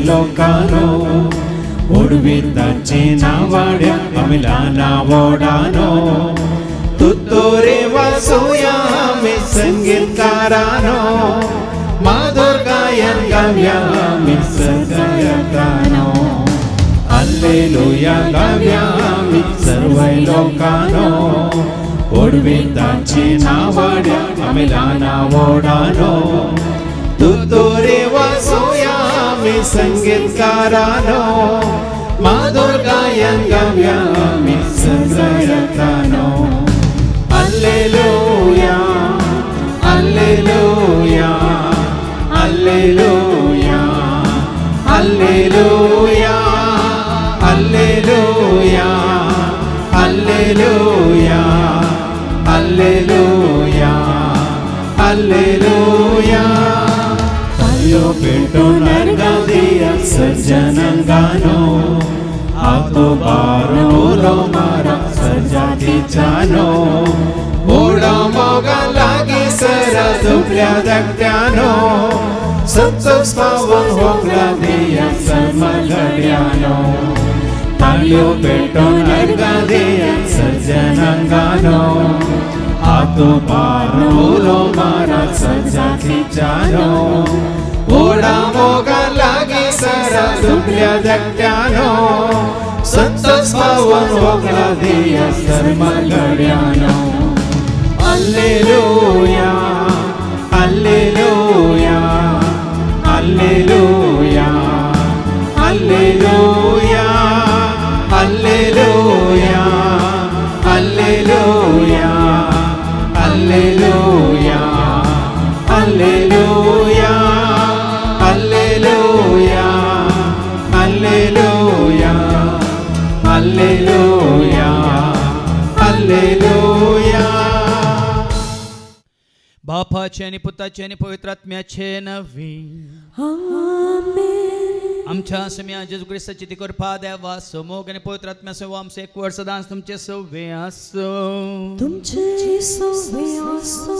लोकानो उडविताची नावाड्या अमिलाना वोडानो तुत्तोरे वासूया आम्ही संगीतकारानो माधुर गायन गाव्या आम्ही सगळ्यांनो हालेलुया गाव्या आम्ही सर्व लोकानो उडविताची नावाड्या अमिलाना वोडानो तुत्तोरे वासूया आम्ही संगीतकारानो माधुर गायन गाव्या आम्ही सगळ्यांनो hallelujah hallelujah hallelujah hallelujah hallelujah hallelujah hallelujah hallelujah Yo perdonar gadia sarjanangano Ato baro lo mara sarjati chano Oda moga lagi sara duplia daktyano Santos pavon hogla dia sarmagadiano Yo perdonar gadia sarjanangano Ato baro lo mara sarjati chano ओडा मोगा लागी सरा दुबल्या जगत्यानो संतोष पावन होगला दिया सर्मगड्यानो hallelujah hallelujah hallelujah hallelujah hallelujah hallelujah hallelujah hallelujah Hallelujah, Hallelujah, Hallelujah, Hallelujah. बापाचे आणि पुत्राचे आणि पवित्र आत्म्याचे नावे आमेन. आमच्या सम्या जेजू ख्रिस्ताची ती कृपा द्यावा समोग आणि पवित्र आत्म्यासह आमचे एक वर्ष दान तुमचे सव्वे असो तुमचे सव्वे असो.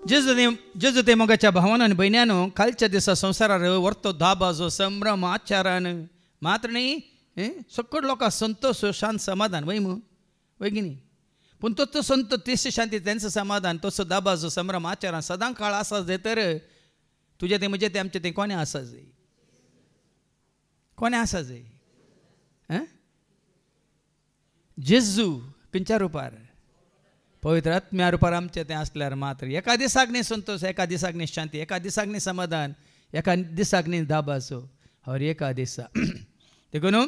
जेजू ते मोगाच्या भावानं आणि बहिण्यानो कालच्या दिसा संसारार वर्तो धाबा जो संभ्रम आचारान मात्र नाही सकट लोकां संतोष शांत समाधान वय मग वयगिनी पण तो संत तेच शांती त्यांचं समाधान तसं दाबा जो संभ्रम आचारान सदां काळ आसाच दे तर तुझे ते म्हणजे ते आमचे ते कोणे आसाच जाय कोणे आसाच जाय जेजू खंयच्या रुपार पवित्र आत्म्या रुपार आमचे ते असल्यार मात्र एका दिसाक न्ही संतोष एका दिसाक न्ही शांती एका दिसाक न्ही समाधान एका दिसाक न्ही दाबाचो हर एका दिसा देखून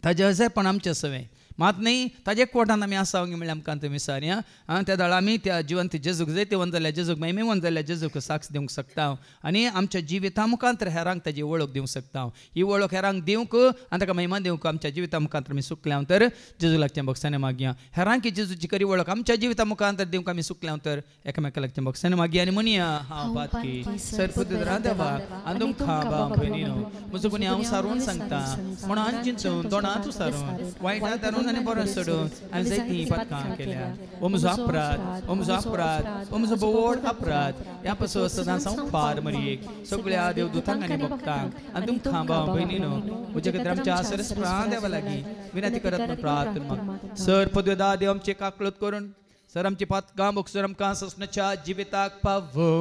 ताजे हजेरपण आमचे सवय मात नाही ताजे एकवटान आमी आसांक म्हणल्यार आमकां ते विसारया त्या दाळ आमी त्या जिवंत जेजूक जैते वन जाल्यार जेजूक महिमेवन जाल्यार जेजूक साक्ष दिवंक शकता आनी आमच्या जिविता मुखांतर हेरांक ताजी वळख दिवंक शकता ही वळख हेरांक दिवंक आनी ताका महिमा दिवंक आमच्या जिविता मुखांतर आमी सुकल्या तर जेजू लागच्या भक्साने मागया हेरांक जेजूची खरी वळख आमच्या जिविता मुखांतर दिवंक आमी सुकल्या तर एकामेका लागच्या भक्साने मागया आनी म्हणया हांव पातकी सरपदरा देवा आंदूम खाबा भयणीनो म्हजो कोणी हांव सारून सांगता म्हणून चिंतून दोणांतू सारून वायटा तारून आनी बरो सोडून आनी जायतीं पथकां केल्या हो म्हजो अपराध हो म्हजो अपराध हो म्हजो बोड अपराध ह्या पासून सदां संपार मरयेक सगळ्या देवदूतांक आनी भक्तांक आनी तुमकां खांबा भयणीनो म्हजे खातीर आमच्या सरस प्राण देवा लागीं विनंती करत प्रार्थना सर पदवेदा देव आमची काकळत करून सर आमची पथकां बूक सर आमकां ससनाच्या जिविताक पावो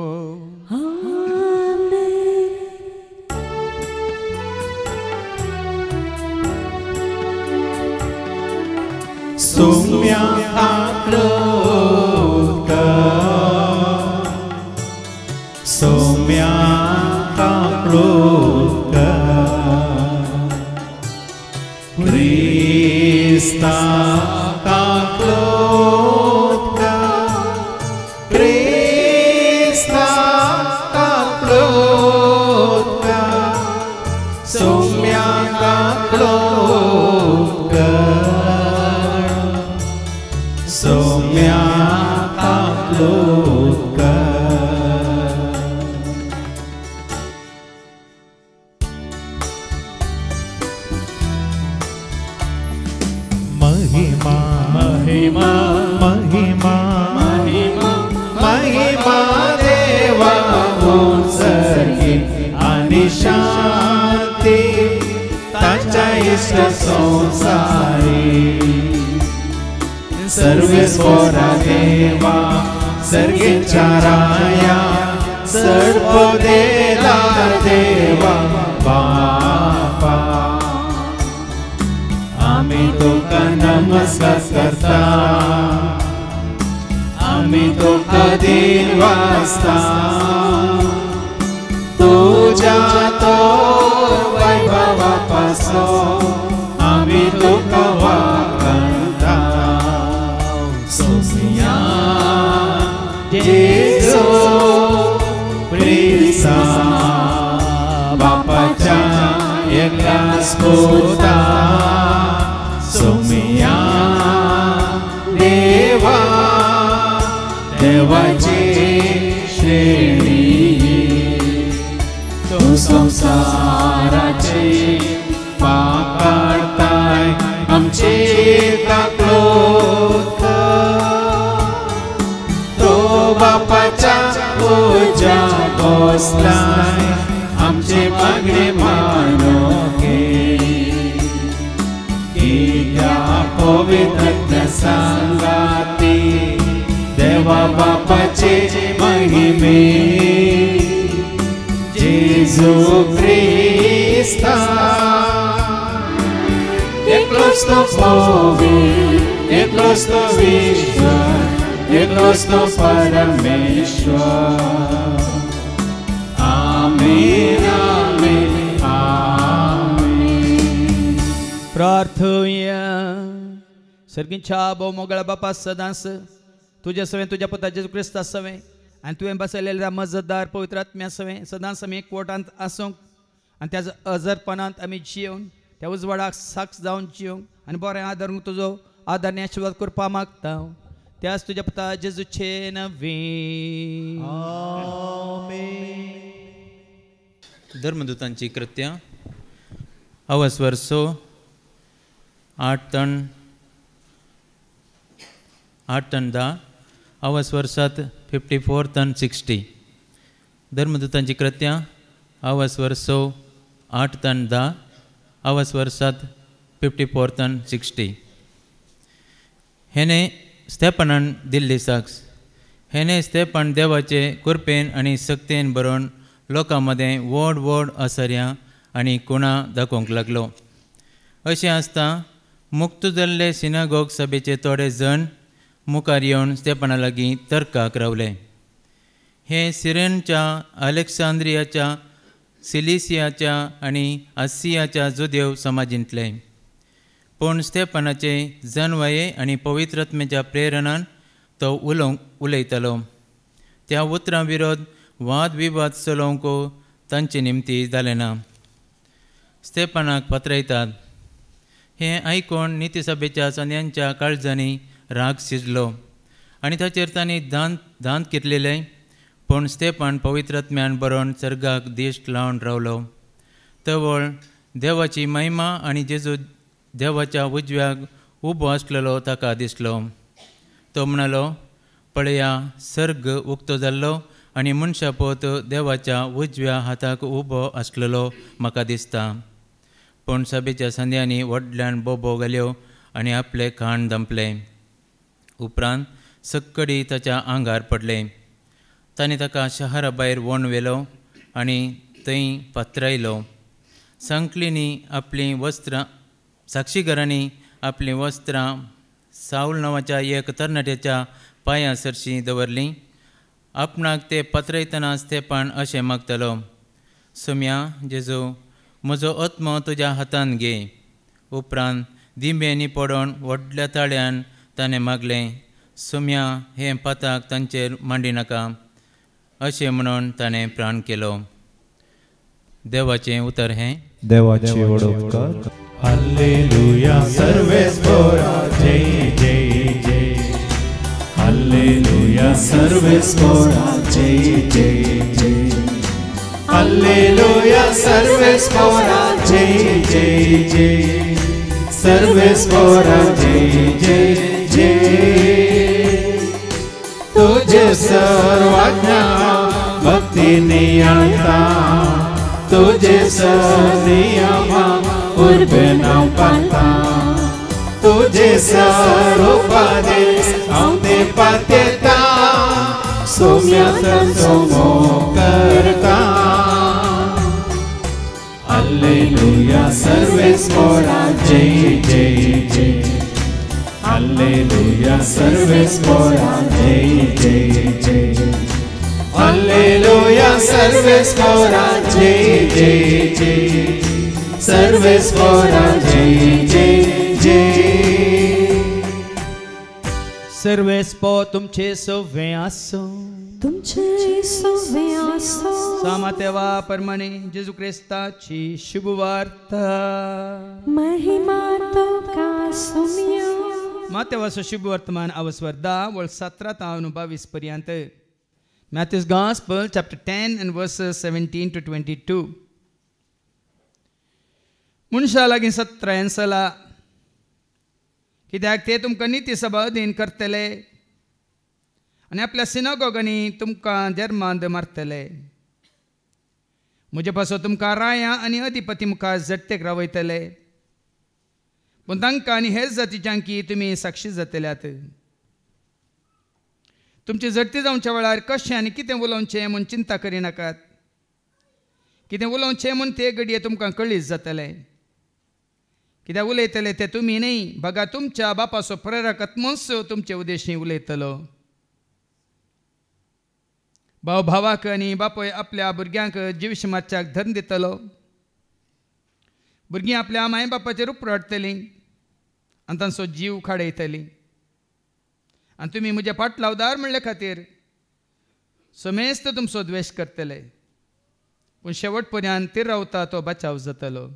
Sumya akluka Sumya akluka Krista akluka Krista akluka Sumya akluka Sumya akluka Mahima Mahima Mahima Mahima Mahima Deva Unsargi Anishan इष्ट संसारी सर्वेस्वरा देवा सर्गेच्या राया सर्वदेला देवा बापा आम्ही तुका नमस्कार करता आम्ही तुका दिन वाजता तुझ्या तो वैभवापासून आम्ही तुका वागता सोसिया जेजू प्रिसा बापाच्या एकला स्फोटा सोमिया देवा देवाची श्रेणी तो संसाराचे पाप काढताय आमचे काकलोत तो बापाच्या पूजा बसलाय आमचे मागणे मानो या पवित्र संगाती देवा बापाचे महिमे जेजू ख्रिस्ता एकलोच तो पवित्र एकलोच तो ईश्वर एकलोच तो परमेश्वर आमीन आमीन आमीन प्रार्थूया सर्गींच्या बहुमोगळा बापा सदांस तुझ्या सवे तुझ्या पुता जेजू ख्रिस्ता सवे आणि तुवें बसयलेल्या मजतदार पवित्र आत्म्या सवे सदांच आमी एकवटांत आसूंक आनी त्याच अजरपणांत आमी जियोवन त्या उजवाडाक साक्ष जावन जियोंक आनी बरें आदरूंक तुजो आदारने आशिर्वाद करपा मागता त्याच तुझ्या पुता जेजूचे नवी धर्मदूतांची कृत्यां अवस वर्सो 8 टन 10 अवस वर्सात 54 टन 60 धर्मदूतांची कृत्यां अवस वर्सो 8 टन 10 अवस वर्सात 54 टन 60 हेने स्तेपनान दिल्ली साक्ष हेने स्तेपन देवाचे कृपेन आनी सक्तेन बरोवन लोकां मदें व्हड व्हड आसऱ्यां आनी कुणां दाखोवंक लागलो अशें आसता मुक्त जाल्ले सिनागोग सभेचे थोडे जण मुखार येवन स्तेपना लागीं तर्काक रावले हे सिरेनच्या अलेक्सांद्रियाच्या सिलिसियाच्या आनी आसियाच्या जुदेव समाजींतले पूण स्तेपनाचे जनवये आनी पवित्रत्मेच्या प्रेरणान तो उलयतालो त्या उतरां विरोध वाद विवाद चलोवंक तांचे निमती जालें ना स्तेपनाक पत्रयतात हें आयकून नितीसभेच्या चंद्यांच्या काळजांनी राग शिजलो आनी ताचेर तांणी दांत घेतलेले पूण स्तेपन पवित्रत्म्यान बरोवन सर्गाक दिश्ट लावन रावलो तवळ देवाची महिमा आनी जेजू देवाच्या उजव्याक उबो आसलेलो ताका दिसलो तो म्हणलो पळया सर्ग उक्तो जाल्लो आनी मनशा पोत देवाच्या उजव्या हाताक उबो आसलेलो म्हाका दिसता पूण सभेच्या संध्यांनी व्हडल्यान बोबो घाल्यो आनी आपले खाण दंपले उपरांत सक्कडी ताच्या आंगार पडले तांणी ताका शहरा भायर व्होण व्हेलो आनी थंय पात्रायलो सांकलींनी आपलीं वस्त्रां साक्षीघरांनी आपलीं वस्त्रां साऊल नांवाच्या एक तरणाट्याच्या पांयां सरशीं दवरलीं आपणाक ते पत्रयतना स्तेपन अशें मागतालो सुम्या जेजू म्हजो आत्मो तुज्या हातान घे उपरांत दिंबेनी पडोवन व्हडल्या ताळ्यान ताणें मागलें सुम्या हें पाताक तांचेर मांडी नाका अशें म्हणून ताणें प्राण केलो देवाचें उतर हें देवाची ओळख कर हालेलुया सर्वेस्वरा जय जय जय हालेलुया सर्वेस्वरा जय जय जय हालेलुया सर्वेस्वरा जय जय जय सर्वेस्वरा जय जय जय तुझे सर्वज्ञ भक्ति नियंता तुझे सर्व नियम उर्बेन हांव पाता तुझे स्वरूपादे हांव ते पातेता सोम्याचो सोमो करता Alleluia सर्वेस्परा जय जय जय Alleluia सर्वेस्परा जय जय जय Alleluia सर्वेस्परा जय जय जय सर्वेस्परा जय जय जय सर्वेस्पो तुमचे सवे आसो तुमचे सवे आसो सामातेवा परमणे जेजू ख्रिस्ताची शुभ वार्ता महिमा तुका सुम्या मातेवाचो शुभ वर्तमान अवस्वर्धा वळ 17 तावन 22 पर्यंत Matthew's Gospel chapter 10 and verses 17 to 22 मनशा लागीं सत्र एंसला कित्याक ते तुमकां नित्य सभा अधीन करतले आनी आपल्या सिनागोगांनी तुमकां जर्मांत मारतले म्हजे पासो तुमकां रायां आनी अधिपती मुखार झडटेक रावयतले पूण तांकां आनी हेर जातीच्यांकी तुमी साक्षी जातल्यात तुमची झडटी जावच्या वेळार कशें आनी कितें उलोवचें म्हूण चिंता करिनाकात कितें उलोवचें म्हूण ते घडये तुमकां कळीत जातलें कित्याक उलयतले ते तुमी न्ही बघा तुमच्या बापाचो प्रेरक आत्मोस तुमचे उद्देशी उलयतलो भाव भावाक आनी बापूय आपल्या भुरग्यांक जिविशमाच्याक धर्म दितलो भुरगीं आपल्या माय बापाचेर उपराडटलीं आनी तांचो जीव खाडयतलीं आनी तुमी म्हजे फाटलावदार म्हणले खातीर समेस्त तुमचो द्वेश करतले पूण शेवट पर्यंत ती रावता तो बचाव जातलो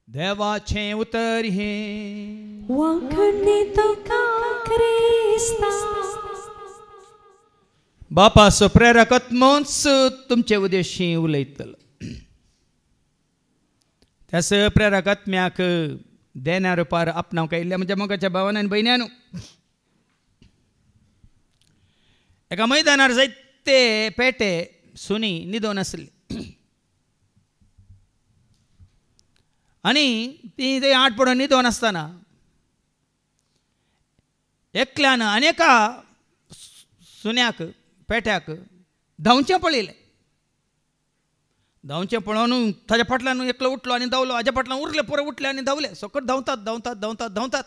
देवाचें उतर हें वांखणी तुका क्रिस्ता बापाचो प्रेरक आत्मोच तुमचे उद्देशी उलयतलो त्यास प्रेरक आत्म्याक देण्या रुपार आपणावंक आयिल्ल्या म्हणजे मोगाच्या भावान आनी भयण्यांनो एका मैदानार जायते पेटे सुनी न्हिदोन आसले आनी ती थंय आठ पडून न्हिदोन आसतना एकल्यान आनेका सुन्याक पेट्याक धांवचें पळयलें धांवचें पळोवन ताच्या फाटल्यान एकलो उठलो आनी धांवलो हाच्या फाटल्यान उरले पुरो उठले आनी धांवले सकट धांवतात धांवतात धांवतात धांवतात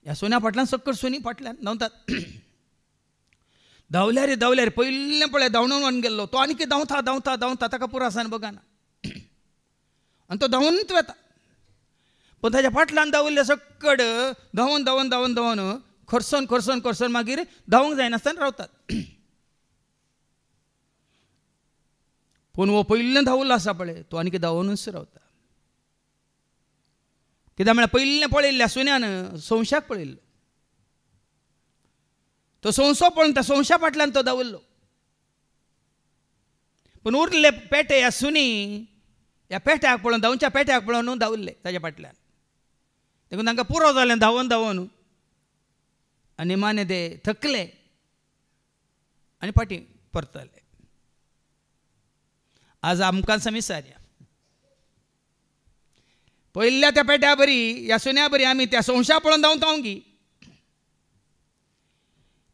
ह्या सुन्या फाटल्यान सकट सुनी फाटल्यान धांवतात धांवले रे पयलें पळय धांवून गेल्लो तो आनी कितें धांवता धांवता धांवता ताका पुरो सावन बघाना आनी तो धांवूनच वता पूण ताच्या फाटल्यान धांवल्ले सकट धांवन धांवन धांवन धांवन खरसून खरसून खरसून मागीर धांवूंक जायनासतना रावतात पूण हो पयलें धांवल्लो आसा पळय तो आनी धांवूनच रावता कित्याक म्हळ्यार पयलें पळयल्ल्या सुन्यान संशाक पळयल्लो तो संवसो पळोवन त्या संशा फाटल्यान तो धांवल्लो पूण उरले पेटे ह्या सुनी ह्या पेट्याक पळोवन धांवच्या पेट्याक पळोवन धांवल्ले ताच्या फाटल्यान देखून तांकां पुरो जालें धांवन धांवन आनी माने ते थकले आनी फाटीं परतले आज आमकां विचारया पयल्या त्या पेट्या बरी ह्या सुन्या बरी आमी त्या संशा पळोवन धांवतांगी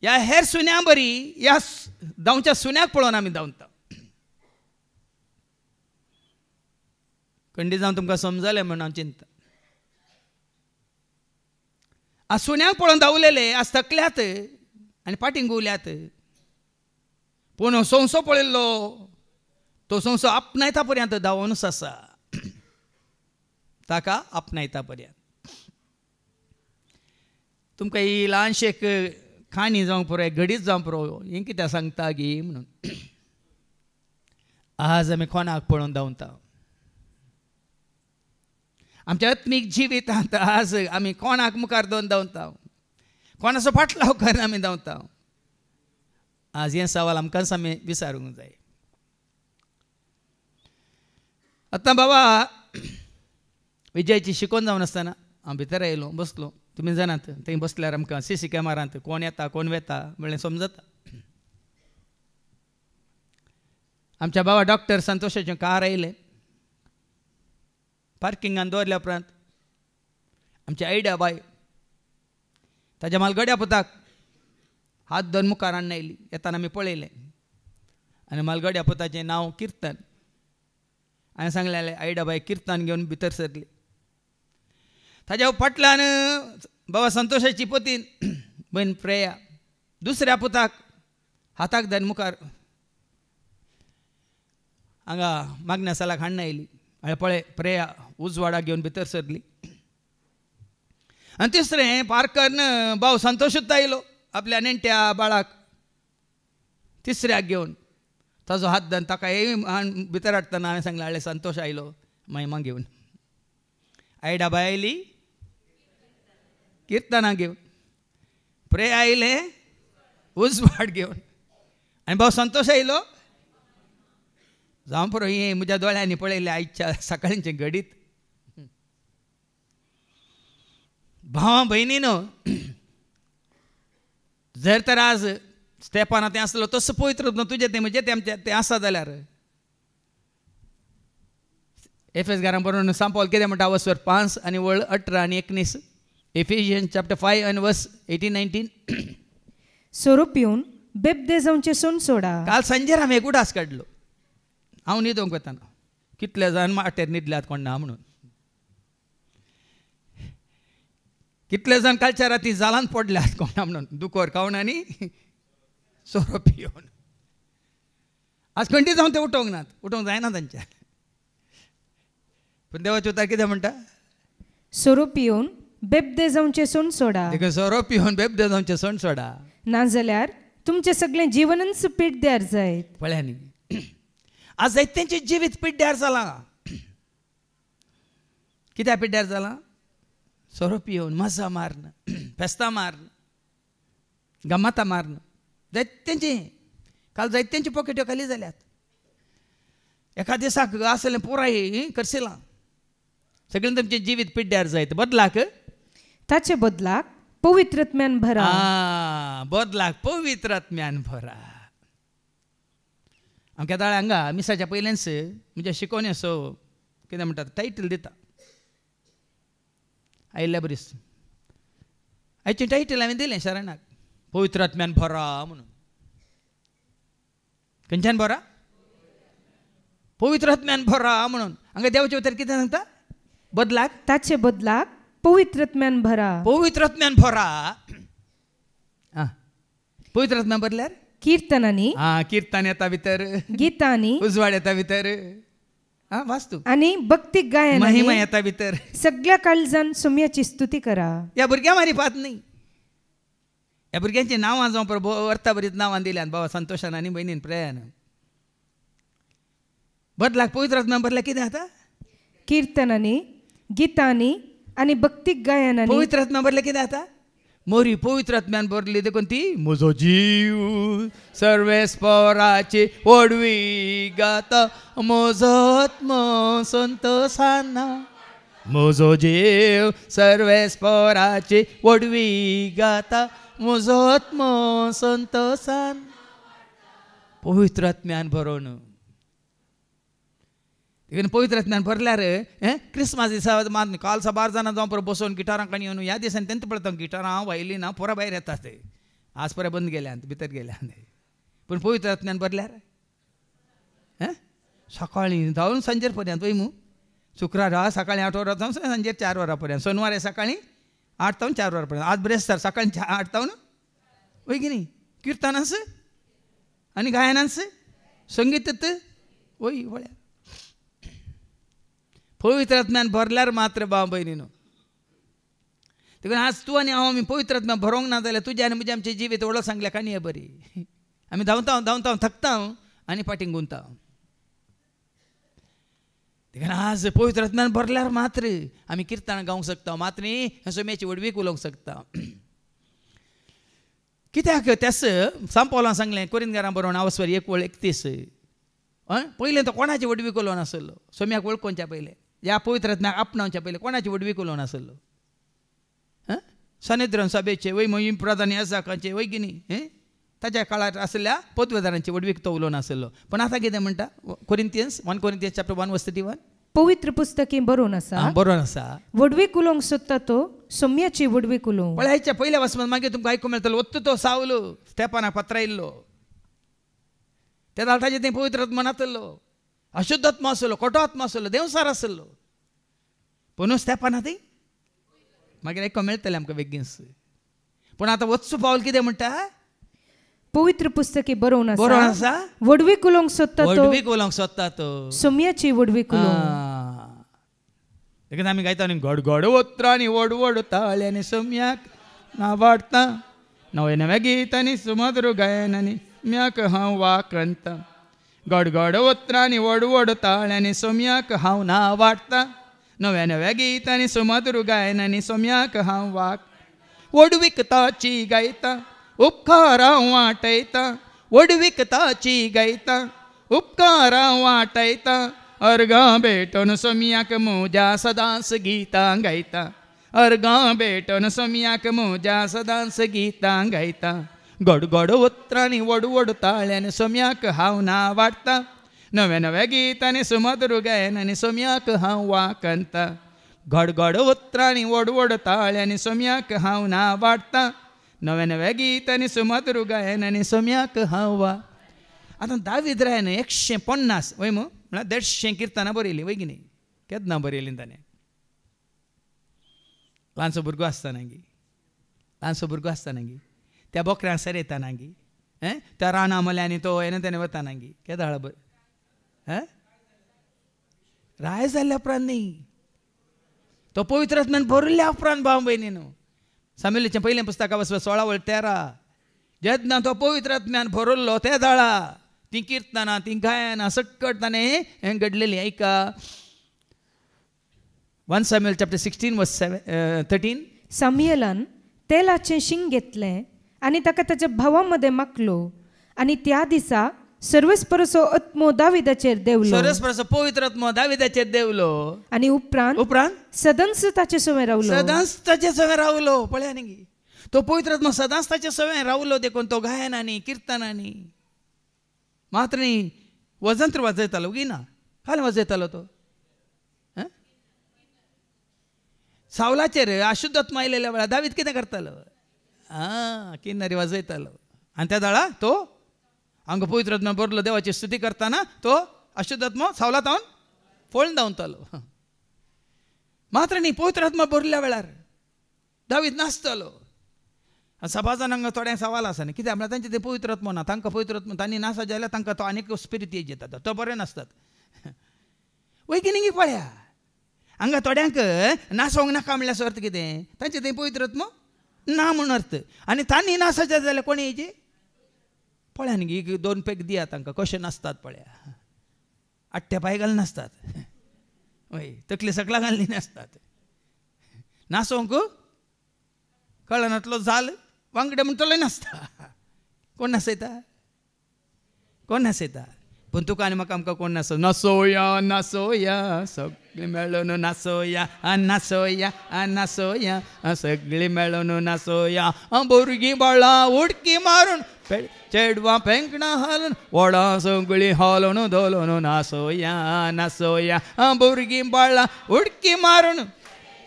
ह्या हेर सुन्या बरी ह्या धांवच्या सुन्याक पळोवन आमी धांवता खंडीत जावन तुमकां समजलें म्हणून हांव चिंता आज सुन्याक पळोवन धांवलेले आज थकल्यात आनी फाटीं गुवल्यात पूण संवसो पळयल्लो तो संवसो आपणायता पर्यंत धांवूनच आसा ताका आपणायता पर्यंत तुमकां ही ल्हानशी एक खाणी जावंक पुरो घडीच जावंक पुरो हें कित्याक सांगता गी म्हणून आज आमी कोणाक पळोवन धांवता आमच्या आत्मीक जिवितांत आज आमी कोणाक मुखार दोन धांवता कोणाचो फाटलाव करून आमी धांवता आज हें सवाल आमकांच आमी विचारूंक जाय आतां बाबा विजयाची शिकोवन जावन आसतना हांव भितर आयलो बसलो तुमी जाणात थंय बसल्यार आमकां सीसी कॅमेरांत कोण येता कोण वेता म्हणलें समजता आमच्या बाबा डॉक्टर संतोषाचें कार आयलें पार्किंगान दवरल्या उपरांत आमची आयडिया बाय ताच्या मालगड्या पुताक हात धरून मुखार हाडून आयली. येताना आमी पळयलें आनी मालगड्या पुताचें नांव किर्तन. हांवें सांगलें आयडिया बाय किर्तन घेवन भितर सरली. ताच्या फाटल्यान बाबा संतोषाची पतीन बहीण प्रेया दुसऱ्या पुताक हाताक धरून मुखार हांगा मागण्या सालाक हाडून आयली. हांवें पळय प्रेया उजवाडा घेवन भितर सरली. आनी तिसरें पार्कन भाव संतोषूच आयलो आपल्या नेण्ट्या बाळाक तिसऱ्याक घेवन ताजो हात धरून ताका भितर हाडटना हांवें सांगलें हाडलें संतोष आयलो मागीर घेवन. आयडा बाय आयली किर्तना घेवन. प्रेया आयले उजवाड घेवन आनी भाव संतोष आयलो जावं पुरो हें म्हज्या दोळ्यांनी पळयलें आयच्या सकाळींचे घडीत. भावा भयणीनो जर तर आज स्टेपाना तें आसलो तसो पवित्र तुजें तें म्हणजे तें आसा जाल्यार एफेसकारांक बरोवन सांपॉल कितें म्हणटा वर्स 5 आनी वळ 18 आनी 19 एफिशियन्स चॅप्टर 5 आनी वर्स 18-19. सोरो पिवन बेबदे जावचे सोन सोडा. काल सांजेर हांवें एक उडास काडलो. हांव न्हिदोंक वताना कितले जाण माटेर न्हिदल्यात कोण ना म्हणून. कितले जाण कालच्या राती जालान पडल्यात कोण ना म्हणून दुकोर खावन आनी सोरो पिवन. आज खंयटी जावन ते उठोवंक नात उठोवंक जायना तांच्या. पूण देवाचे उतार कितें म्हणटा सोरो पिवन बेबदे जावचे सोन सोडा. देखून सोरो पिवन बेबदे जावचे सोण सोडा नाजाल्यार तुमचें सगळें जिवनच पिड्ड्यार जायत. पळया न्ही आज जायत्यांचें जिवीत पिड्ड्यार जालां. कित्याक पिड्ड्यार जालां सोरो पिवन मजा मारन फेस्तां मारन गम्मातां मारन जायत्यांचें काल जायत्यांची पॉकेट्यो खाली जाल्यात. एका दिसाक आसलें पुराय करशिलां सगळें तुमचें जिवीत पिड्ड्यार जायत. बदलाक ताचे बदलाक पवित्रत्म्यान भरा. बदलाक पवित्रत्म्यान भरा. हांव केदाळ हांगा मिसाच्या पयलेंच म्हणजे शिकोवण्याचो कितें म्हणटात टायटल दिता. आयिल्ल्या बरीस आयचें टायटल हांवें दिलें शरणाक पवित्रत्म्यान भरा म्हणून. खंयच्यान भरा पवित्रत्म्यान भरा म्हणून. हांगा देवाचे उतर कितें सांगता बदलाक ताचे बदलाक पवित्रत्म्यान भरा. पवित्रत्म्यान भरा. पवित्रत्म्यान भरल्यार कीर्तनांनी कीर्तन येता भितर गितांनी उजवाड येता भितर वास्तू आनी भक्तीक गायन महिमा येता भितर. सगळ्या काळजान सोम्याची स्तुती करा. ह्या भुरग्यां मारी पात न्ही. ह्या भुरग्यांची नांवां जावं पळय वर्ता बरीच नांवां दिल्यान बाबा संतोशान आनी भयणीन प्रेयान. बदलाक पवित्रत्म्यान भरल्यार कितें जाता कीर्तनांनी गितांनी आनी भक्तीक गायनांनी पवित्रत्म्यान भरल्यार कितें जाता मोरी पवित्रत्म्यान भरली देखून ती म्हजो जीव सर्वेस्पराची ओडवी गाता म्हजो आत्मा संतोषान. म्हजो जीव सर्वेस्पराची ओडवी गाता म्हजो आत्मा संतोषान. पवित्रत्म्यान भरोवन देखून पवित्रत्म्यान भरल्यार क्रिस्मस दिसा काल साबार जाणां जावं पळय बसोवन गिटारां काणी येवन ह्या दिसांनी तेंत पळयता गिटारां वायलिनां पुरा भायर येतात ते. आज पळय बंद गेल्यात भितर गेल्यात. पूण पवित्रत्म्यान भरल्यार सकाळीं जावन सांजेर पर्यंत वय मू शुक्रार सकाळीं 8 वरां जावन सांजेर 4 वरां पर्यंत. सोनवार सकाळीं 8 तावन 4 वरां पर्यंत. आज ब्रेस्तार सकाळीं 8 तावन वय की न्ही किर्तनांस आनी गायनांस संगीत वय वळ्या. पवित्रत्म्यान भरल्यार मात्र भाव भयणीनो. देखून आज तूं आनी हांव आमी पवित्रत्म्यान भरोंक ना जाल्यार तुजें आनी म्हजें आमचें जिवीत वळो सांगल्या काणी बरी. आमी धांवता थकता आनी फाटीं गुंता. देखून आज पवित्रत्म्यान भरल्यार मात्र आमी किर्तनां गावंक शकता मात्र न्ही सोम्याची वडवीक उलोवंक शकता. कित्याक तेस सांपोलान सांगलें कोरिंतकारां बरोवन आवस्वर 1:31 पयलें तो कोणाची वडवीक उलोवन नासलो. सोम्याक वळखोवच्या पयलें ह्या पवित्रत्म्याक आपणावच्या पयलें कोणाची वडवीक उलोवन नासलो. सनेद्रन सभेचे वय मोहीम प्रधान याजकाचे वय की न्ही ताच्या काळार आसल्या पदवेदारांची वडवीक तो उलोवन आसलो. पण आतां कितें म्हणटा कोरिंथियन्स 1 Corinthians chapter 1 verse 31 पवित्र पुस्तकी बरोवन आसा बरोवन आसा. वडवीक उलोवंक सोदता तो सोम्याची वडवीक उलोवं. पळयाच्या पयल्या वचपांत मागीर तुमकां आयकूंक मेळटलो वत्त तो सावल स्तेफानाक पत्र येयल्लो. त्या धालताचेर थंय पवित्र आत्मा नातल्लो, अशुद्ध आत्मा आसलो, खोटो आत्मा आसलो, देवसार आसलो. पूण स्तेफाना थंय मागीर आयकूंक मेळटलें आमकां बेगीनच. पूण आतां वचचो पावल कितें म्हणटा पवित्र पुस्तकी बरोवन बरोवन आसा आसा वडवीक उलोवंक सोदता तो वडवीक उलोवंक सोदता तो सोम्याची वडवीक उलोवं. देखून आमी गायता न्ही घड घड वत्रांनी व्हड व्हड ताळ्यांनी सोम्याक नावाडटा नवे नवे गितांनी सुमधुर गायनांनी म्याक हांव वाकणता. घड घड वत्रांनी व्हड व्हड ताळ्यांनी सोम्याक हांव नावाडटा नव्या नव्या गितांनी सुमधुर गायनांनी सोम्याक हांव वडवीक ताची गायता उपकारां वाटयता वडवीक ताची गायता उपकारां वाटयता अर्गां भेटोन सोम्याक म्हज्या सदांच गितां गायता अर्गां भेटोन सोम्याक म्हज्या सदांच गितां गायता. घड घड उतरांनी व्हड व्हड ताळ्यान सोम्याक हांव नावाडटा नव्या नव्या गितांनी सुमधुर गायनांनी सोम्याक हांव वाकणता. घड घड उतरांनी व्हड व्हड ताळ्यांनी सोम्याक हांव नावाडटा नव्या नव्या गितांनी सुमधुर गायनांनी सोम्याक हांव वा. आतां दावीद रायन 150 वय म्हळ्यार 150 किर्तनां बरयलीं वय की न्ही. केन्ना बरयलीं ताणें ल्हानसो भुरगो आसतना गी ल्हानसो भुरगो आसतना गी त्या बोकऱ्यांक सरयतना गी त्या राना मल्यांनी तो येना तेणें वताना गी केदां हाळ राय जाल्ल्या उपरांत न्ही तो पवित्र आत्म्यान भरिल्ल्या उपरांत भाव भयणी न्हू. सामुएलीचें पयलें पुस्तका 16:13 जेन्ना तो पवित्र आत्म्यान भरल्लो त्या दाळा ती किर्तनां ती गायनां सकट ताणें हें घडलेलीं. ऐका 1 Samuel chapter 16 verse 13 सामुएलान तेलाचें शिंग घेतलें आनी ताका ताच्या भावा मदें मागलो आनी त्या दिसा सर्वस्परसो आत्मो दाविदाचेर देवलो सर्वस्परसो पवित्र आत्मो दाविदाचेर देवलो आनी उपरांत सदांच ताचे सवय रावलो सदांच ताचे सवय रावलो. पळया न्ही तो पवित्र आत्मा सदांच ताचे सवय रावलो देखून तो गायनांनी किर्तनांनी मात्र न्ही वजंत्र वाजयतालो गी ना हाल वाजयतालो तो सावलाचेर अशुद्ध आत्मा आयलेल्या वेळार दावीद कितें करतालो किन्नरी वाजयतालो आनी त्या दाळा तो हांगा पवित्र आत्मा बरलो देवाची स्तुती करतना तो अशुद्ध आत्मा सावला तावन पळून धांवतालो. मात्र न्ही पवित्र आत्मा बरल्या वेळार दावीद नाचतालो. सभाजान हांगा थोड्यांक सवाल आसा न्ही कित्याक म्हळ्यार तांचे ते पवित्र आत्मा ना तांकां पवित्र आत्मा तांणी नासत जाल्यार तांकां तो आनीक स्पिरीट एज येता तो बरें नासतात वय की न्ही पळया हांगा थोड्यांक नासोंक नाका म्हणल्यार अर्थ कितें तांचे थंय पवित्र आत्मा ना म्हूण अर्थ आनी तांणी नासत जाल्यार कोणी हेजी पळया न्ही 2 पेग दिया तांकां कशें नासतात पळया आट्ट्या पांय घालून नासतात वय तकली सकला घालली नासतात नासोंक कळनातलो जाल वांगडे म्हणटलोय नासता कोण नासयता पूण तुका आनी म्हाका आमकां कोण नासोया नासोया सगळीं मेळून नासोया नासोया सगळीं मेळून नासोया भुरगीं बाळां उडकी मारून चेडवां पेंकणां हालून व्हडां सगळीं हालोन धोलोन नासोया भुरगीं बाळां उडकी मारून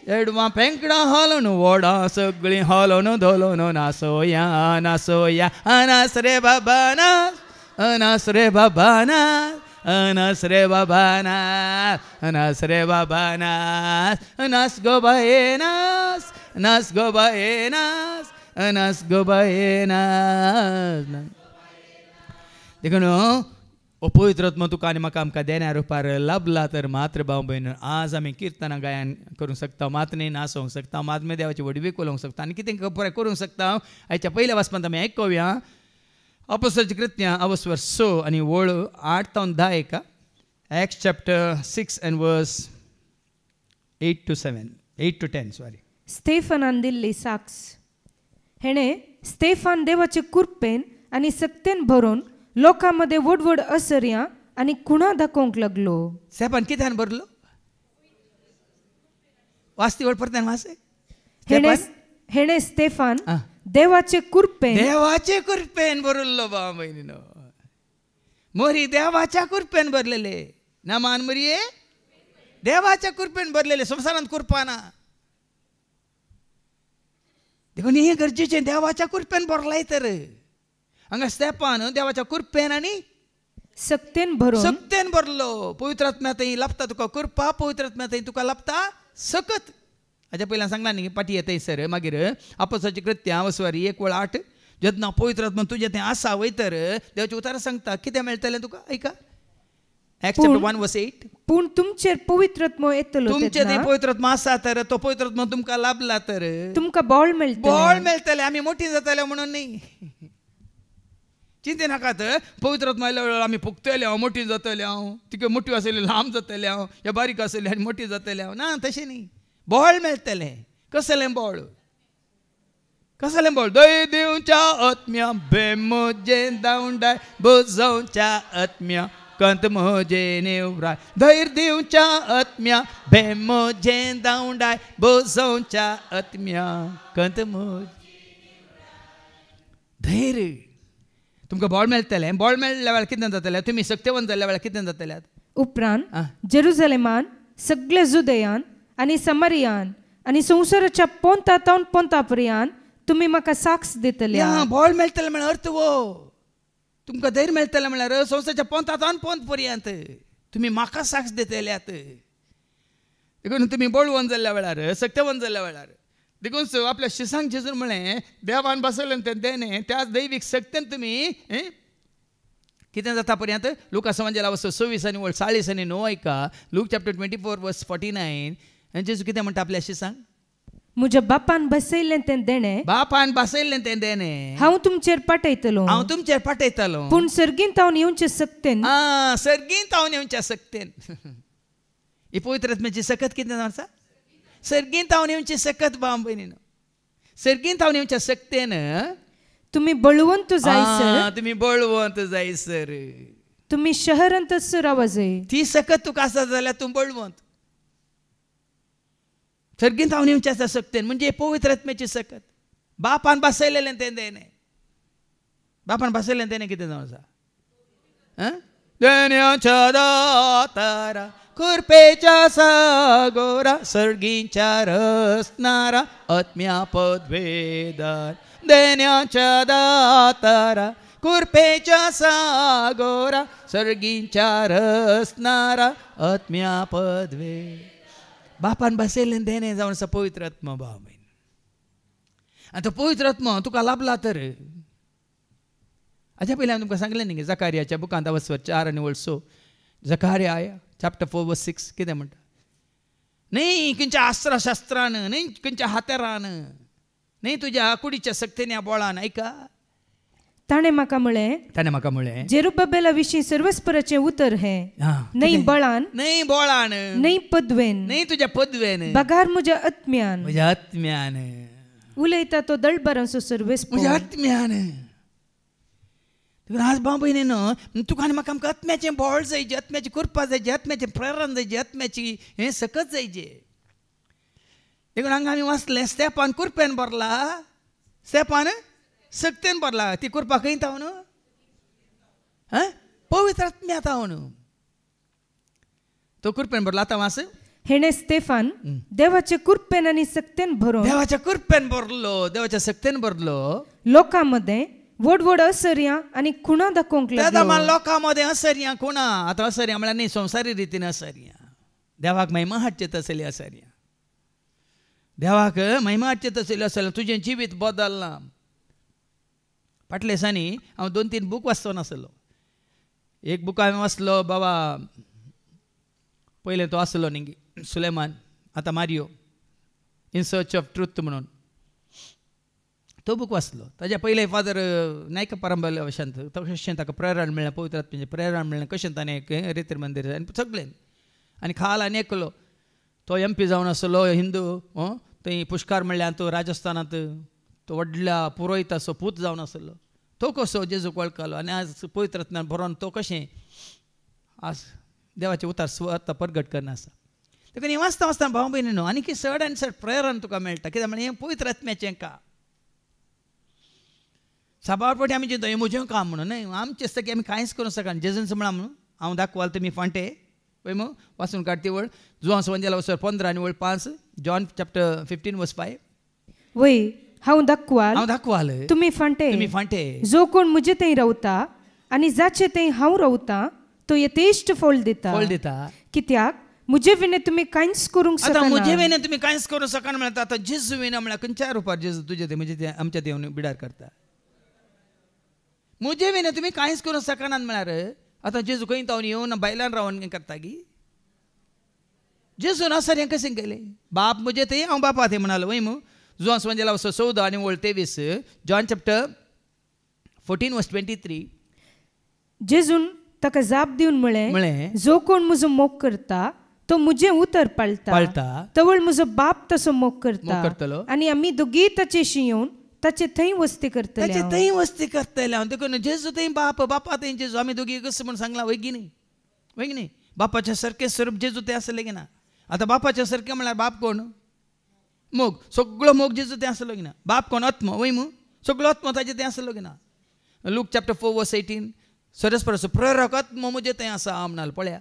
चेडवां पेंकणां हालोन व्हडां सगळीं हालोन धोलोन नासोया अनास रे बाबा नास रे बाबा नास रे बाबा नास रे बाबा नास गो बाये नास गो बाये नास गो बाये देखून पवित्र आत्मा तुका आनी म्हाका आमकां देण्या रुपार लाभला तर मात्र भाव भयण आज आमी किर्तनां गायन करूंक शकता मातने नाचोवंक शकता मातमे देवाची वडवीक उलोवंक शकता आनी कितें पुराय करूंक शकता. हाच्या पयल्या वाचपांत आमी आयकुया अपोस्तलांची कृत्यां अवस्वर 6 आनी वळ 8 ते 10 एका Acts chapter 6 and verse 8 to 10 sorry. स्तेफानान दिल्ली साक्ष हेणें स्तेफान देवाचे कृपेन आनी सत्तेन भरून लोकां मदें व्हड असर्यां आनी खुणां दाखोवंक लागलो. स्तेफान कित्यान भरलो वाचती वळ परत्यान वाचे हेणें स्तेफान देवाचे कृपेन देवाचे कृपेन भरल्लो भाव बहिणीनो. मोरी देवाच्या कृपेन भरलेले ना मान मोरये देवाच्या कृपेन भरलेले. संसारात कृपा ना देखून हे गरजेचे देवाच्या कृपेन भरलाय. तर हांगा स्तेफान देवाच्या कृपेन आनी सक्तेन भरलो. पवित्र आत्म्यातही लाभता तुका कृपा, पवित्र आत्म्यातही तुका लाभता सकत. हाच्या पयलीं सांगला न्ही पाटी येता सर. मागीर आपोस्ताची कृत्यां 1:8 जेन्ना पवित्र आत्मा तुजे थंय आसा वय तर देवाची उतार सांगता कितें मेळटलें तुका. ऐका Acts chapter 1:8. पूण तुमचेर पवित्र आत्मा येतलो. तुमचे थंय पवित्र आत्मा आसा तर तो पवित्र आत्मा तुमकां लाभला तर तुमकां बळ मेळटलें. आमी मोठी जातले म्हणून न्ही. चिंते नाकात पवित्र आत्मा आयल्या वेळार आमी फुगतले हांव मोठी जातले हांव तिका मोठी आसली लांब जातले हांव या बारीक आसली आनी मोठी जातले हांव ना तशें न्ही. बळ मेळटलें. कसलें बळ कसलें बळ. दय दिवच्या आत्म्या बेमोजे दावंडाय बुजोवच्या आत्म्या कंत मोजे नेवराय. धैर्य दिवच्या आत्म्या बेमोजे दावंडाय बुजोवच्या आत्म्या कंत मोजे. धैर्य तुमकां बळ मेळटलें. बळ मेळ्ळ्या वेळार कितें जातलें तुमी सत्यवंत जाल्ल्या वेळार कितें जातल्यात. उपरांत जेरुसलेमान सगळे जुदेयान आनी समरियान आनी संवसाराच्या पोंतातावन पोंतापर्यंत तुमी म्हाका साक्ष दितले. बळ मेळटलें म्हळ्यार अर्थ वो तुमकां धैर्य मेळटलें म्हळ्यार संवसाराच्या पोंतातावन पोंत पर्यंत तुमी म्हाका साक्ष दितल्यात. देखून तुमी बळवंत जाल्ल्या वेळार सत्यवंत जाल्ल्या वेळार देखून आपल्या शिसांक जेजून म्हळें देवान बसयलें तें देणे त्याच दैवीक सक्तेन तुमी कितें जाता पर्यंत. लुका समाजाला 26:40-9 ऐका. लूक चॅप्टर 24:49 जेजू कितें म्हणटा आपल्या शिसांक. म्हज्या बापान बसयलें तें देणे बापान बसयलें तें देणे हांव तुमचेर पाठयतलो. हांव तुमचेर पाठयतलो. पूण सर्गीन तावन येवचे सक्तेन सर्गीन तावन येवच्या सक्तेन. ही पवित्र आत्म्याची सकत कितें आसा. सर्गीन तावन येवची सकत भाव भयणीनो. सर्गीन तावन येवच्या सक्तेन तुमी बळवंत जायसर. तुमी बळवंत जायसर. तुमी शहरांतच रावा जाय. ती सकत तुका आसा जाल्यार तूं बळवंत. सर्गीन तावन येवच्या सक्तेन म्हणजे पवित्र आत्म्याची सकत. बापान बसयलेलें तें देणे. बापान बसयलें तेणे कितें जावन आसा. देण्याच्या दातारा कृपेच्या सागोरा सर्गींच्या रसनारा आत्म्या पदवेदार. देण्याच्या दातारा कृपेच्या सागोरा सर्गींच्या रसनारा आत्म्या पदवे. बापान बसयलें देणे जावन आसा पवित्र आत्मा भाव बहीण. आनी तो पवित्र आत्मा तुका लाभला तर हाच्या पयलीं हांवें तुमकां सांगलें न्ही जकारियाच्या बुकांत 4:6 जकारिया चॅप्टर 4:6 कितें म्हणटा. न्ही खंयच्या अस्त्रशास्त्रान न्ही खंयच्या हातेरान न्ही तुज्या कुडीच्या सक्तीन ह्या बोळान. ऐका ताणें म्हाका म्हळें जेरुबाबेला विशीं सर्वस्पराचें उतर हें. न्हय बळान न्हय बोळान न्हय पदवेन न्हय तुज्या पदवेन बगार म्हज्या आत्म्यान म्हज्या आत्म्यान उलयता तो दळबरांचो सर्वेस्प म्हज्या आत्म्यान. आज भाव भयणीनो तुका आनी म्हाका आमकां आत्म्याचें बळ जायचें आत्म्याची कृपा जायची आत्म्याचें प्रेरण जायचें आत्म्याची हें सकत जायचें. देखून हांगा आमी वाचलें स्तेफान कृपेन भरला स्तेफान सक्तेन भरला. ती कृपा खंय तावन पवित्र आत्म्या तावन तो कृपेन भरला. आतां वास. हेणे स्तेफान देवाचे कृपेन आनी सक्तेन भरून देवाच्या कृपेन भरलो देवाच्या सक्तेन भरलो. लोकांमध्ये व्हड असर्यां आनी खुणा दाखोवंक लागलो. लोकांमध्ये असर्यां खुणा. आतां असर्यां म्हळ्यार न्ही संवसारी रितीन असर्यां. देवाक महिमा हाडचे तसली असर्यां. देवाक महिमा हाडचे तसली असर्यां. तुजें जिवीत बदलना. फाटल्या दिसांनी हांव 2-3 बूक वाचतो नासलो. एक बूक हांवें वाचलो बाबा पयलें तो आसलो न्ही सुलेमान आतां Mario in search of truth म्हणून तो बूक वाचलो. ताच्या पयलें फादर नायक परंबल वशांत कशें ताका प्रेरण मेळ्ळें पवित्र आत्म्याचें प्रेरण मेळ्ळें कशें ताणें रेतीर मंदिर आनी सगळें आनी खाल आनी एकलो तो MP जावन आसलो हिंदू. थंय पुष्कार म्हणल्यार तो राजस्थानांत तो व्हडल्या पुरोहिताचो पूत जावन आसलो. तो कसो जेजूक वळखलो आनी आज पवित्र आत्म्यान भरोवन तो कशें आज देवाचे उतार स्वता प्रगट करना आसा. देखून हें वाचता वाचता भाव भयणीनो आनी की चड आनी चड प्रेरण तुका मेळटा. कित्याक म्हळ्यार हें पवित्र आत्म्याचें का. साबारपटी आमी चिंता हें म्हजें काम म्हणून न्हय आमचें आसता की आमी कांयच करूं शकना जेजून म्हणा म्हणून हांव दाखवाल तुमी फांटे पळय मग वाचून काडटी वळ जुआंस वंजेला वचर 15 आनी वळ 5 जॉन चॅप्टर 15 वर्स 5 वय हांव दाखवाल तुमी फांटे जो कोण म्हजे थंय रावता आनी जाचे थंय हांव रावता तो यथेश्ट फळ दिता कित्याक म्हजे विने तुमी कांयच करूंक शकना म्हजे विने तुमी कांयच करूंक शकना म्हणटा आतां जेजू विना म्हळ्यार खंयच्या रुपार जेजू तुजे ते म्हणजे आमच्या ते येवन बिडार करता म्हजे विने तुमी कांयच करूंक शकना म्हळ्यार आतां जेजू खंय तावन येवन बायलान रावन करता की जेजून असर हें कशें केलें बाप म्हजे थंय हांव बापा थंय म्हणालो वय मू जुआंस वंजेला वचो 14 आनी वळ 23 जॉन चॅप्टर 14 वर्स 23 जेजून ताका जाप दिवन म्हळें जो कोण म्हजो मोग करता तो म्हजें उतर पाळटा तवळ म्हजो बाप तसो मोग करता आनी आमी दोगी ताचेशी येवन ताचे थंय वस्ती करतले हांव देखून जेजू थंय बापा थंय जेजू आमी दोगी कसं म्हूण सांगला वय की न्ही बापाच्या सारकें स्वरूप जेजू थंय आसलें की ना आतां बापाच्या सारकें म्हळ्यार बाप कोण मोग सगळो मोग जेजू थंय आसलो की ना बाप कोण आत्म वय मू सगळो आत्म ताजे थंय आसलो की ना लूक चॅप्टर 4 वर्स 18 सरस्परसो प्रेरक आत्म म्हजे थंय आसा म्हणून पळया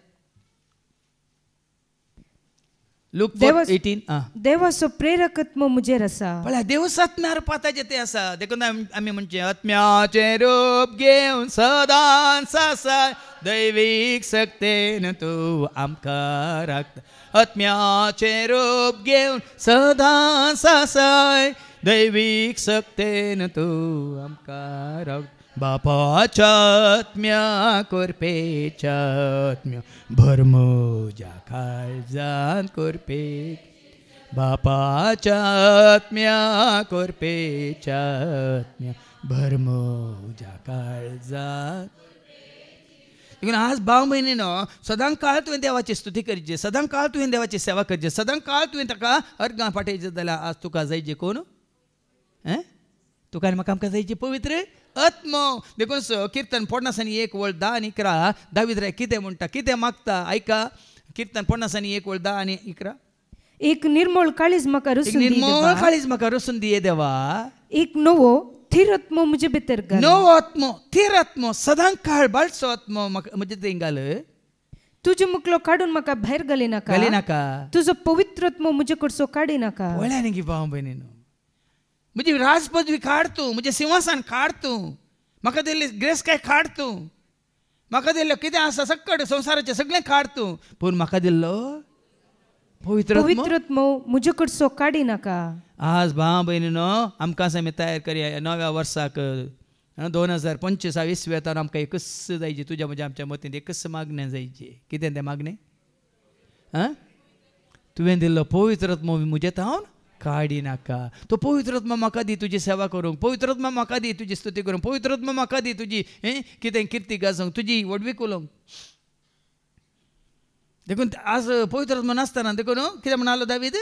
लूक 4:18 देवाचो प्रेरक आत्म म्हजेर आसा पळया देवच आत्म्यार पाताचे ते आसा देखून आमी म्हणचे आत्म्याचे रूप घेवन सदां सासाय दैवीक सक्तेन तूं आमकां राखता आत्म्याचे रूप घेवन सदां सासाय दैवीक सक्तेन तूं आमकां राखता बापाच्या आत्म्या कोरपेच्या आत्म्या भर म्हज्या काळजांत कोरपे बापाच्या आत्म्या कोरपेच्या आत्म्या भर म्हज्या काळजांत देखून आज भाव भयणीनो सदां काळ तुवें देवाची स्तुती करची सदां काळ तुवें देवाची सेवा करची सदां काळ तुवें ताका अर्गां पाठयचें जाल्यार आज तुका जायचे कोण तुका आनी म्हाका आमकां जायची पवित्र आत्म देखून कीर्तन 50 आनी 1 वळ 10 आनी 11 दावीद रे कितें म्हणटा कितें मागता आयका कीर्तन 50 आनी 1 वळ 10 आनी 11 एक निर्मळ काळीज म्हाका रसून दिये देवा एक नवो थीर आत्मो म्हजे भितर घाल नवो आत्मो थीर आत्मो सदां काळ बाळसो आत्मो म्हजे थंय घाल तुजो मुखलो काडून म्हाका भायर घाली नाका तुजो पवित्र आत्मो म्हजे कडसो काडी नाका पळया न्ही भाव भयणीनो म्हजी राजपदवी काड तूं म्हजें सिंहासन काड तूं म्हाका दिल्ली ग्रेस काय काड तूं म्हाका दिल्लें कितें आसा सक्कड संवसाराचें सगळें काड तूं पूण म्हाका दिल्लो पवित्र आत्मो म्हजे कडसो काडी नाका आज भाव भयणीनो आमकां आमी तयार करया नव्या वर्साक 2025 येताना आमकां एकच जायची तुज्या म्हज्या आमच्या मतींत एकच मागणें जायची कितें तें मागणें तुवें दिल्लो पवित्र आत्मो म्हजे थावन काडी नाका तो पवित्र आत्मा म्हाका दी तुजी सेवा करूंक पवित्र आत्मा म्हाका दी तुजी स्तुती करूंक पवित्र आत्मा म्हाका दी तुजी कितें किर्ती गाजोवंक तुजी वडवीक उलोवंक देखून आज पवित्र आत्मा नासतना देखून कितें म्हणालो दावीद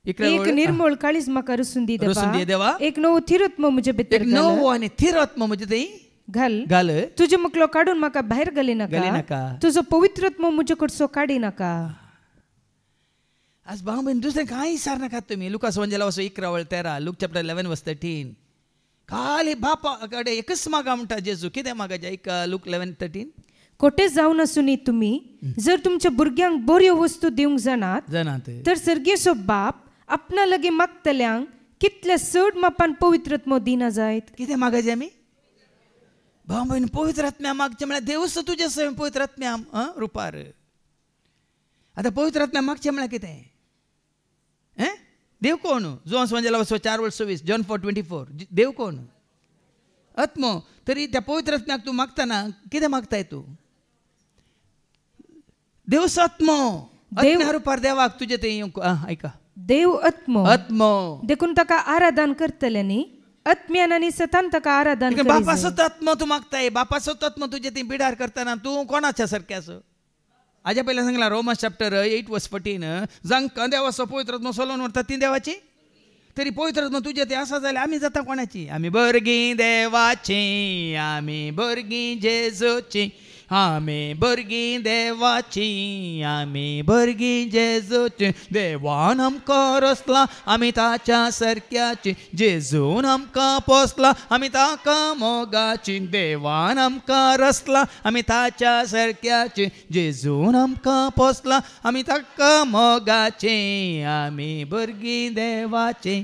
एक निर्मळ काळीज म्हाका रसून दी देवा एक नवो थीर आत्मो म्हजे भितर नवो आनी थीर आत्मा म्हजे थंय घाल तुजे मुखलो काडून म्हाका भायर घाली नाका तुजो पवित्र आत्मो म्हजे कडसो काडी नाका आज भाव बहीण दुसरें कांय विचार नाकात तुमी लुकास वंजेला वचो 11 वळ 13 लूक चॅप्टर 11 वर्स 13 खाली बापा कडेन एकच मागा म्हणटा जेजू कितें मागाचें एक लूक 11:13 कोटे जावन आसुनी तुमी जर तुमच्या भुरग्यांक बऱ्यो वस्तू दिवंक जाणात तर सर्गेचो बाप आपणा लागीं मागतल्यांक कितल्या चड मापान पवित्र आत्मो दिना जायत कितें मागाचें आमी भाव बहीण पवित्र आत्म्या मागचें म्हळ्यार देवच तुजे स्वयं पवित्र आत्म्या रुपार आतां पवित्र आत्म्या मागचें म्हळ्यार कितें देव कोण जुआंस वंजेला वचो 4 वळ 26 जॉन 4:24 देव कोण आत्मो तरी त्या पवित्र आत्म्याक तूं मागतना कितें मागताय तूं देवच आत्मो आत्म्या रुपार देवाक तुजे थंय आयका देव आत्मो देखून ताका आराधन करतले न्ही आत्म्यान आनी सतान ताका आराधन करी बापाचोच आत्मो तूं मागताय बापाचोच आत्मो तुजे थंय बिडार करतना तूं कोणाच्या सारकें आसो हाज्या पयलीं सांगला रोमन्स चॅप्टर 8 वर्स 14 जांकां देवाचो पवित्र आत्मो सोलोवन व्हरता ती देवाची तरी पवित्र आत्मो तुजे ते आसा जाल्यार आमी जाता कोणाची आमी भुरगीं देवाची आमी भुरगीं जेजूची आमी भुरगीं देवाची, आमी भुरगीं जेजूची. देवान आमकां रचला आमी ताच्या सारक्याची. जेजून आमकां पोसला आमी ताका मोगाची. देवान आमकां रचला आमी ताच्या सारक्याची. जेजून आमकां पोसला आमी ताका मोगाची. आमी भुरगीं देवाची,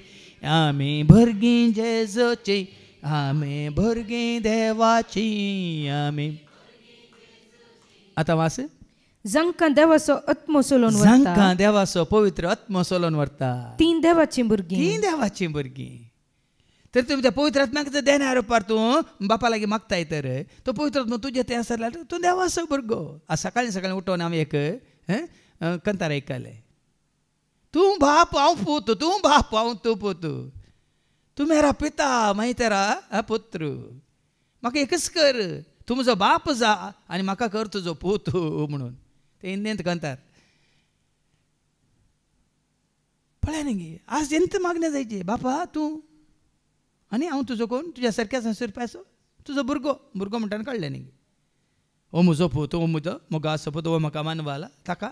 आमी भुरगीं जेजूची, आमी भुरगीं देवाची. आमी आतां वास. जांकां देवाचो आत्मो सोलोवन व्हरता, जांकां देवाचो पवित्र आत्मो सोलोवन व्हरता, तीं देवाचीं भुरगीं. तीं देवाचीं भुरगीं. तर तुमी त्या पवित्र आत्म्याक जर देण्यार पार तूं बापा लागीं मागताय तर तो पवित्र आत्मो तुजें तें आसा जाल्यार तूं देवाचो भुरगो. आज सकाळीं सकाळीं उठोवन हांव एक कंतार आयकलें. तूं बाप हांव पूत, तूं बाप हांव तूं पूत, तूं मेरा पिता मागीर तेरा पुत्र. म्हाका एकच कर, तूं म्हजो बाप जा आनी म्हाका कर तुजो पूत म्हणून. ते हिंदींत कंतार. पळय न्ही आज एंत मागणें जायची. बापा तूं आनी हांव तुजो कोण, तुज्या सारक्या संस्कृपाचो तुजो भुरगो. भुरगो म्हणटाना कळ्ळें न्ही. हो म्हजो पूत, हो म्हजो मोगा आसो पूत, हो म्हाका मानवाला ताका.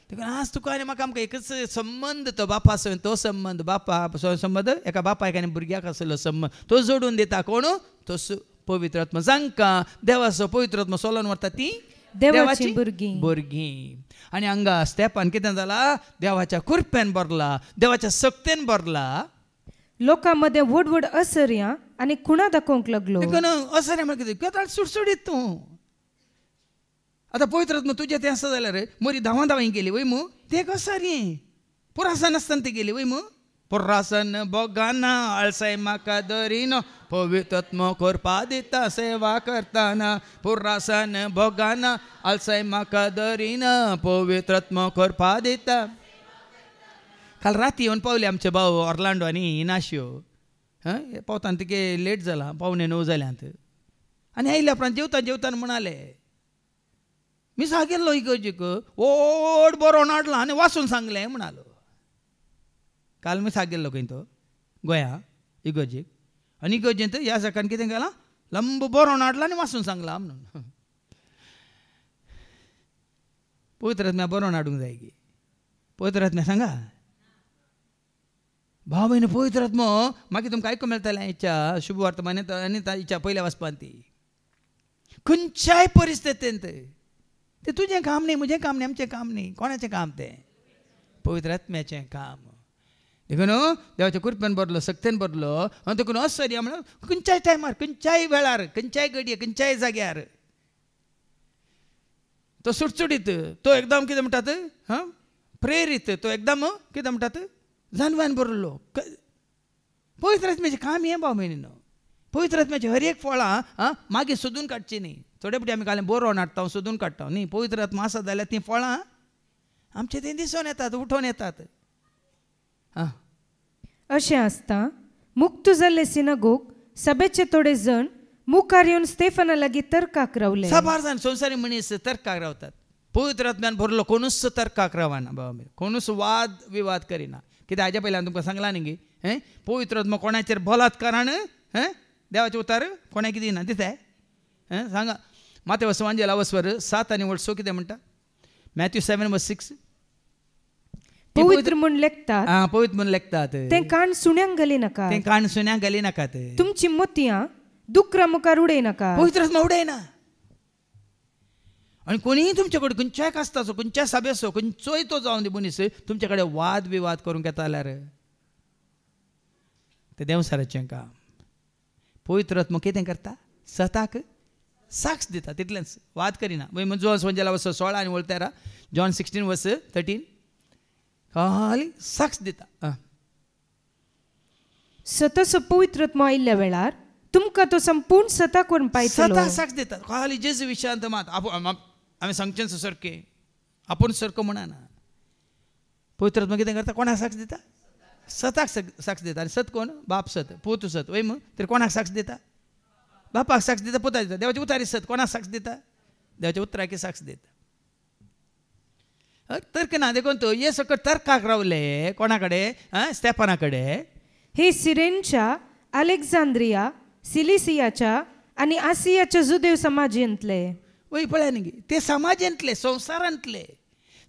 देखून आज तुका आनी म्हाका आमकां एकच संबंद तो बापा आसा तो संबंद. बापा संबंद एका बापायक आनी भुरग्याक आसलो संबंद तो जोडून दिता. कोण तो पवित्र आत्मा. जांकां देवाचो पवित्र आत्मा सोलोवन व्हरता तीं देवाची भुरगीं. आनी हांगा स्तेपान कितें जाला, देवाच्या कृपेन भरला, देवाच्या सक्तेन भरला. लोकां मदें व्हड व्हड असर्यां आनी खुणा दाखोवंक लागलो. देखून असर्यां म्हळ्यार कितें केताळ सुटसुडीत तूं. आतां पवित्र आत्मा तुजें तें आसा जाल्यार मरी धांवां गेली वय मू तें कसरीं पुरासन आसतना ती गेली वय मू. पुरासन बोगाना आळसाय म्हाका धरिनो, पवित्र आत्मा करपा दिता सेवा करताना. पुरासन बोगाना आळसाय म्हाका धरिनो, पवित्र आत्मा करपा दिता. काल राती येवन पावले आमचे भाव ऑर्लांडो आनी इनाशियो. पावताना तिके लेट जाला, 8:45 जाल्यांत. आनी आयल्या उपरांत जेवताना म्हणाले मी सांगेल्लो इगर्जेक व्हड बरो नाडला आनी वाचून सांगलें म्हणालो. काल मी सांगेल्लो खंय तो गोंया इगर्जेक. आनी इगर्जेंत ह्या जाकान कितें केलां, लंब बरो नाडला आनी वाचून सांगला म्हणून. पवित्र आत्म्या बरो नाडूंक जाय गी. पवित्र आत्म्या सांगा भाव भयण. पवित्र आत्मो मागीर तुमकां आयकूंक मेळटलें हेच्या शुभ वर्तमान आनी हेच्या पयल्या वचपान ती खंयच्याय परिस्थितींत. ते तुजें काम न्ही, म्हजें काम न्ही, आमचें काम न्ही. कोणाचें काम तें? पवित्र आत्म्याचें काम. देखून देवाच्या कृपेन भरलो, सक्तेन भरलो. आनी देखून असर या म्हणून खंयच्याय टायमार, खंयच्याय वेळार, खंयच्याय घडये, खंयच्याय जाग्यार तो सुटसुडीत, तो एकदम कितें म्हणटात प्रेरीत, तो एकदम कितें म्हणटात जानवान भरलो. पवित्र आत्म्याचें काम हें भाव भयणीनो. पवित्र आत्म्याची हर एक फळां मागीर सोदून काडची न्ही. थोडे फावटी आमी कालें बरो नाडटा सोदून काडटा न्ही. पवित्र आत्मा आसा जाल्यार तीं फळां आमचे थंय दिसून येतात, उठोवन येतात. अशें आसता मुक्त जाल्ले सिनागोग सभेचे थोडे जण मुखार येवन स्तेफाना लागीं तर्काक रावले. 6 जाण संवसारी मनीस तर्काक रावतात. पवित्र आत्म्यान भरलो कोणूच तर्काक रावना बाबा. कोणूच वाद विवाद करिना. कित्याक हाज्या पयलीं तुमकां सांगलां न्ही गे पवित्र आत्मा कोणाचेर बलात्कारान देवाचें उतार कोणाक दिना दिताय. सांगा माते वसवांजेल अवस्वर 7 आनी 8 कितें म्हणटा. मॅथ्यू 7:6 पवित्र म्हूण लेखतात. पवित्र म्हूण लेखतात. तें कान सुण्यांक घाली नाका. तें कान सुण्यांक घाली नाकात. तुमची मोतयां दुकरा मुखार उडय नाका. पवित्र आत्मा उडयना. आनी कोणीय तुमचे कडेन खंयच्याय कास्ताचो, खंयच्याय सभेचो, खंयचोय तो जावन दी मनीस तुमचे कडेन वाद विवाद करूंक येता जाल्यार तें देवसाराचें काम. पवित्र आत्मा कितें करता, सताक साक्ष दिता. तितलेंच, वाद करिना. जॉन वंजेला 16 आनी 13, जॉन 16:13 खाली साक्ष दिता. सतसो पवित्र आत्मा आयिल्ल्या वेळार तुमकां तो संपूर्ण सता करून पायतलो. सता साक्ष दिता. खाली जेजू विशयांत मात आमी सांगचें सारकें आपूण सारको म्हणना. पवित्र आत्मा कितें करता, कोणाक साक्ष दिता, सताक साक्ष दिता. आनी सत कोण, बाप सत, पूत सत. वय मग तर कोणाक साक्ष दिता, बापाक साक्ष दिता, पुताक दिता. देवाच्या उतारी सत कोणाक साक्ष दिता, देवाच्या उतराकी साक्ष दिता. तर्क ना. देखून तो ये सकट तर्काक रावले कोणा कडेन, स्तेफाना कडेन. हे सिरेनच्या, अलेक्झांद्रिया, सिलिसियाच्या आनी आसियाच्या जुदेव समाजांतले. वय पळय न्ही ते समाजांतले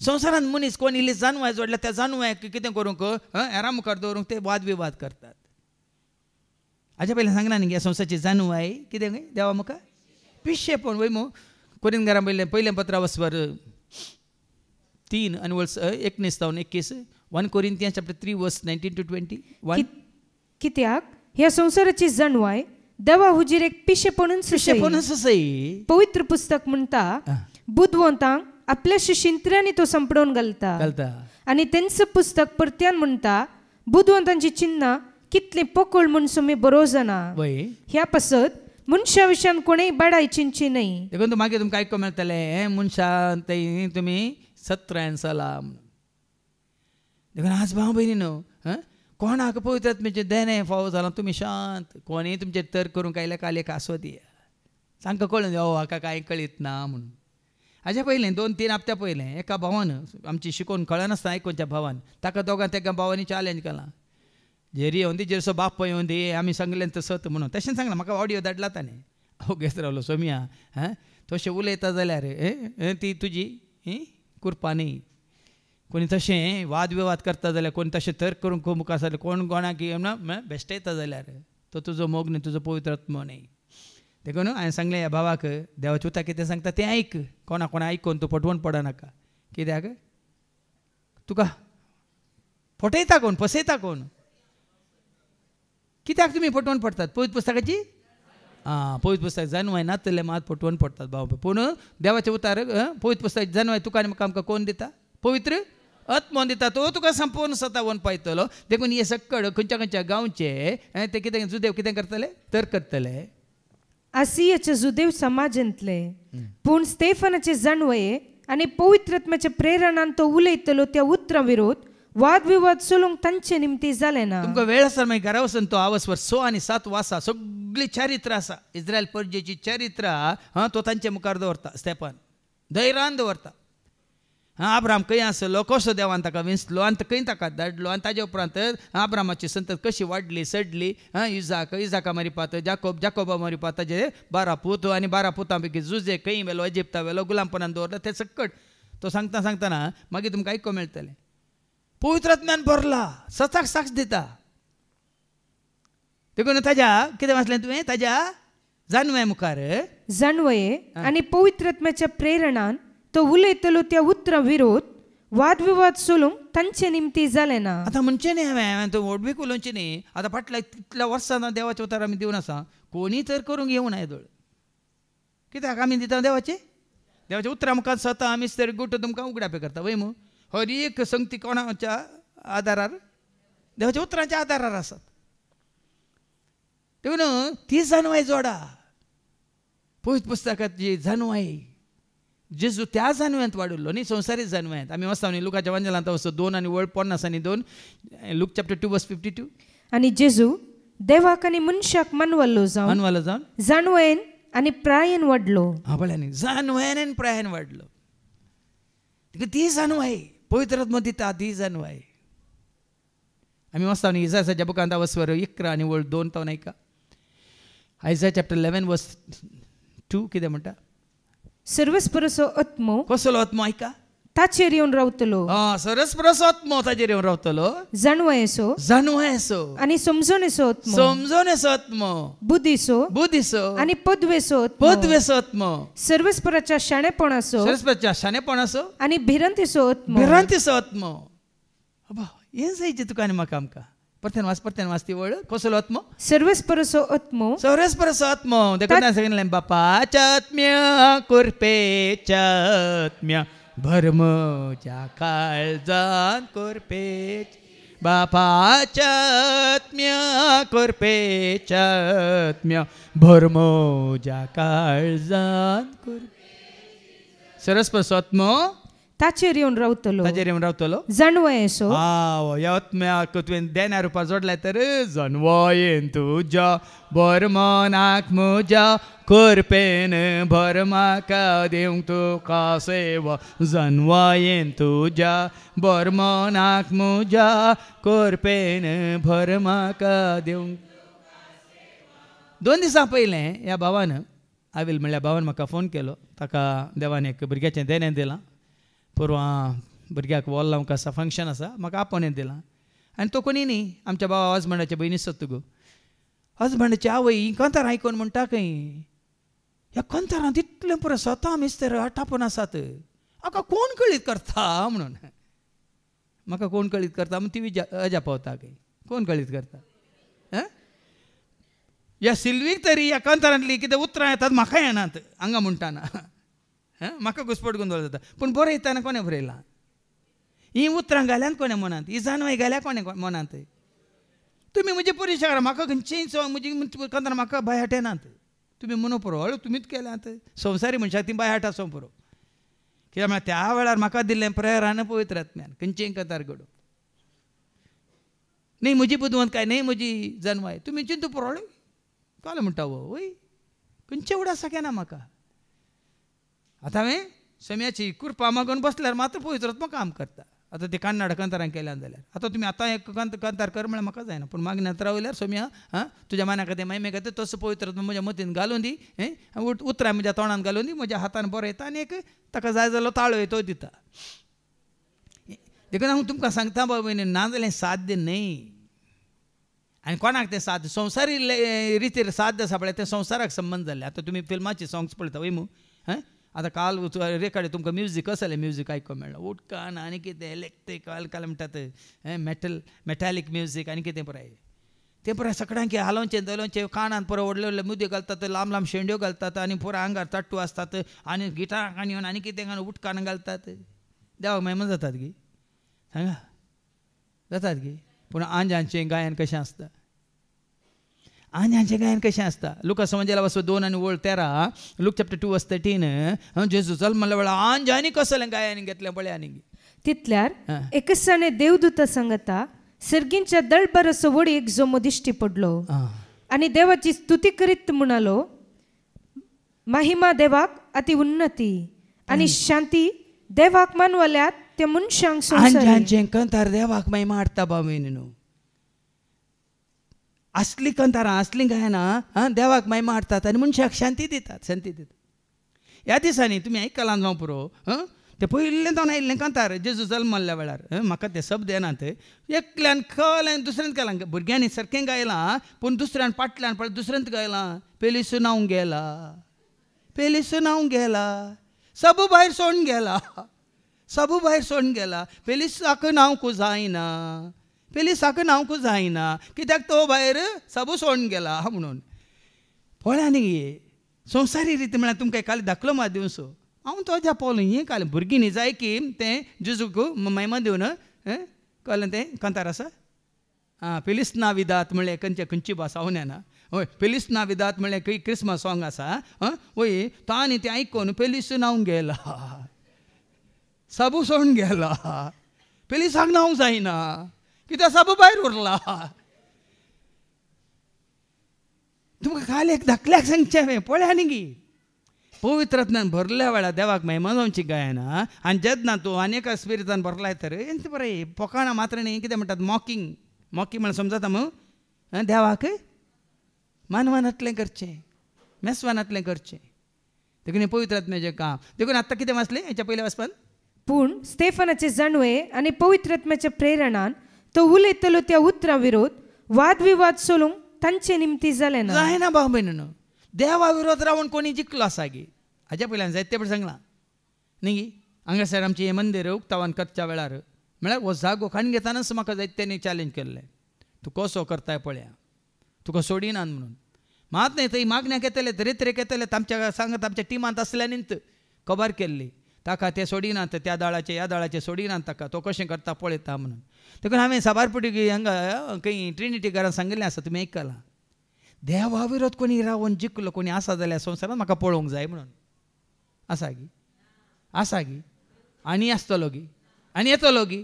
संवसारांत मनीस कोण इल्ली जानवाय जोडल्या त्या जानवायक कितें करूंक हेरां मुखार दवरूंक ते वाद विवाद करतात. हाजे पयलीं सांगना न्ही संवसाराची जानवाय कितें देवा मुखार पिशे पण वय मो कोरिंथकारां पयलें पत्र वचपार 3 आनी 19-21 1 Corinthians chapter 3 verse 19 to 21. कित्याक ह्या संवसाराची जानवाय देवा हुजीर एक पिशेपणून ससय. पवित्र पुस्तक म्हणटा बुद्धवंतांक आपल्या शिंत्र्यांनी तो संपडोवन घालता आनी तेंचं पुस्तक परत्यान म्हणटा बुद्धवंतांची चिन्ह कितले पोकळ म्हूण सुमी बरो जाणा. ह्या पासत मनशा विशयान कोणेय बाडाय चिंची न्ही. देखून मागीर तुमकां आयकूंक मेळटलें मनशान ते तुमी 17 सालां देखून आज भाव भयणीनो कोणाक पवित्र आत्म्याचें देणें फावो जालां तुमी शांत कोणीय तुमचेर तर करूंक आयल्या काल आसो दिया तांकां कळून हाका कांय कळीत ना म्हणून. हाज्या पयलें 2-3 हप्त्या पयलें एका भावान आमची शिकोवन कळनासतना आयकोनच्या भावान ताका दोगां तेका भावांनी चॅलेंज केलां जेरी येवन दी जेरसो बाप येवन दी आमी सांगलें तसत म्हणून तशें सांगलां म्हाका ऑडियो धाडला ताणें हांव घेत रावलो सोमिया तशें उलयता जाल्यार ती तुजी कृपा न्ही. कोणी तशें वाद विवाद करता जाल्यार कोणी तशें तर्क करूंक मुखार जाल्यार कोण कोणाक बेश्टयता जाल्यार तो तुजो मोग न्ही तुजो पवित्र आत्मो न्ही. देखून हांवें सांगलें ह्या भावाक देवाचें उतर कितें सांगता तें आयक कोणा आयकून तूं फटवून पडनाका. कित्याक तुका फटयता कोण फसयता कोण कित्याक तुमी फटवून पडटात पवित्र पुस्तकाची पवित्र पुस्तक जानवाय नातले मात फटवून पडटात भाव. पूण देवाचें उतर पवित्र पुस्तकाची जानवाय तुका आनी म्हाका आमकां कोण दिता पवित्र आत्मो दिता तो तुका संपूर्ण सतावन पायतलो. देखून हे सक्कड खंयच्या खंयच्या गांवचे ते कितें जुदेव कितें करतले तर करतले आसियाचे जुदेव समाजांतले पूण स्तेफनाचे जानवये आनी पवित्र आत्म्याच्या प्रेरणान तो उलयतलो त्या उतरा विरोध वाद विवाद चलूंक तांचे निमती जाले ना. तुमकां वेळ आसा मागीर घरा वचून तो आवसवर 6 आनी 7 वासा सगळी चारित्रां आसा इस्रायल परजेची चरित्रां तो तांचे मुखार दवरता. स्तेफन धैर्यान दवरता. आब्राम खंय आसलो कसो देवान ताका विंचलो आनी खंय ताका धाडलो आनी ताजे उपरांत आब्रामाची संतत कशी वाडली सडली. इजाका मारिपात जाकोबा मारिपात ताजे 12 पूत आनी 12 पुतां पैकी जुजे खंय वेलो इजिप्ता वेलो गुलामपणान दवरलो ते सक्कट तो सांगतना मागीर तुमकां आयकूंक मेळटलें. पवित्र आत्म्यान भरला सचाक साक्ष दिता. देखून ताज्या कितें वाचलें तुवें ताज्या जानवे मुखार जानवये आनी पवित्र आत्म्याच्या प्रेरणान तो उलयतलो त्या उतरा विरोध वाद विवाद चलूंक तांचे निमती जाले ना. आतां म्हणचे न्ही हांवें तो व्हडवीक उलोवचें न्ही आतां फाटल्या कितल्या वर्सां देवाचें उतर आमी दिवन आसा कोणी तर करूंक येवं ना येदोळ कित्याक आमी दिता देवाच्या उतरा मुखार स्वता आमीच तर गुट तुमकां उगडापे करता वय मू हर एक संगती कोणाच्या आदारार देवाच्या उतरांच्या आदारार आसात. देखून ती जानवाय जोडा पवित्र पुस्तकाची जानवाय जेजू त्या जानव्यांत वाडुल्लो न्ही संवसारीक जानव्यांत. आमी वचता न्ही लुकाच्या वांजलांत वचो 2 आनी 50 आनी 2 लूक चॅप्टर 2 वर्स 52. आनी जेजू देवाक आनी मनशाक मानवल्लो जावन जानवेन आनी प्रायेन वाडलो. पळय जानवेन आनी प्रायेन वाडलो. ती जानवाय पवित्र आत्मो दिता ती जानवाय. आमी वचता न्ही इसायाच्या बुकांत वचवर 11 आनी 2 तो आयका. आयसाया चॅप्टर 11 वर्स 2 कितें म्हणटा सर्वस्परसो आत्मो कसलो आत्मो आयका ताचेर येवन रावतलो. सर्वस्परसो आत्मो ताचेर येवन रावतलो. जानवयेसो आनी समजोनेसो आत्मो बुद्धीसो आनी पदवेसो आत्मो सर्वस्पराच्या शाणेपणाचो आनी भिरांतीसो आत्मो. हें जायचें तुका आनी म्हाका आमकां परतेन वाच ती वळ कसलो आत्मो सर्वस्परसो आत्मो देखून सांगलें बापाच्या आत्म्या कुरपेच्या आत्म्या भरमोच्या काळजान कुरपेच बापाच्या आत्म्या कुरपेच्या आत्म्या भरमोच्या काळजान कुरपेच सर्वस्परसो आत्मो ताचेर येवन रावतलो. जानवयेसो ह्या आत्म्याक तुवें देण्या रुपार जोडलाय तर जानवयेन तुज्या भरमनाक म्हज्या कुरपेन भर म्हाका दिवंक तुका सेवा. जानवयेन तुज्या भरमनाक म्हज्या कुरपेन भर म्हाका दिवंक. 2 दिसां पयलें ह्या भावान आविल म्हणल्यार भावान म्हाका फोन केलो. ताका देवान एक भुरग्याचें देणें दिलां. परवां भुरग्याक वॉल लावंक आसा, फंक्शन आसा, म्हाका आपोवणें दिलां. आनी तो कोणी न्ही, आमच्या भावा हजबंडाच्या भयणी सत गो. हजबंडाची आवय ही कांतार आयकोन म्हणटा खंय, ह्या कांतारांत इतलें पुरो स्वता मिस्तर आटापून आसात, म्हाका कोण कळीत करता म्हणून. म्हाका कोण कळीत करता म्हूण ती अजा पावता खंय, कोण कळीत करता. ह्या सिल्वीक तरी ह्या कांतारांतली कितें उतरां येतात म्हाका येनात हांगा म्हणटाना. म्हाका घुसपट गोंदळ जाता. पूण बरयतना कोणें बरयलां? ही उतरां घाल्यान कोणें मनांत, ही जानवाय घाल्या कोणें मनांत? तुमी म्हजे परीक्षा करा. म्हाका खंयचीय म्हजी कांतार म्हाका बायहाट येनात. तुमी म्हणू पुरो हळू तुमीच केल्यात. संवसारी मनशाक ती बायहाट आसूं पुरो. कित्याक म्हळ्यार त्या वेळार म्हाका दिल्लें प्रेरान पवित्र आत्म्यान खंयचीय कांतार घडोवप. न्ही म्हजी बुदवंत काय, न्ही म्हजी जानवाय, तुमी चिंतू पुरो हळू काल म्हणटा वय खंयचे उड आसा केना म्हाका. आतां हांवें सम्याची कृपा मागून बसल्यार मात्र पवित्र आत्मा काम करता. आतां ते कन्नड कांतारान केल्यान जाल्यार आतां तुमी आतां एक कांतार कर म्हळ्यार म्हाका जायना. पूण मागण्यांत रावल्यार सोम्या तुज्या मना खातीर महिमे खातीर तसो पवित्र आत्मा म्हज्या मतीन घालून दी. उतरां म्हज्या तोंडान घालून दी, म्हज्या हातान बरयता आनी एक ताका जाय जालो ताळो तो दिता. देखून हांव तुमकां सांगता बाबा ना जाल्यार साध्य न्ही. आनी कोणाक तें साध्य संवसारी रितीर साध्य आसा पळय तें संवसाराक संबंद जाल्ले. आतां तुमी फिल्माची सॉंग्स पळयता वय मू. आतां काल रेकाडे तुमकां म्युजीक कसलें म्युजीक आयको मेळ्ळें. उदकान आनी कितें इलेक्ट्रिकल काल म्हणटात मेटालीक म्युजीक आनी कितें पळय तें पळय सगळ्यांक हालोवचें दलोवचें कानान पुरो व्हडले व्हडले मुद्दे घालतात, लांब लांब शेंड्यो घालतात आनी पुरो आंगार तट्टू आसतात आनी गिटाराक आनी आनी कितें घालून उदकान घालतात. देवाक महिमा जातात गी सांगा, जातात गी. पूण आंजांचें गायन कशें आसता? आंजांचें गायन कशें आसता? लुका संवंजला वचो 2 आनी वळ 13, लूक चॅप्टर 2 वर्स 13 जेजू जल्मल्या वेळार आंजांनी कसलें गायन घेतलें पळय. आनी तितल्यार एक दिसाने देवदूता सांगता सर्गींच्या दळबरसो व्हडी एक जोमो दिश्टी पडलो आनी देवाची स्तुती करीत म्हणालो, महिमा देवाक अति उन्नती आनी शांती देवाक मानवाल्यात त्या मनशांक. आंजांचें कांतार देवाक महिमा हाडटा बाबीन न्हू. असली कांतारां असली गायनां देवाक महिमा हाडटात आनी मनशाक शांती दितात, शांती दितात. ह्या दिसांनी तुमी आयकलां जावं पुरो ते पयलें जावन आयिल्लें कांतार जेजू जल्मल्या वेळार. म्हाका ते शब्द येनात. एकल्यान कळ्ळें दुसऱ्यान केलां. भुरग्यांनी सारकें गायलां पूण दुसऱ्यान फाटल्यान पळय दुसऱ्यांत गायलां. पेली सुनावंक गेला, पेली सुनावंक गेला, सबू भायर सोडून गेला, सबू भायर सोडून गेला. पेली साक नांवकू जायना, पेली साक नांवकू जायना कित्याक तो भायर सबू सोडून गेला म्हणून. पळय आनी संवसारी रीती म्हळ्यार तुमकां खाली दाखलो मात दिवचो. हांव तो ज्या पावलो हें काल भुरगीं न्ही जाय की तें जेजूक महिमा दिवन कळ्ळें तें कांतार आसा. पेलिस नाविदात म्हणलें खंयची भास हांव नेना. हय पेलिस नाविदात म्हणलें खंय क्रिस्मस सॉंग आसा. वय तांणी तें आयकून पेलिस नांवंक गेला, सबू सोडून गेला, पेलिसाक नांवंक जायना कित्याक सबू भायर उरला. तुमकां काल एक धाकल्याक सांगचें पळय आनी गी पवित्रत्नान भरल्या वेळार देवाक महिमा जावची गायना आनी जेन्ना तूं आनेका स्पिरितान भरलाय तर एंत बरें पोकाणां मात्र न्ही कितें म्हणटात मॉकिंग. मॉकिंग म्हळ्यार समजता मग देवाक मानवानांतलें करचें, मेस्वानांतलें करचें. देखून पवित्रात्म्याचें काम. देखून आतां कितें वाचलें हेच्या पयलें वाचपान? पूण स्तेफनाचे जाणवे आनी पवित्रात्म्याच्या प्रेरणान तो उलयतलो त्या उतरां विरोध वाद विवाद सोलूंक तांचे निमती जालें ना. जायना भाव भयणीनो. देवा विरोध रावून कोणी जिखलो आसा गे. हाच्या पयल्यान जायते फावटी सांगलां न्ही गी. हांगासर आमचें हें मंदीर उक्तावण करच्या वेळार म्हळ्यार हो जागो खाण घेतानाच म्हाका जायत्यांनी चॅलेंज केल्लें, तूं कसो करताय पळया, तुका सोडिनात म्हणून. मात न्ही थंय मागण्याक येतले रेत्रेक येतले आमच्या सांगत आमच्या टिमांत आसल्यानीच खबर केल्ली ताका ते सोडिनात, त्या दळाचे ह्या दळाचे सोडिनात ताका, तो कशें करता पळयता म्हणून. देखून हांवें साबारपुटी हांगा खंय ट्रिनिटी घरांत सांगिल्लें आसा तुमी आयकलां. देवा विरोध कोणी रावून जिखलो कोणी आसा जाल्यार संवसारांत म्हाका पळोवंक जाय म्हणून. आसा गी, आसा गी आनी आसतलो गी आनी येतलो गी.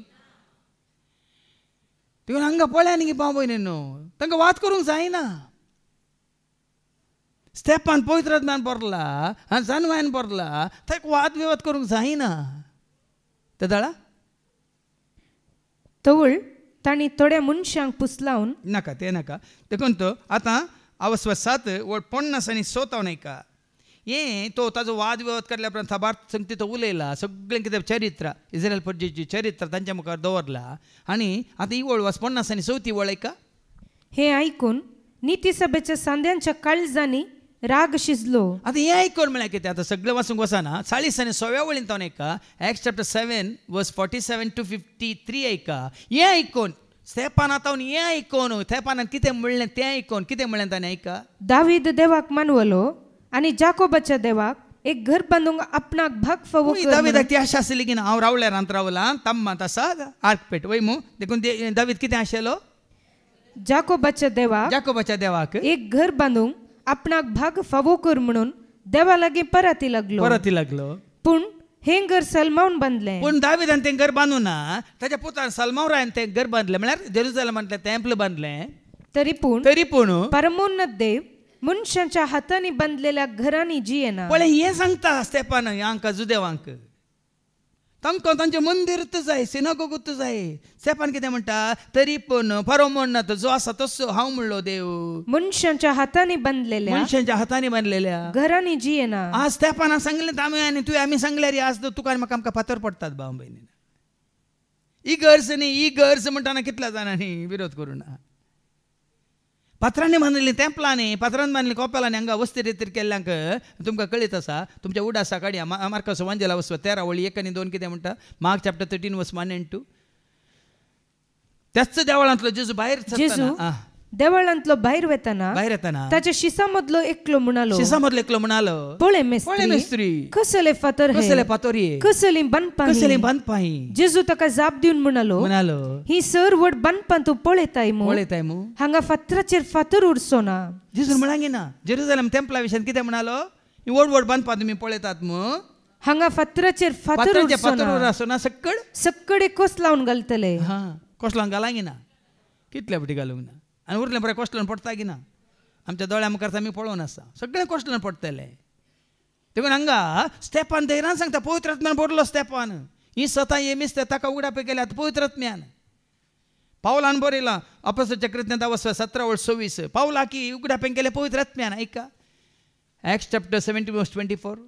देखून हांगा पळया न्ही गे भाव भयणीनो, तांकां वाद करूंक जायना. स्तेफान पवित्रात्म्यान भरला, जानवान भरला, थंय वाद विवाद करूंक जायना. ते दळा तवळ तांणी थोड्या मनशांक पुसलावन नाका ते नाका. देखून तो आतां अवस्व 7 50 आनी 7 नयका. हे तो ताजो वाद विवाद केल्या उपरांत थबार संगती तो उलयला सगळें कितें चरित्र इस्रायल प्रजेची चरित्र तांच्या मुखार दवरला आनी आतां ही वळ वाच 50 आनी 34 वळ ऐका. हे आयकून नीती सभेच्या सांद्यांच्या काळजांनी राग शिजलो. आता हे आयकून म्हळ्यार कितें आतां सगळें वाचूंक वचना 40 आनी 6व्या वळीन तो ऐका Acts chapter 7 verse 47 to 53 ऐका. हे आयकून स्तेफान आतां हे आयकून स्तेफानान कितें म्हणलें तें आयकून कितें म्हणलें ताणें ऐका. दावीद देवाक मानवलो आनी जाकोबाच्या देवाक एक घर बांदूंक आपणाक भाग फावो कर. दावीदाक ती आशा आसली की हांव रावल्यार रावला तम्मात आसा आर्कपेट वय मू देखून दावीद कितें आशिल्लो जाकोबाच्या देवाक एक घर बांदूंक आपणाक भाग फावो कर म्हणून देवा लागीं परती लागलो. पूण हे घर सलमावन बांदलें. पूण दावीदान तें घर बांदूं ना ताच्या पुतान सलमावरान तें घर बांदलें म्हळ्यार जेरुसलेमांतलें टेंपल बांदलें. तरी पूण परमोन्नत देव मनशांच्या हातांनी बांधलेल्या घरांनी जियेना. पळय हें सांगता स्तेफान हांकां जुदेवांक तांकां तांचें मंदिरूच जाय सिनागोगूच जाय. स्तेफान कितें म्हणटा तरी पूण परमोन्नत जो आसा तसो हांव म्हणलो देव मनशांच्या हातांनी बांधलेल्या घरांनी जियेना. आज स्तेफानान सांगलें आमी तुवें आमी सांगल्यार आज तुका आनी म्हाका आमकां फातर पडटात भाव भयणी. इगर्ज न्ही इगर्ज म्हणटाना कितल्या जाणांनी विरोध करूं ना. पात्रांनी बांदलेलीं तेंपलांनी पात्रांनी बांदलेलीं कोपेलांनी हांगा वस्ती रितीर केल्ल्यांक तुमकां कळीत आसा तुमच्या उडासा काडया मार्कस वांजेला वचवा 13 वळी 1 आनी 2 कितें म्हणटा मार्क चॅप्टर 13 वर्स 1 and 2. त्याच देवळांतलो जेजू देवळांतलो भायर येताना ताच्या शिसा मदलो एकलो म्हणालो पळय मेस्त्री कसले फातर कसली बांदपाही. जेजू ताका जाप दिवन म्हणालो ही सर व्हड बांदपां तूं पळयताय मू हांगा फातराचेर फातर उरचो ना. जेजू म्हणांगे ना जेरुसलेम टेंपला विशयान कितें म्हणालो ही व्हड व्हड बांदपां तुमी पळयतात मू हांगा फातराचेर फातर उरचो ना सक्कड कोस लावन घालतले. कोसलावन घालांगी ना कितल्या फावटी घालूंक ना आनी उरलें बरें कोसलावन पडटा की ना आमच्या दोळ्या मुखार आमी पळोवन आसा सगळें कोसलावन पडटलें. देखून हांगा स्तेफान धैर्यान सांगता पवित्र आत्म्यान भरलो स्तेफान ही स्वता येमिस्ते ताका उगडापे केल्या पवित्र आत्म्यान. पावलान बरयलां अपोस्तलांच्या कृत्यां 10:17-26 पावला की उगडापे केले पवित्र आत्म्यान ऐका. Acts chapter 17 verse 24.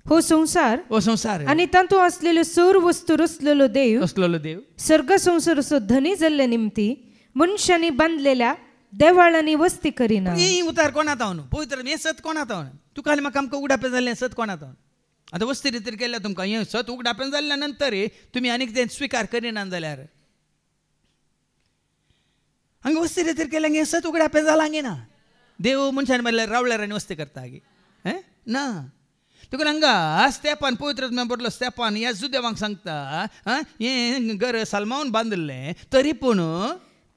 हो संसार आणि तांतूं असलेल्यो सर वस्तू रचलेलो देव सर्ग संसार असो धनी जाल्ले निमती मनशांनी बांदलेल्या देवाळांनी वस्ती करिना. ही उतार कोणात हांव पवित्र हें सत कोणात हांव तुका आनी म्हाका आमकां उगडापें जाल्लें सत कोणात हांव. आतां वस्ती रितीर केल्या तुमकां हें सत उगडापें जाल्ल्या नंतर तुमी आनीक तें स्विकार करिनात जाल्यार हांगा वस्ती रितीर केल्या हें सत उगडापें जालां गे ना. देव मनशान म्हणल्यार रावल्यार आनी वस्ती करता गे ना. देखून हांगा स्तेफान पवित्र आत्म्यान भरलो स्तेफान ह्या जुदेवांक सांगता हें घर सलमावन बांदलें तरी पूण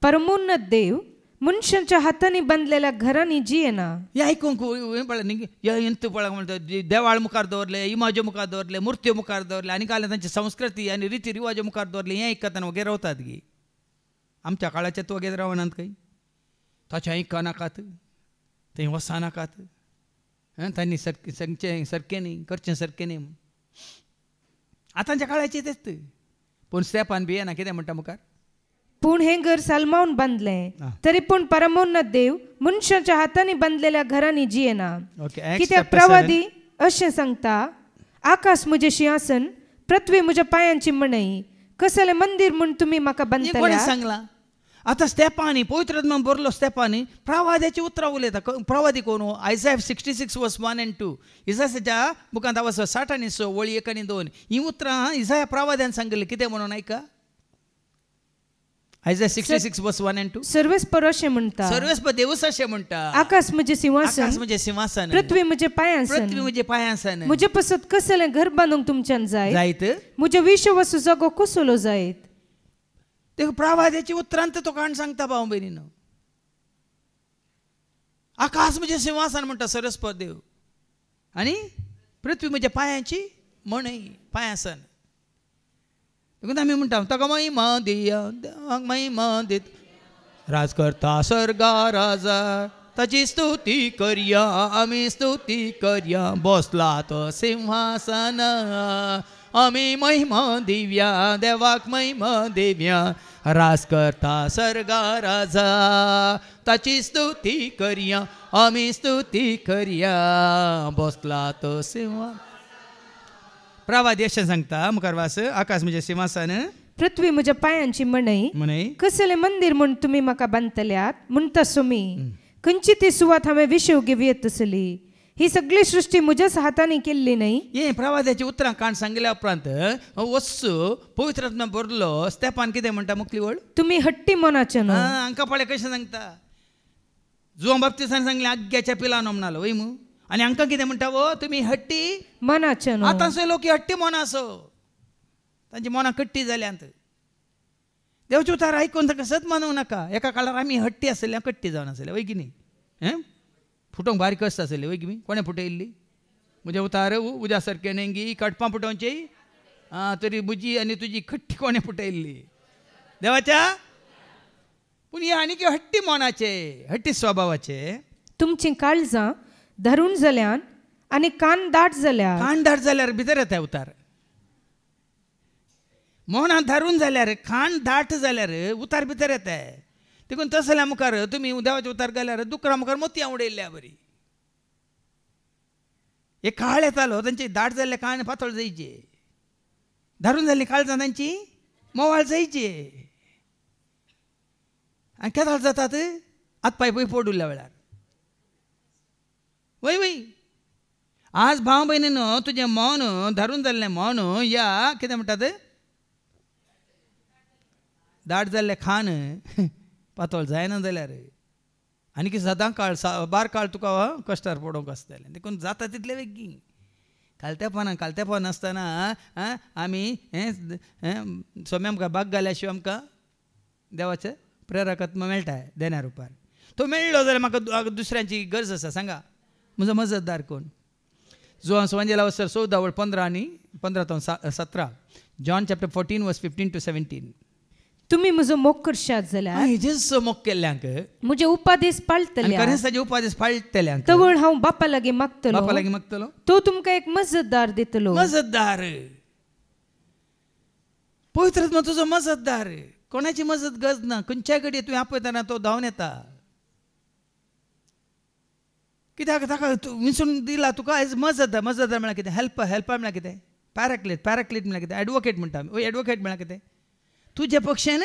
परमोन्नत देव मनशांच्या हातांनी बांदलेल्या घरांनी जियेना. हें आयकूंक पळय न्ही तूं पळय म्हणटा देवाळ मुखार दवरले इमाज्यो मुखार दवरले मुर्त्यो मुखार दवरले आनी काल तांची संस्कृती आनी रिती रिवाज्यो मुखार दवरले हें आयकताना वगैरे रावतात गे. आमच्या काळाचे तूं वगैरे रावनात खंय ताचें आयकनाकात थंय वचनाकात तांणी सांगचें सारकें न्ही करचें सारकें न्ही. आतांच्या काळाचें तेच पूण स्तेफान भियेना कितें म्हणटा मुखार पूण हें घर सलमावन बांदलें तरी पूण परमोन्नत देव मनशांच्या हातांनी बांदलेल्या घरांनी जियेना. कित्याक प्रवादी अशें सांगता आकाश म्हजें सिंहासन पृथ्वी म्हज्या पांयांची मणई कसलें मंदीर म्हूण तुमी म्हाका बांदतल्या. सांगलां आतां स्तेफानी पवित्र आत्म्यान भरलो स्तेफानी प्रवाद्याची उतरां उलयता. प्रवादी कोण Isaiah 66 verse 1 and 2 इसायाच्या बुकांत 60 आनी 6 वळी 1 आनी 2 ही उतरां इसाया प्रवाद्यान सांगलें कितें म्हणून ऐका. Isaiah 66 verse 1 and 2 सर्वेस्पर अशें म्हणटा सर्वेस्पर देवूच अशें म्हणटा आकाश म्हजें सिंहासन पृथ्वी म्हजें पांयांसन म्हजे पसत कसलें घर बांदूंक तुमच्यान जायत म्हजे विश्ववस्तू जागो कसलो जायत. देखो प्रवाद्याची उतरांत तो काण सांगता भाव भयणीनो आकाश म्हजें सिंहासन म्हणटा सरस्वत देव आनी पृथ्वी म्हज्या पांयांची मणई पांयासन. देखून आमी म्हणटा ताका महिमा दिया महिमा दित राज करता सर्गा राजा ताची स्तुती करया आमी स्तुती करया बसला तो सिंहासन आमी महिमा दिव्या देवाक महिमा दिव्या रास करता सर्गा राजा ताची स्तुती करया आमी स्तुती करया बसला तो सिंहासन. प्रवाद यशा सांगता मुखार वास. आकाश म्हणजे सिंहासन पृथ्वी म्हज्या पांयांची मणई कसले मंदिर म्हूण तुमी म्हाका बांदतल्यात म्हणटा सुमी खंयची ती सुवात हांवें विशव घेवं येतसली. ही सगळी सृष्टी म्हज्याच हातांनी केल्ली न्ही. हे प्रवादाची उतरां काण सांगल्या उपरांत वस्सू पवित्र आत्म्यान बरलो स्तेफान कितें म्हणटा मुखली वळ तुमी हट्टी मनाचे न्हू. हांकां पळय कशें सांगता. जुवान बाप्तिस्तान सांगलें आग्ग्याच्या पिलानो म्हणलो वय मू आनी हांकां कितें म्हणटा वो तुमी हट्टी मनाचे न्हू. आतांचे लोक हट्टी मना आसो तांची मनां कट्टी जाल्यांत. देवचे उतार आयकून ताका सत मानूंक नाका. एका काळार आमी हट्टी आसले कट्टी जावन आसले वय की न्ही. फुटोवंक बारीक कस्त आसले वय की मी कोणें फुटयल्ली म्हजे उतार उज्या सारके नेंगी कडपां फुटोवची तरी बुजी आनी तुजी खट्टी कोणें फुटयल्ली देवाच्या. पूण हे आनीक हट्टी मनाचे हट्टी स्वभावाचे. तुमची काळजां धरून जाल्यान आनी कान दाट जाल्यार भितर येता उतार. मोना धरून जाल्यार खाण दाट जाल्यार उतार भितर येता. देखून तसल्या मुखार तुमी देवाचे उतार गेल्यार दुकरा मुखार मोतयां उडयल्ल्या बरी. एक काळ येतालो तांची दाट जाल्ले कान पातळ जायचे धरून जाल्ली काळजां तांची मोवाळ जायचे. आनी केदाळ जातात हात पांय पळय पोड उरल्या वेळार वय वय. आज भाव भयणीनो तुजें मौन धरून जाल्लें मौन या कितें म्हणटात दाट जाल्लें खान पातळ जायना जाल्यार आनी कितें सदां काळ बार काळ तुका कश्टार पडोवंक आसतलें. देखून जाता तितलें वेगी कालतेपण आसतना आमी सोम्या आमकां बाग घाल्या शिवाय आमकां देवाचें प्रेरकत्व मेळटा देण्या रुपार. तो मेळ्ळो जाल्यार म्हाका दुसऱ्यांची गरज आसा. सांगा म्हजो मजतदार कोण. जो सुवांजेला वसर 14:15 आनी 15-17 जॉन चॅप्टर 14 वर्स 15 to 17. तुम्ही म्हजो मोग करशात जाल्यार जेजू मोग केल्ल्यांक म्हजे उपादेश पाळटले खरेंच उपादेश पाळटल्यांक तवळ हांव बापा लागीं मागतलो तो तुमकां एक मजतदार दितलो. मजतदार पवित्र आत्मा तुजो मजतदार. कोणाची मजत गरज ना. खंयच्याय घडये तुवें आपयतना तो धांवन येता. कित्याक ताका विंचून दिला तुका एज मजतदार. मजतदार म्हळ्यार कितें हेल्पर म्हळ्यार कितें पॅराक्लेट म्हळ्यार कितें एडवोकेट म्हणटा आमी. एडवोकेट म्हळ्यार कितें तुजे पक्षान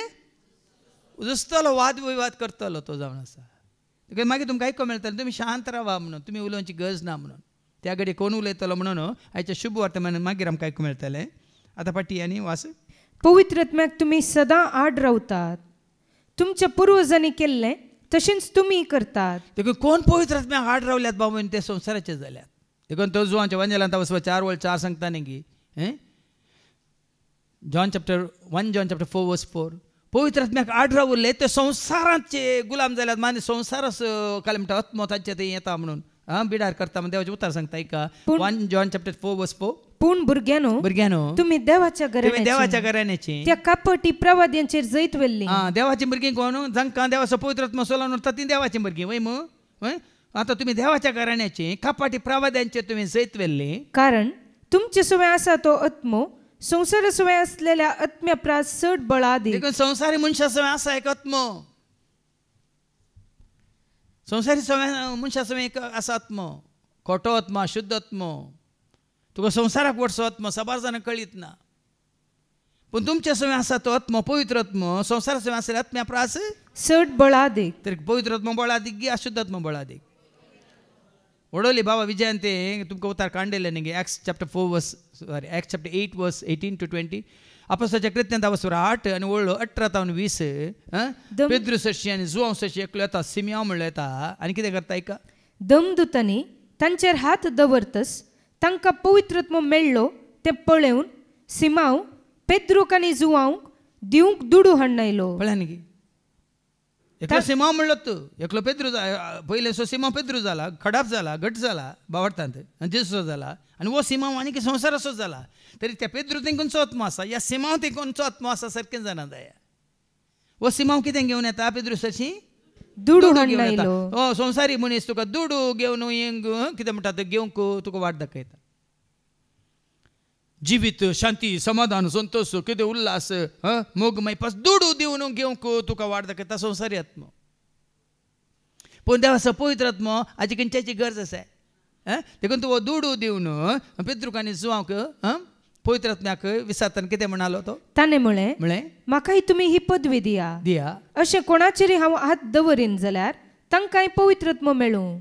झुजतलो वाद विवाद करतलो तो जावन आसा. देखून मागीर तुमकां आयको मेळटलें तुमी शांत रावा म्हणून तुमी उलोवची गरज ना म्हणून. त्या घडये कोण उलयतलो म्हणून आयच्या शुभ वर्तमान मागीर आमकां आयकूंक मेळटलें. आतां पाटी आनी वास. पवित्र आत्म्याक तुमी सदां आड रावतात. तुमच्या पुर्वजांनी केल्लें तशेंच तुमी करतात. देखून कोण पवित्र आत्म्याक आड रावल्यात बाबा ते संवसाराचे जाल्यात. देखून तो जुवांच्या वंजलांत वचपा 4:4 सांगता न्ही की John chapter 1 John chapter 4 verse 4 पवित्र आत्म्याक आड रावले ते संवसाराचे गुलाम जाल्यात. माने संवसारच काय म्हणटा आत्मो तांचे ते येता म्हणून बिडार करता म्हणून देवाचे उतार सांगता ऐका. 1 John chapter 4 verse 4 पूण भुरग्यानो तुम्ही देवाच्या घराण्याची त्या कापटी प्रवाद्यांचेर जैत वेल्ली. देवाची भुरगीं कोण जांकां देवाचो पवित्र आत्मा सोलावन उरता ती देवाची भुरगीं वय मू. आतां तुमी देवाच्या घराण्याची कापाटी प्रवाद्यांचेर तुमी जैत वेल्ली. कारण तुमचे सुवे आसा तो आत्मो संसार सुवे असलेल्या आत्म्या प्रास चड बळादी. देखून संसारी मनशा सुवे आसा एक आत्मो. संसारी मनशा सुवे एक आसा आत्मो. खोटो आत्मा शुद्ध आत्मो. तुका संसाराक वडसो आत्मो साबार जाणांक कळीत ना. पूण तुमच्या सुवे आसा तो आत्मो पवित्र आत्मो संसारा सुवे आसलेल्या आत्म्या प्रास चड बळादी. तर पवित्र आत्मो बळादीक गी अशुद्ध आत्मो बळादीक. ओडोली बाबा विजयान ते तुमकां उतार कांडले न्ही. Acts chapter 8 verse 18 to 20 अपोस्तलाच्या कृत्यांत वचून 8 आनी ओळ्ळो 18 तावन 20 पेद्रू सशी आनी जुवांव सशी एकलो येता सिमिया म्हणलो येता आनी कितें करता ऐका. दमदूतांनी तांचेर हात दवरतस तांकां पवित्रत्व मेळ्ळो तें पळोवन सिमाव पेद्रूक आनी जुवांवक दिवंक दुडू हाडनायलो. पळया न्ही एकलो सिमाव म्हणलो तूं एकलो पेद्रू पयले सो सिमाव पेद्रू जाला खडाप जाला घट जाला बावडतांत आनी जेसो जाला आनी वो सिमाव आनी संवसाराचो जाला. तरी त्या पेद्रू तेंकोनचो आत्मो आसा या सिमाव तेंकोनचो आत्मो आसा सारकें जाणा जाय. वो सिमाव कितें घेवन येता पेद्रू सशी दुडू घेवन येता. हो संवसारी मनीस तुका दुडू घेवन कितें म्हणटा ते घेवंक तुका वाट दाखयता. जिवीत शांती समाधान संतोष कितें उल्हास मोग मागीर दुडू दिवन घेवंक तुका वाट दाखयता संवसारी आत्मो पूण देवाचो पवित्र आत्मो हाजी खंयच्याची गरज आसा देखून तूं दुडू दिवन पितृक आनी जुवांक पवित्र आत्म्याक विसारतना कितें म्हणालो तो ताणें म्हळें म्हाकाय तुमी ही पदवी दिया अशें कोणाचेर हांव हात दवरीन जाल्यार तांकांय पवित्र आत्मो मेळूं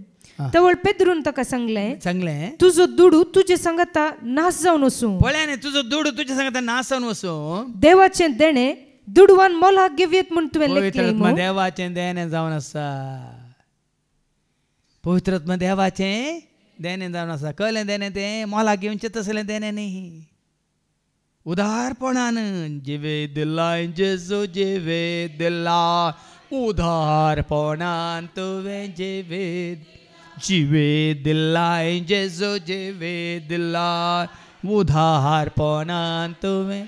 तवळ पेद्रून ताका सांगलें तुजो दुडू तुजे सांगाता नाश जावन वचूं पळय तुजो दुडू तुजे सांगाता नाश जावन वचूं देवाचें देणें दुडवान मोलाक घेवयेत म्हूण तुवें लेखलें देवाचें देणें जावन आसा पवित्र आत्मा देवाचें देणें जावन आसा कळ्ळें देणें तें मोलाक घेवचें तसलें देणें न्ही उदारपणान जिवे दिला जेजू जिवे दिला उदारपणान तुवें जिवे दिला जेजू जिवे दिला उदारपणान तुवें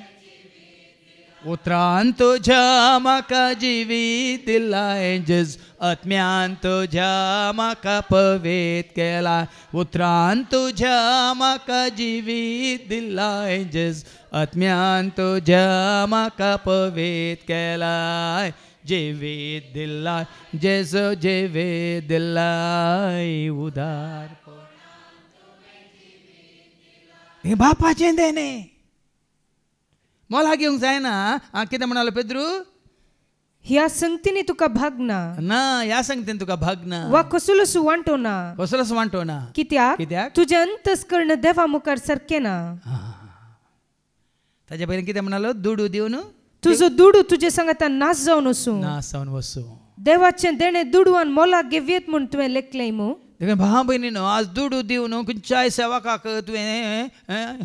उतरान तुज्या म्हाका जिवीत दिलाय जेज आत्म्यान तुज्या म्हाका पवित्र केला उतरान तुज्या म्हाका जिवीत दिलाय जेज आत्म्यान तुज्या म्हाका पवित्र केलाय जिवीत दिलाय जेजू जिवीत दिलाय उदार हे बापाचें देणें मोला घेवंक जायना कितें म्हणालो पेद्रू ह्या संगतींनी तुका भाग ना ह्या संगतीन तुका भाग ना वा कसलोच वांटो ना कित्याक तुजें अंतस्करण देवा मुखार सारकें ना ताजे पयलीं कितें म्हणालो दुडू दिवन तुजो दुडू तुजे सांगाता नाश जावन वचूं देवाचें देणें दुडवान मोलाक घेवयेत म्हूण तुवें लेखलें मू देखून भाव भयणीनो आज दुडू दिवन खंयच्याय सेवकाक तुवें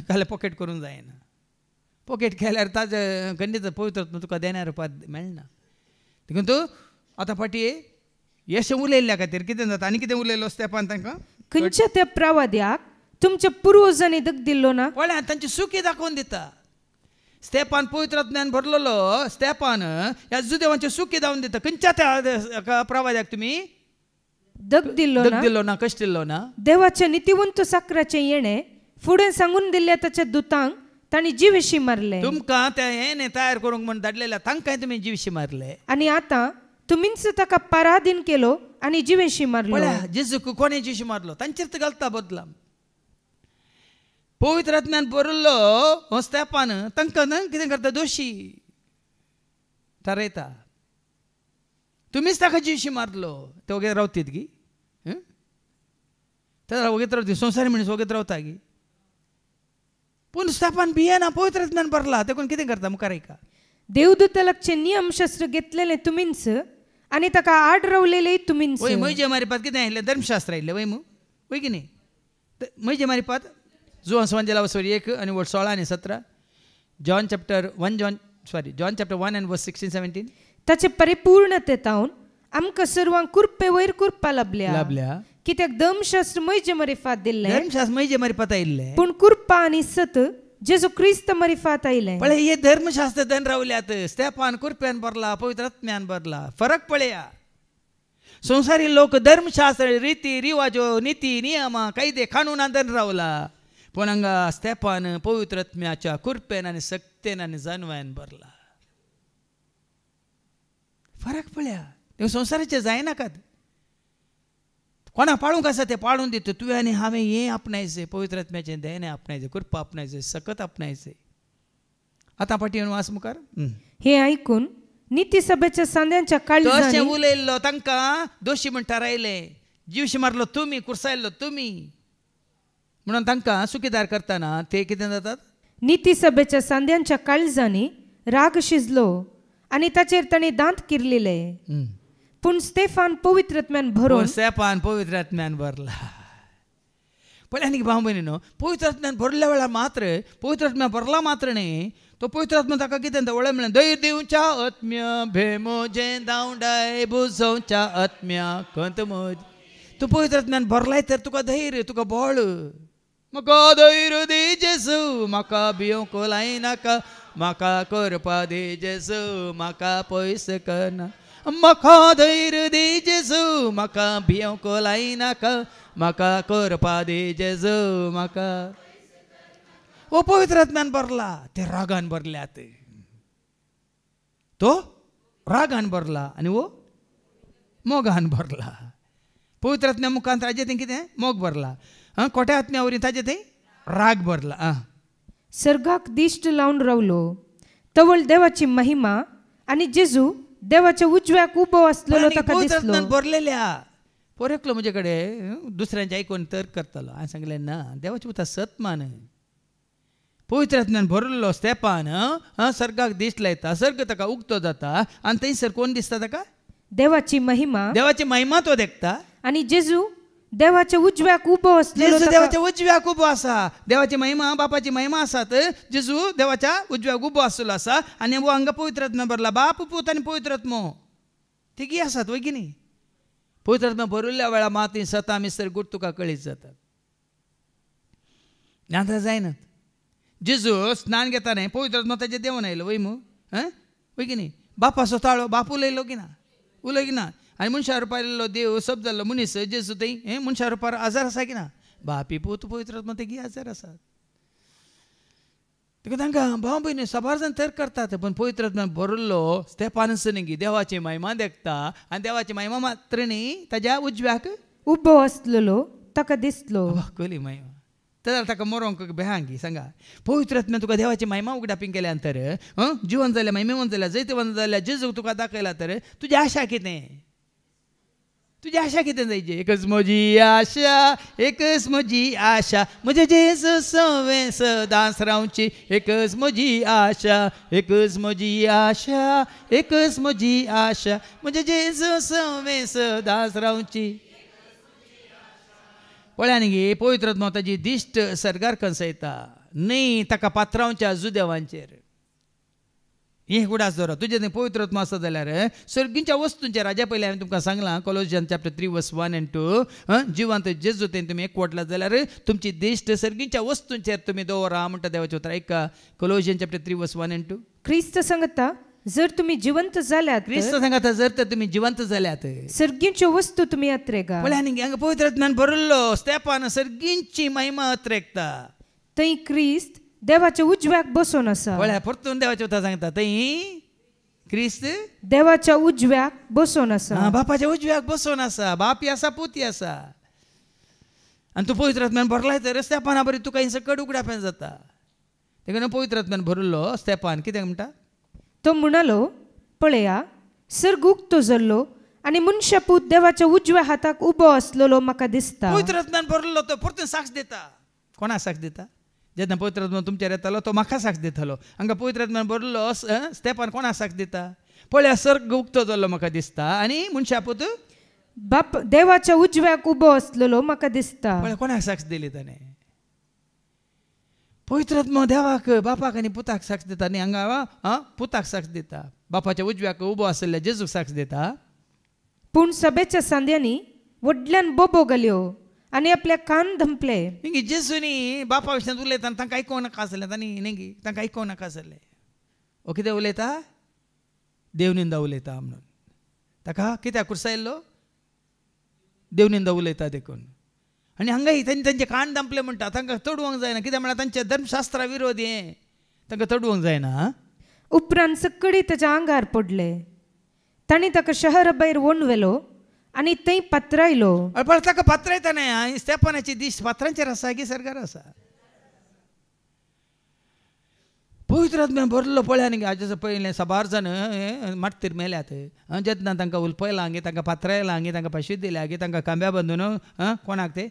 खाली पॉकेट करूंक जायना पॉकेट केल्यार ताजे खंडीत पवित्र तुका देण्या रुपांत मेळना देखून तूं आतां फाटीं येशें उलयल्ल्या खातीर कितें जाता आनी कितें उलयलो स्तेफान तांकां खंयच्या त्या प्रवाद्याक तुमच्या पुर्वजांनी दग दिल्लो ना पळय तांची सुखी दाखोवन दिता स्तेफान पवित्र आत्म्यान भरलेलो स्तेफान ह्या जुदेवांचे सुखी दाखोवन दिता खंयच्या त्या प्रवाद्याक तुमी दग दिल्लो ना कश्ट दिल्लो ना देवाच्या नितिवंत साकराचें येणें फुडें सांगून दिल्ल्या ताच्या दुतांक तांणी जीवेशी मारले तुमकां तें हें तयार करूंक म्हण धाडलेल्या तांकांय तुमी जीवेशी मारले आनी आतां तुमीच ताका पराधीन केलो आनी जीवेशी मारलो जेजूक कोणे जीवेशी मारलो तांचेर तर घालता बदला पवित्र आत्म्यान बरयल्लो हो स्तेफान तांकां कितें करता दोशी थारयता तुमीच ताका जीवेशी मारलो ते वगेर रावतीत गी तर वगेत रावती संवसारी मनीस वगेत रावता गी पूण स्तेफान भियेना पवित्र आत्म्यान भरला देखून कितें करता मुखार ऐका देवदूतालाचे नियमशास्त्र घेतलेले तुमीच आनी ताका आड रावलेले तुमीच वय मैजे मारिपात कितें आयिल्लें धर्मशास्त्र आयिल्लें वय वय की न्ही मैजे मारिपात जुवान संवंजला वसोरी 1 आनी 16 आनी 17 जॉन चॅप्टर 1 and verse 16-17 ताचे परिपूर्णतेतावन आमकां सर्वांक कुरपे वयर कुरपा लाभल्या कित्याक धर्मशास्त्र मैजे मारिफात दिल्लें धर्मशास्त्र मैजे मारिपात आयिल्लें पूण कुरपा आनी सत जेजू क्रिस्त मारिफात आयलें पळय हे धर्मशास्त्र धन रावल्यात स्तेफान कुरप्यान भरला पवित्र आत्म्यान भरला फरक पळया संवसारी लोक धर्मशास्त्र रिती रिवाजो नीती नियम कायदे कानुनांत रावला पूण हांगा स्तेफान पवित्र आत्म्याच्या कुरपेन आनी सक्तेन आनी जानवान भरला फरक पळया ते संवसाराचे जायनाकात कोणा पाळूंक आसा ते पाळून दिता तुवें आनी हांवें हें आपणायचें पवित्र आत्म्याचें देणें आपणायचें कृपा आपणायचें सकत आपणायचें आतां फाटी येवन वास मुखार हें आयकून निती सभेच्या सांद्यांच्या काळजांनी उलयल्लो तांकां दोशी म्हण थारायलें जीवशी मारलो तुमी कुरसायल्लो तुमी म्हणून तांकां सुखीदार करतना ते कितें जातात निती सभेच्या सांद्यांच्या काळजांनी राग शिजलो आनी ताचेर तांणी दांत किरलेले पूण स्तेफान पवित्र आत्म्यान भरून स्तेफान पवित्र आत्म्यान भरला पळय आनी भाव भयणीनो पवित्र आत्म्यान भरल्या वेळार मात्र पवित्र आत्म्यान भरला मात्र न्ही तो पवित्र आत्मा ताका कितें वळें म्हणलें धैर्य दिवच्या आत्म्या भेमोजें दावडाय बुजोवच्या आत्म्या खंत मोज तूं पवित्र आत्म्यान भरलाय तर तुका धैर्य तुका बळ म्हाका धैर्य दी जेजू म्हाका भियोंक लायनाका म्हाका करपा दी जेजू म्हाका पयस करना म्हाका धैर्य दी जेजू म्हाका भियोंक लायनाका म्हाका करपा दी जेजू म्हाका वो पवित्र आत्म्यान भरला ते रागान भरल्यात तो रागान भरला आणि वो मोगान भरला पवित्र आत्म्या मुखांतर ताजे ते कितें मोग भरला खोट्या आत्म्या वरी ताजे ते राग भरला सर्गाक दिश्ट लावून रावलो तवळ देवाची महिमा आणि जेजू देवाच्या उजव्याक उबो असलेलो ताका दिसलो भरलेल्या पोरेकलो म्हजे कडेन दुसऱ्यांचे आयकून तर्क करतलो हांवें सांगलें ना देवाचे उतर सत मान पवित्र आत्म्यान भरलेलो स्तेपान सर्गाक दिश्ट लायता सर्ग ताका उक्तो जाता आनी थंयसर कोण दिसता ताका देवाची महिमा तो देखता आणि जेजू देवाच्या उजव्याक उबो असलेलो देवाच्या उजव्याक उबो आसा देवाची महिमा बापाची महिमा आसात जेजू देवाच्या उजव्याक उबो आसलो आसा आनी वो हांगा पवित्र आत्मा भरला बाप पूत आनी पवित्र आत्मो तिगी आसात वय की न्ही पवित्र आत्मा भरिल्ल्या वेळा माती सता मिसर गुट तुका कळीत जातात नांतर जायनात जेजू स्नान घेता न्ही पवित्र आत्मा ताजे देवन आयलो वय मू वय की न्ही बापाचो ताळो बाप उलयलो की ना उलय की ना आनी मनशा रुपायलो देव सब जाल्लो मनीस जेजू थंय मनशा रुपार आजार आसा की ना बापी पूत पवित्र आत्मा तेगी आजार आसात देखून तांकां भाव भयणी सबार जाण तर्क करतात पण पवित्र आत्म्यान भरल्लो स्तेफानस न्ही देवाची महिमा देखता आनी देवाची महिमा मात्र न्ही ताज्या उजव्याक उबो असलेलो ताका दिसलो कोली महिमा तर ताका मरोंक बेहांगी सांगा पवित्र आत्म्यान तुका देवाची महिमा उगडापीन केल्या नंतर जिवन जाल्या महिमेवंत जाल्या जैतवंत जाल्या जेजूक तुका दाखयला तर तुजी आशा कितें तुझी आशा कितें जायची एकच म्हजी आशा म्हजे जेजू सवे सदांच रावची एकच म्हजी आशा म्हजे जेजू सवे सदांच रावची पळया न्ही गे पवित्र आत्मा ताजी दिश्ट सर्गार कंसयता न्ही ताका पात्रांवच्या जुदेवांचेर हें उडास दवरा तुजें थंय पवित्र आत्मा आसा जाल्यार सर्गींच्या वस्तूंचेर हाज्या पयलीं हांवें तुमकां सांगलां कोलोसियन्स चॅप्टर 3 वर्स 1 and 2 जिवंत जेजू थंय तुमी एकवटला जाल्यार तुमची दिश्ट सर्गींच्या वस्तूंचेर तुमी दवरा म्हणटा देवाचें उतर ऐका कोलोसियन्स चॅप्टर 3 वर्स 1 and 2 ख्रिस्त सांगता जर तुम्ही जिवंत जाल्यात ख्रिस्त सांगता जर तर तुमी जिवंत जाल्यात सर्गींच्यो वस्तू तुमी अत्रेगा पळया न्ही हांगा पवित्र आत्म्यान भरल्लो स्तेफान सर्गींची महिमा अत्रेकता थंय ख्रिस्त देवाच्या उजव्याक बसून आसा पळया परतून देवाचें उतर सांगता थंय ख्रिस्त देवाच्या उजव्याक बसून आसा बापाच्या उजव्याक बसून आसा बापी आसा पुती आसा आनी तूं पवित्र आत्म्यान भरलाय तर स्तेफाना बरी तुका हिंसक कड उगडापेन जाता देखून पवित्र आत्म्यान भरल्लो स्तेफान कितें म्हणटा तो म्हणालो पळया सर्ग उक्तो जाल्लो आनी मनशापूत देवाच्या उजव्या हाताक उबो असलेलो म्हाका दिसता पवित्र आत्म्यान भरल्लो तो परतून साक्ष देता कोणाक साक्ष देता जेन्ना पवित्र आत्मा तुमचेर येतालो तो म्हाका साक्ष दितालो हांगा पवित्र आत्म्यान भरल्लो स्तेफान कोणाक साक्ष दिता पळया सर्ग उक्तो जाल्लो म्हाका दिसता आनी मनशापूत बाप देवाच्या उजव्याक उबो असलेलो म्हाका दिसता पळय कोणाक साक्ष दिली ताणें पवित्र आत्मा देवाक बापाक आनी पुताक साक्ष दिता आनी हांगा पुताक साक्ष दिता बापाच्या उजव्याक उबो आसलेल्या जेजूक साक्ष दिता पूण सभेच्या सांद्यांनी व्हडल्यान बोबो घाल्यो आनी आपले कान धंपले हिंगी जेजूनी बापा विशयान उलयतना तांकां आयकोंक नाका आसलें तांणी न्ही तांकां आयकोंक नाका आसलें ओ कितें उलयता देवनिंदा उलयता म्हणून ताका कित्याक कुरसायल्लो देवनिंदा उलयता देखून आनी हांगाय तांचे कान दांपले म्हणटा तांकां तडवंक जायना कित्याक म्हळ्यार तांचे धर्मशास्त्रा विरोध हें तांकां तडवंक जायना उपरांत सक्कडी ताच्या आंगार पडले तांणी ताका शहरा भायर व्हरून व्हेलो आनी थंय पात्रायलो पण ताका पात्रायता न्ही स्तेफानाची दिश्ट पात्रांचेर आसा की सरकार आसा पवित्र आत्म्यान भरल्लो पळया न्ही हाजे पयलें साबार जाण माटतीर मेल्यात जेन्ना तांकां उलपयलां गे तांकां पात्रायलां गे तांकां पाशी दिल्या गे तांकां खांब्या बांदून कोणाक ते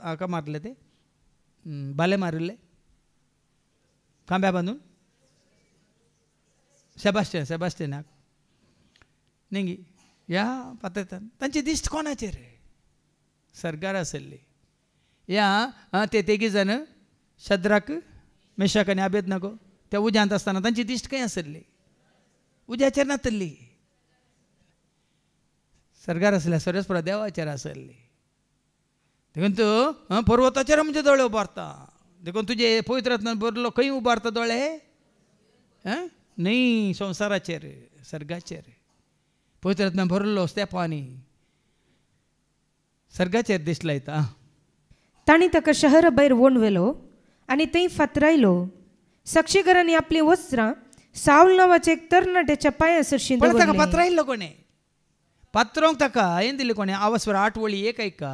हाका मारले ते बाले मारिल्ले खांब्या बांदून सेबास्टियनाक न्ही ह्या पात्रतान तांची दिश्ट कोणाचेर सरकार आसली ह्या ते तेगी जाण शद्राक मेशाक आनी अबेदनागो त्या उज्यांत आसतना तांची दिश्ट खंय आसली उज्याचेर नासली सरकार आसल्या सरस्वरा देवाचेर आसली देखून तूं पर्वताचेर म्हणजे दोळे उबारता देखून तुजे पवित्र आत्म्यान भरलो खंय उबारता दोळे न्ही संवसाराचेर सर्गाचेर पवित्र आत्म्यान भरलो स्तेफानी सर्गाचेर दिश्ट लायता तांणी ताका शहरा भायर व्हरून व्हेलो आनी थंय फातरायलो. साक्षीकारांनी आपली वस्त्रां सावल नांवाच्या एक तरणाट्याच्या पांया सरशीं ताका पात्रायल्लो कोणे पात्रोंक ताका हें दिलें कोणे आवस्वर 8 वळी 1 ऐका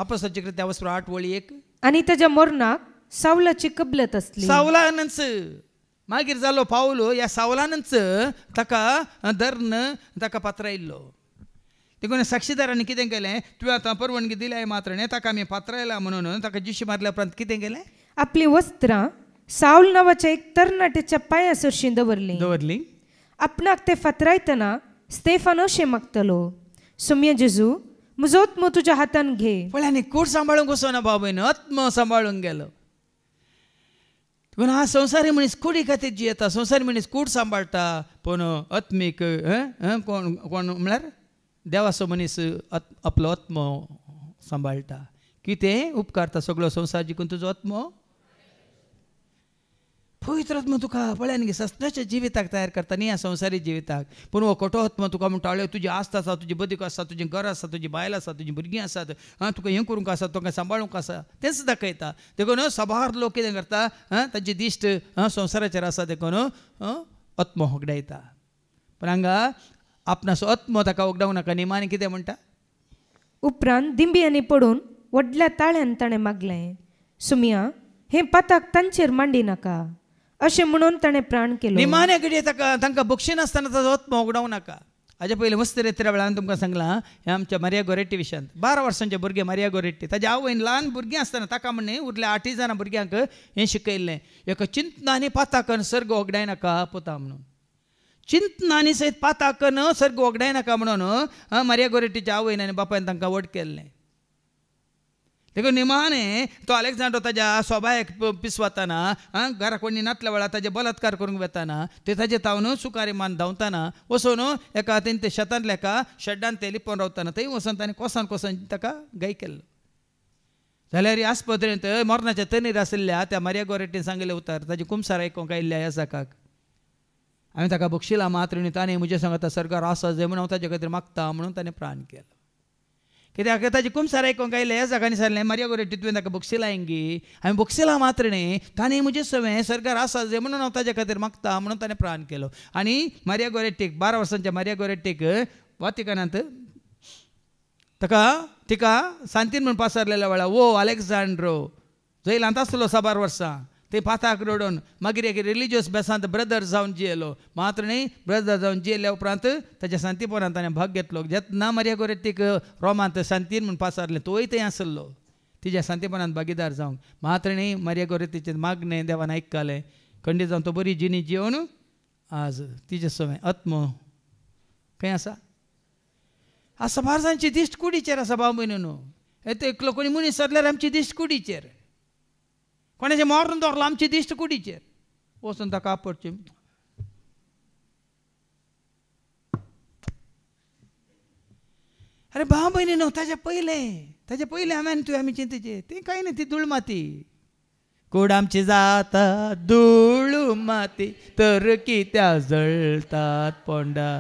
आपोस्ताचे कृत्य आवस्वर 8 वळी 1 आनी ताच्या मरणाक सावलाची कबलत आसली. सावलानच मागीर जालो पावलो ह्या सावलानच ताका धर्न ताका पात्रायल्लो. देखून साक्षीदारांनी कितें केलें तुवें आतां परवानगी दिल्या मात्र न्ही ताका आमी पात्रायला म्हणून ताका जिशी मारल्या उपरांत कितें केलें आपली वस्त्रां सावल नांवाच्या एक तरणाट्याच्या पांया सरशीं दवरली. आपणाक ते फातरायतना स्तेफान अशें मागतलो सुम्य जेजू म्हजो आत्मो तुज्या हातान घे. पळय कूड सांबाळूंक वचना भाव भयण आत्मो सांबाळूंक गेलो. हा संवसारी मनीस कुडी खातीर जियेता संवसारी मनीस कूड सांबाळटा पूण आत्मीक कोण कोण म्हळ्यार देवाचो मनीस आपलो आत्मो सांबाळटा. कितें उपकार तो सगळो संवसार जिखून तुजो आत्मो पवित्र आत्मो तुका पळय न्ही सस्त्याच्या जिविताक तयार करता न्ही ह्या संवसारी जिविताक. पूण हो खोटो आत्मो तुका म्हणटा तुजी आस्त आसा तुजी बदक आसा तुजें घर आसा तुजी बायल आसा तुजीं भुरगीं आसात तुका हें करूंक आसा तुका सांबाळूंक आसा तेंच दाखयता. देखून सभार लोक कितें करता तांचे दिश्ट संवसाराचेर आसा देखून आत्मो होगडायता. पूण हांगा आपणाचो आत्मो ताका होगडावंक नाका. निमाणे कितें म्हणटा उपरांत दिंबियांनी पडून व्हडल्या ताळ्यान ताणें मागलें सुमिया हें पाताक तांचेर मांडी नाका अशें म्हणून ताणें प्राण केलो. निमाणे घडये तांकां बक्षिनासतना ताचो आत्मो होगडावंक नाका. हाजे पयलीं मस्तरेत्रा वेळार तुमकां सांगलां हें आमच्या मारिया गोरेट्टी विशयांत 12 वर्सांचे भुरगे मारिया गोरेट्टी ताच्या आवयन ल्हान भुरगीं आसतना ताका म्हणलें उरल्या 8 जाणां भुरग्यांक हें शिकयल्लें एका चिंतनांनी पाताकन सर्ग होगडाय नाका पोता म्हणून. चिंतनांनी सयत पाताकन सर्ग होगडाय नाका म्हणून मारिया गोरेट्टीच्या आवयन आनी बापायन तांकां वड केल्लें. देखून निमाणे तो अलेक्झांड्रो ताच्या सोबायक पिसवताना घरा कोणी नातल्या वेळार ताजे बलात्कार करूंक वेताना ते ताजे तावन सुकारी मान धांवताना वचून एका तें शेतांतल्या एका शेड्डान ते लिपोवन रावताना थंय वचून ताणें कोसान ताका गाय केल्लो. जाल्यार आस्पत्रेंत मरणाच्या तनीर आशिल्ल्या त्या मारिया गोरेट्टीन सांगिल्लें उतर ताजी कुमसार आयकूंक आयिल्ल्या ह्या जाकाक हांवें ताका बक्षिलां मात्र न्ही ताणें म्हजे सांगता सरकार आसा जे म्हणून हांव ताजे खातीर मागता म्हणून ताणें प्राण केलो. कित्याक ताजी कुमसार आयकूंक आयिल्लें ह्या जागांनी सांगलें मारिया गोरेट्टी तुवें ताका बक्षिलां गी हांवें बक्षिलां मात्र न्ही ताणें म्हजें सवें सरकार आसा जे म्हणून हांव ताजे खातीर मागता म्हणून ताणें प्राण केलो. आनी मारिया गोरेट्टीक 12 वर्सांच्या मारिया गोरेट्टीक वातिकनांत तिका सांतीन म्हणून पासरलेल्या वेळार वो अलेक्झांड्रो जैलांत आसलो 12 वर्सां ते पाताक रडोवन मागीर एक रिलिजियस बेसांत ब्रदर जावन जियेलो मात्र न्ही ब्रदर जावन जियेल्या उपरांत ताच्या शांतीपणांत ताणें भाग घेतलो. जेन्ना मारिया गोरेट्टीक रोमांत शांतीन म्हणून पासरलें तोय थंय आसलो तिच्या शांतीपणांत भागीदार जावंक मात्र न्ही मारिया गोरेट्टीचें मागणें देवान आयकलें खंडीत जावन तो बरी जिणी जिवन आज तिचे सवय आत्मो खंय आसा बारजांची दिश्ट कुडीचेर आसा भाव भयणीनो. एकलो कोणी मनीस सरल्यार आमची दिश्ट कुडीचेर कोणाचें मरण दवरलो आमची दिश्ट कुडीचेर वचून ताका आपडचें. अरे भाव भयणी न्हू ताचे पयलें हांवें तुवें आमी चिंतेचें तें कांय ना ती धूळ माती कूड आमची जाता धूळ माती तर कित्या जळटात पोंडा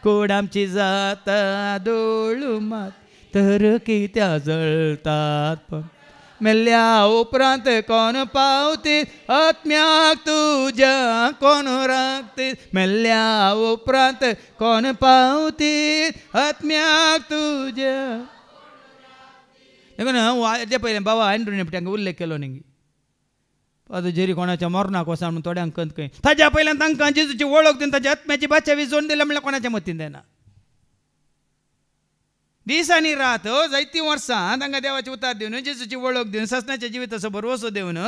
कूड आमची जाता धूळ माती तर कित्या जळटात पोंडा मेल्ल्या उपरांत कोण पावती आत्म्याक तुज्या कोण राखती मेल्ल्या उपरांत कोण पावती आत्म्याक तुज्या. देखून हाजे पयलें बाबा एंड्रूने तांकां उल्लेख केलो न्ही आता जरी कोणाच्या मरणाक वचना म्हणून थोड्यांक कंत खंय ताच्या पयल्यान तांकां जेजूची वळख दिवन ताच्या आत्म्याची बाच्यावी जोड दिल्या म्हणल्यार कोणाच्या मतीन देना. दीस आनी रात जायतीं वर्सां तांकां देवाचे उतार दिवन जेजूची वळख दिवन ससनाच्या जिविताचो भरवसो दिवन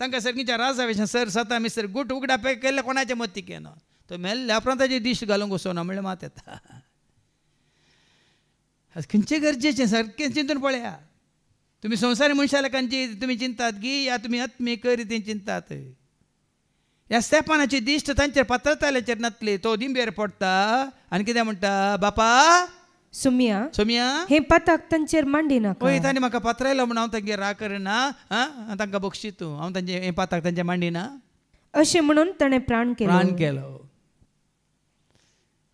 तांकां सर्गीच्या राजावेशान सर सता मिसर गुट उगडा पे केल्ले कोणाच्या मतीक येना. तो मेल्ल्या उपरांत ताची दिश्ट घालूंक वचना म्हणल्यार मात येता. खंयचें गरजेचें सारकें चिंतून पळया. तुमी संवसारी मनशा लोकांची तुमी चिंतात की या तुमी आत्मीक रितीन चिंतात. ह्या स्तेफानाची दिश्ट तांचेर पातळताल्याचेर नातली तो दिंबेर पडटा आनी कितें म्हणटा बापा सुमिया हे पाताक तांचेर मांडी नाका. पळय तांणी म्हाका पात्रायलो म्हणून हांव तांगेर राग करना तांकां बक्षितू हांव तांचे हे पाताक तांचे मांडिना अशें म्हणून ताणें प्राण केलो.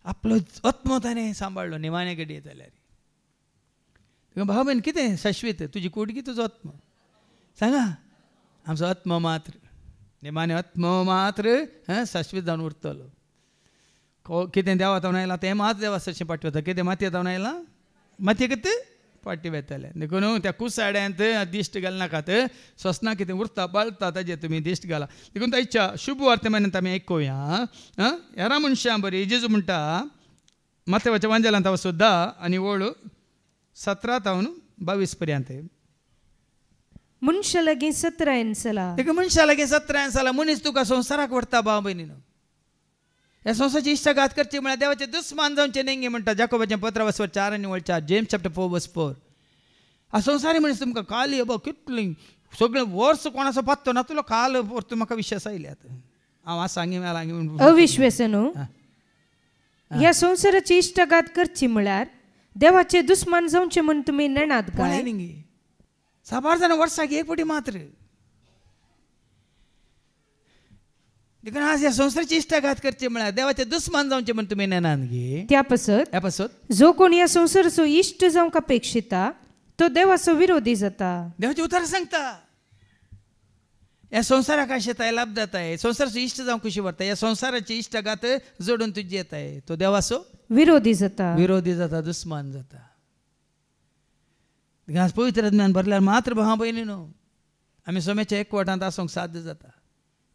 आपलो आत्मो ताणें सांबाळलो निमाणे घडये जाल्यार. भाव भयण कितें शाश्वीत तुजी कुडगी तुजो आत्मो सांगा आमचो आत्मो मात्र निमाणे आत्मो मात्र शाश्वत जावन उरतलो कितें देवा जावन आयलां तें मात देवा सशें पाटी वता कितें मातये जावन आयलां मातयेक पाटी वेताले देखून त्या कुसाड्यांत दिश्ट घालनाकात सोसना कितें उरता बळटा ताजेर तुमी दिश्ट घाला देखून ताच्या शुभ वर्तमानांत आमी आयकुया हेरां मनशां बरी जेजू म्हणटा मत्तेवाच्या वांजेलांत हांव सुद्दां आनी ओळ 17-22 पर्यंत मनशा लागीं 17 एन्सला देखून मनशा लागीं 17 एन्सला मनीस तुका संवसाराक व्हरता भाव भयणीनो ह्या संवसाराची इश्टाघात करची म्हळ्यार देवाचे दुस्मान जावचे न्ही म्हणटा जाकोबाचें पत्र 4:4 जेम्स चॅप्टर 4:4 आ संवसारी मनीस तुमकां काली बाबा कितली सगळें वर्स कोणाचो पत्तो ना तुलो काल परतून म्हाका विश्वास आयल्यात हांव आज सांगी मेळा अविश्वासनो ह्या संवसाराची इश्टाघात करची म्हळ्यार देवाचे दुस्मान जावचे म्हण तुमी नेणात काय साबार जाणां वर्साक एक फावटी मात्र देखून आज ह्या संवसाराची इश्टाघात करची म्हळ्यार देवाचे दुस्मान जावचे म्हण तुमी नेनात गे त्या पासत जो कोण ह्या संवसाराचो इश्ट जावंक अपेक्षिता तो देवाचो विरोधी जाता देवाचे उतर सांगता ह्या संवसाराक अशें येताय लाभ जाताय संवसाराचो इश्ट जावं कशी व्हरता ह्या संवसाराची इश्टाघात जोडून तुजी येताय तो देवाचो विरोधी जाता दुस्मान जाता आज पवित्र ज्ञान भरल्यार मात्र भाव भयणीनो आमी सोम्याच्या एकवटांत आसूंक साध्य जाता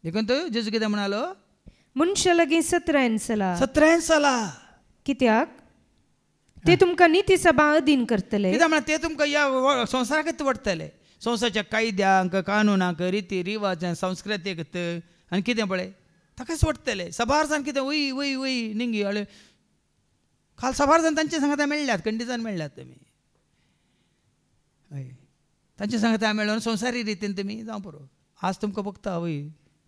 देखून तो जेजू कितें म्हणालो मनशा लागीं 17 एन्सला कित्याक ते तुमकां नीती सभा अधीन करतले कित्याक म्हळ्यार ते तुमकां ह्या संवसाराकच व्हरतले संवसाराच्या कायद्यांक कानुनाक रिती रिवाजांक संस्कृतीक आनी कितें पळय ताकाच व्हरतले सभार जावन कितें वय वय वय निंगी हळे काल सभार जावन तांचे सांगात मेळ्ळ्यात कंडिजान मेळ्ळ्यात तुमी हय तांचे सांगात मेळोन संवसारी रितीन तुमी जावं पुरो आज तुमकां बघता वय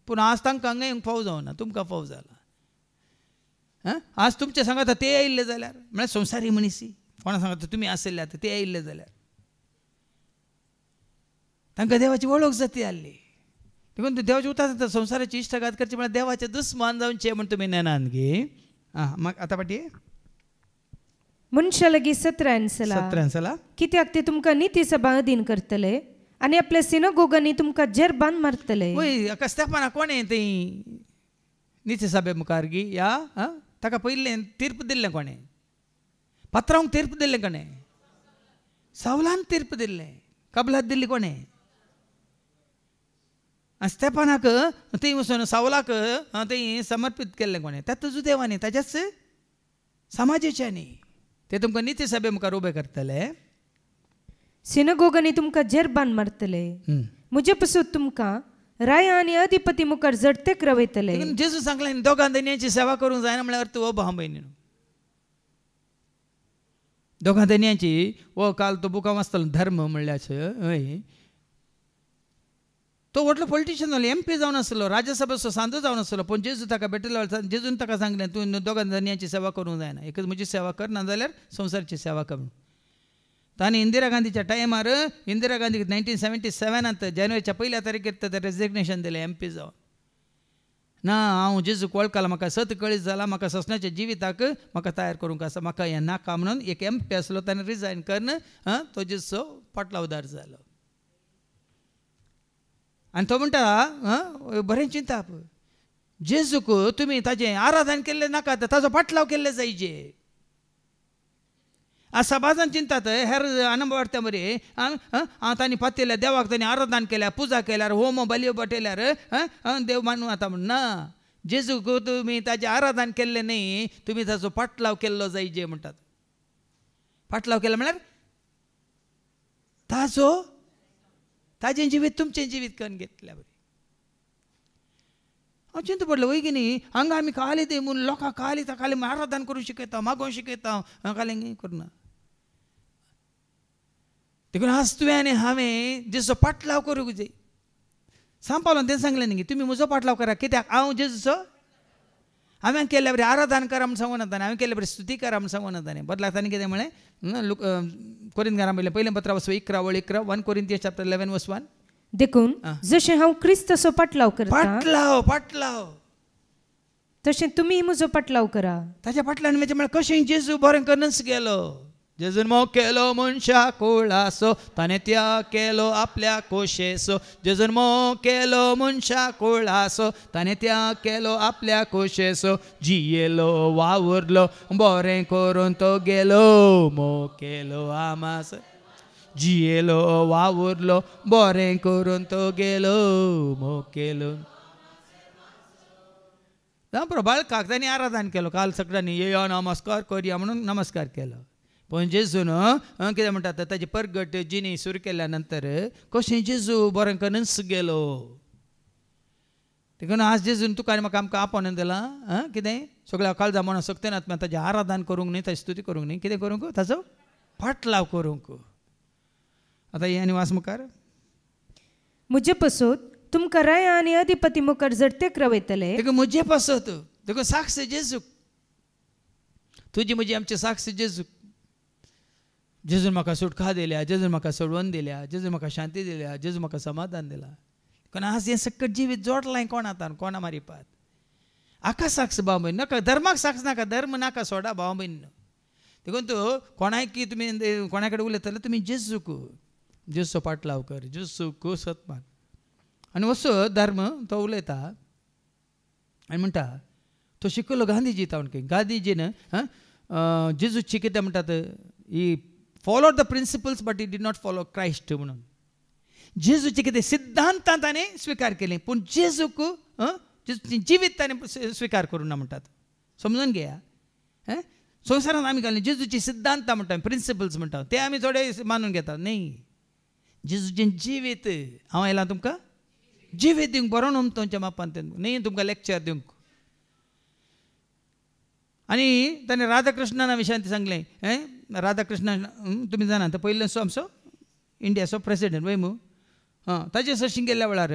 पूण आज तांकां हांगा फाव जावना तुमकां फाव जाला आज तुमचे सांगात ते आयिल्ले जाल्यार म्हळ्यार संवसारी मनीस कोणा सांगात तुमी आसले आतां ते आयिल्ले जाल्यार तांकां देवाची वळख जाती आसली देखून देवाचे उतर संवसाराची इश्टाघात करची म्हळ्यार देवाचे दुस्मान जावचे म्हण तुमी नेनात गे म्हाका आतां पाटी मनशा लागीं 17 एन्सला कित्याक ते तुमकां नीती सभा अधीन करतले आनी आपल्या सिनगोगांनी तुमकां जेरबान मारतले वय स्तेफाना कोणें थंय नीती सभे मुखार गी या ताका पयलें तीर्प दिल्लें कोणें पत्रांक तीर्प दिल्लें कोणें सावलान तीर्प दिल्लें कबलात दिल्ली कोणें स्तेफानाक थंय वचून सावलाक थंय समर्पीत केल्लें कोणें तातूं जुदेवांनी ताच्याच समाजाच्यांनी ते तुमकां नीती सभे मुखार उबे करतले सिनगोगांनी तुमकां जेरबान मारतले म्हजे पासून तुमकां राया आनी अधिपती मुखार जडतेक रवयतले जेजू सांगलें दोगां धन्याची सेवा करूंक जायना म्हळ्यार अर्थ हो भाव भयणीनो दोगां धन्याची हो काल तो बुकां वाचतलो धर्म म्हणल्यार हय तो व्हडलो पॉलिटिशियन जालो MP जावन आसलो राज्यसभेचो सांदो जावन आसलो पूण जेजू ताका भेटलो जेजून ताका सांगलें तूं दोगां धन्याची सेवा करूंक जायना एकच म्हजी सेवा कर नाजाल्यार संवसाराची सेवा कर ताणी इंदिरा गांधीच्या टायमार इंदिरा गांधीक 1977 जानेवारीच्या 1 तारखेर रेजिग्नेशन दिलें MP जावन ना हांव जेजू वळखला म्हाका 7 कळीत जाला म्हाका ससनाच्या जिविताक म्हाका तयार करूंक आसा म्हाका हें नाका म्हणून एक MP आसलो ताणें रिजायन करून तो जेजूचो पाटलावदार जालो आनी तो म्हणटा बरें चिंताप जेजूक तुमी ताजें आराधन केल्लें नाका ताजो पाटलाव केल्ले जायचे आज सभाजान चिंतात हेर अनुभवता मरे तांणी पातयल्या देवाक तांणी आराधन केल्या पुजा केल्यार होम बलियो पटयल्यार देव मानू आता म्हण ना जेजूक तुमी ताजें आराधन केल्लें न्ही तुमी ताजो पाटलाव केल्लो जायचे म्हणटात पाटलाव केलो म्हळ्यार ताजें जिवीत तुमचें जिवीत करून घेतल्या बरें हांव चिंता पडलो वय की न्ही हांगा आमी काली ते म्हूण लोकांक काली काली आराधन करूंक शिकयता मागोवंक शिकयता काली करना देखून आज तुवें आनी हांवें जेजूचो पाटलाव करूंक जाय सांपावलो तें सांगलें न्ही तुमी म्हजो पाटलाव करा कित्याक हांव जेजूचो हांवें केल्ले बरें आराधन करा म्हूण सांगून येता हांवें केल्ले बरें स्तुती करा म्हूण सांगून येता बदलाक ताणें कितें म्हळें कोरिंथकारां पयलें पत्र 11 1 Corinthians chapter 11:1 देखून जशें हांव क्रिस्ताचो पाटलाव करता पाटलाव तशें तुमी म्हजो पाटलाव करा ताच्या पाटलान म्हळ्यार कशें जेजू बरें करूनच गेलो जेजून मोग केलो मनशा कुळासो ताणे त्याग केलो आपल्या कोशेसो. जेजून मोग केलो मनशा कुळासो ताणे त्याग केलो आपल्या कोशेसो. जियेलो वावुरलो बरें करून तो गेलो मोग केलो आमास. जियेलो वावुरलो बरें करून तो गेलो मोग केलो. प्रभाळ कागदांनी आराधन केलो. काल सगळ्यांनी येया नमस्कार करया म्हणून नमस्कार केलो. पण जेजून कितें म्हणटात ताची परगट जिणी सुरू केल्या नंतर कशें जेजू बरें करून गेलो. देखून आज जेजून तुका आनी म्हाका आमकां आपोवन दिलां कितें सगळ्या काळजा म्हणून सक्तेनात्म्या ताजें आराधन करूंक न्ही, ताची स्तुती करूंक न्ही, कितें करूंक ताचो फाटलाव करूंक. आतां हे आनी वास मुखार. म्हजे पसोत तुमकां राया आनी अधिपती मुखार जडतेक रवयतले. देखून म्हजे पसत देखून साक्ष जेजूक, तुजी म्हजी आमची साक्ष जेजूक. जेजून म्हाका सुटका दिल्या, जेजून म्हाका सोडवण दिल्या, जेजून म्हाका शांती दिल्या, जेजून म्हाका समाधान दिला. पण आज हें सकट जिवीत जोडलां कोण आतां कोणा मारिपात. आका साक्ष भाव भयण नाका, धर्माक साक्ष नाका, धर्म नाका सोडा भाव भयण. देखून तूं कोणाय की तुमी कोणा कडेन उलयतले तुमी जेजूक जेजूचो फाटलाव कर, जेजूक सत मान. आनी असो धर्म तो उलयता आनी म्हणटा तो शिकलो गांधीजी तावणके. गांधीजीन जेजूची कितें म्हणटात he follow the principles but he did not follow Christ म्हणून. जेजूचे कितें सिद्धांतां ताणें स्विकार केली पूण जेजूक जिवीत ताणें स्विकार करूं ना म्हणटात. समजून घेया. संवसारांत आमी घालून जेजूची सिद्धांतां म्हणटा प्रिंसिपल्स म्हणटा ते आमी थोडे मानून घेतात. न्ही, जेजूचें जिवीत हांव आयलां तुमकां जिवीत दिवंक बरो न्हू तुमच्या मापान न्ही तुमकां लेक्चर दिवंक. आनी ताणें राधाकृष्णना विशयान सांगलें. राधाकृष्णन तुमी जाणात पयलेंसो आमचो इंडियाचो प्रेसिडेंट वय मू. ताजे सशीं गेल्ल्या वेळार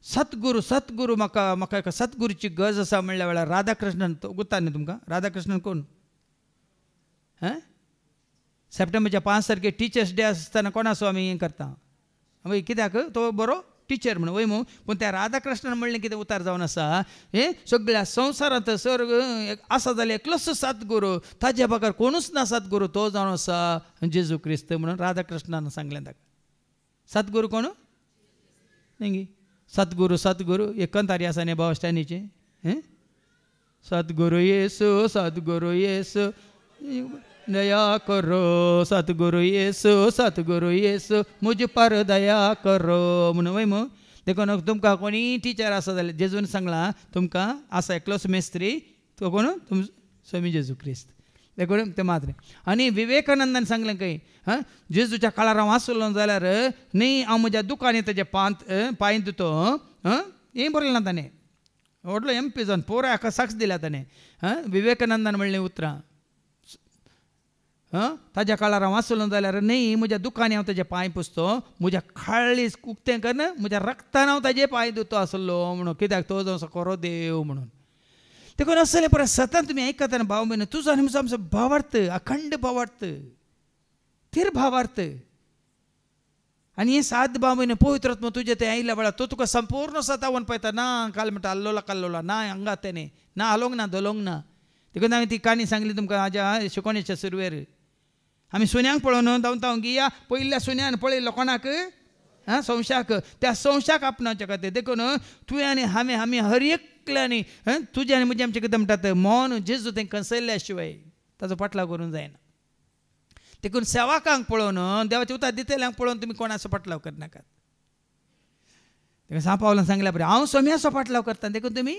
सतगुरू म्हाका एका सतगुरूची गज आसा म्हणल्या वेळार राधाकृष्णन तो गुत्ता न्ही तुमकां. राधाकृष्णन कोण? सप्टेंबरच्या 5 तारखेक टिचर्स डे आसतना कोणाचो आमी हें करता वय कित्याक तो बरो टिचर म्हणून वय मू. पूण त्या राधाकृष्णन म्हणलें कितें उतार जावन आसा हे सगळ्या संवसारांत सर्ग आसा जाल्यार एकलोच सतगुरू ताज्या बगर कोणूच ना सतगुरू तो जावन आसा जेजू क्रिस्त म्हणून राधाकृष्णान सांगलें ताका. सतगुरू कोण न्ही सतगुरू एक कंतारी आसा न्ही बाबा स्टॅनीची. सतगुरू येसू दया करो सतगुरू येसू मुझ पर दया करो म्हणून वय मू. देखून तुमकां कोणी टिचर आसा जाल्यार जेजून सांगलां तुमकां आसा एकलोच मेस्त्री तो कोण स्वामी जेजू क्रिस्त. देखून ते मात्र. आनी विवेकानंदान सांगलें खंय जेजूच्या काळार हांव आसलो जाल्यार न्ही हांव म्हज्या दुकानी ताजे पांय दितो हें बरयलें ना ताणें. व्हडलो MP जावन पोरा हाका साक्ष दिल्या ताणें. विवेकानंदान म्हणलें उतरां ताज्या काळार हांव आसलो जाल्यार न्ही म्हज्या दुकानी हांव ताजे पांय पुसतो, म्हज्या खाळीस उक्तें कर म्हज्या रक्तान हांव ताजे पांय धुतो आसलो म्हणून कित्याक तो जो खरो देव म्हणून. देखून असले परत सतत तुमी आयकतना भाव भयण तुजो आनी म्हजो आमचो भावार्थ अखंड भावार्थ थिर भावार्थ. आनी हें साद भाव भयण पवित्र आत्मा तुजें तें आयल्या वेळार तो तुका संपूर्ण सतावन पळयता. ना काल म्हणटा कल्लोला ना हांगा तेणे ना हालोंक ना दोलोंक ना. देखून हांवें ती काणी सांगली तुमकां हाज्या शिकोवणेच्या सुरवेर. आमी सुन्यांक पळोवन धांवता गिया पयल्या सुन्यान पळयलो कोणाक संशाक. त्या संशाक आपणाच्या खातीर देखून तुवें आनी आमी हर एकल्यांनी तुजें आनी म्हजें आमचें कितें म्हणटात मन जेजू तें कसयल्ल्या शिवाय ताचो फाटलाव करूंक जायना. देखून सेवाकांक पळोवन देवाचें उतर दितल्यांक पळोवन तुमी कोणाचो फाटलाव करनाकात. देखून सांग पावलान सांगल्या बरें हांव सोम्याचो फाटलाव करता. देखून तुमी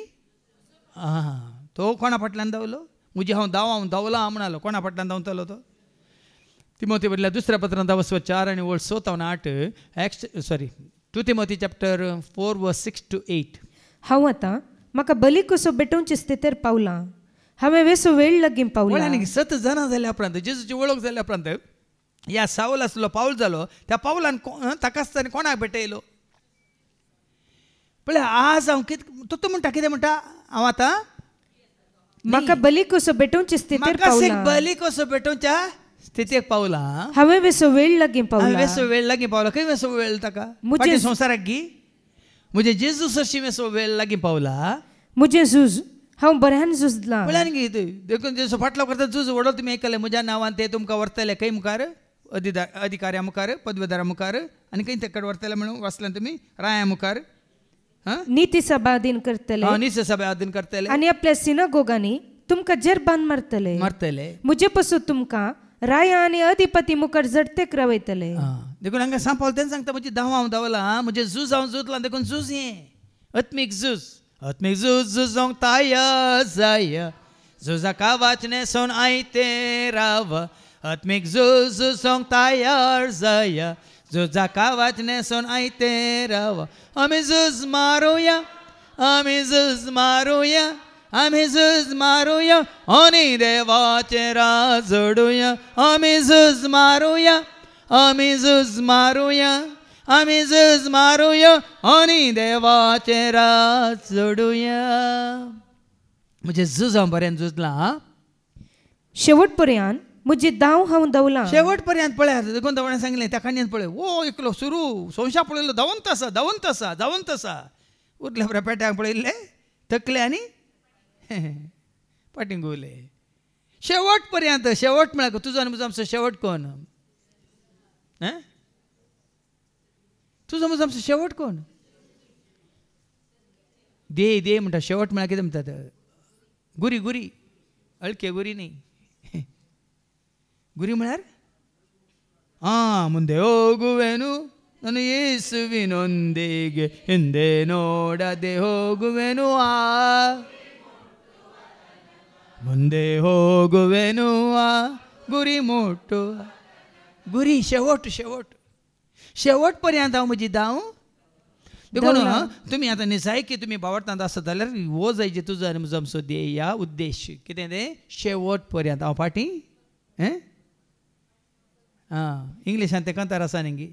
तो कोणा फाटल्यान धांवलो म्हजी हांव धांवला म्हणालो कोणा फाटल्यान धांवतलो तो. तिमोथी बरयल्या दुसऱ्या पत्रांत 4 आनी 8 2 तिमोथी चॅप्टर 4 वर्स 6 to 8. हांव आतां म्हाका बली कसो भेटोवचे स्थितीर पावलां. हांवें वेसो वेळ लागीं पावला. आनी 7 जाणां जाल्या उपरांत जेजूची वळख जाल्या उपरांत ह्या सावल आसलो पावल जालो. त्या पावलान ताकाच ताणें कोणाक भेटयलो पळय. आज हांव कितें तो म्हणटा कितें म्हणटा हांव आतां म्हाका बली कसो भेटोवचे स्थितीर पावला. बली कसो भेटोवच्या स्थितीक पावला. हांवें वेसो वेळ लागीं पावला. वेसो वेळ लागीं पावला. खंय वेसो वेळ ताका संवसाराक गी म्हजे जेजू सशी वेसो वेळ लागीं पावला. म्हजें झूज हांव बऱ्यान झुजलां. पळयान कितें देखून जसो फाटलो करता झूज व्हडलो तुमी आयकले म्हज्या नांवान ते तुमकां व्हरतले खंय मुखार अधिकाऱ्या मुखार पदवेदारा मुखार आनी खंय तेकडे व्हरतले म्हणून वाचल्यान तुमी राया मुखार नीती सभादीन करतले नीती सभादीन करतले आनी आपल्या सिनागोगांनी तुमकां जरबान मारतले मुजे पासून तुमकां राया आनी अधिपती मुखार जडतेक रावयतले. देखून हांगा सांपावल तें सांगता म्हजी धांव हांव धांवलां म्हजें झूज हांव झुजलां देखून झूज हें आत्मीक झूज झुजोंक तयार जाय झुजाका वाचने सोन आयते राव आत्मीक झूज झुजोंक तयार जाय झुजाका वाचने सोन आयते राव आमी झूज मारूया आमी झूज मारूया आनी देवाचे राज जोडुया आमी झूज मारूया आनी देवाचे राज जोडुया. म्हणजे झूज हांव बरें झुजलां शेवट पर्यंत म्हजी धांव हांव धांवलां. शेवट पर्यंत पळयात देखून धांवणे सांगलें त्या काणयेन पळय ओ एकलो सुरू संशा पळयलो धांवंत आसा उरले बऱ्या पेट्यांक पळयल्ले थकले आनी पाटींग उरले. शेवट पर्यंत शेवट म्हळ्यार तुजो आनी म्हजो आमचो शेवट कोण तुजो म्हजो आमचो शेवट कोण दे म्हणटा शेवट म्हळ्यार कितें म्हणटात गुरी अळके गुरी न्ही गुरी म्हळ्यार ಮುಂದೆ ಹೋಗುವೆನು ನಾನು ಯೇಸುವಿನೊಂದಿಗೆ ಹಿಂದೆ ನೋಡದೆ ಹೋಗುವೆನು ಮುಂದೆ ಹೋಗುವೆನು ಗುರಿ ಮುಟ್ಟು गुरी शेवट पर्यंत हांव म्हजी धांव देखून तुमी आतां निसाय की तुमी भावार्थांत आसत जाल्यार हो जाय जे तुजो आनी म्हजो आमचो ध्येय या उद्देश कितें तें शेवट पर्यंत हांव फाटीं इंग्लिशान ते कंतार आसा न्ही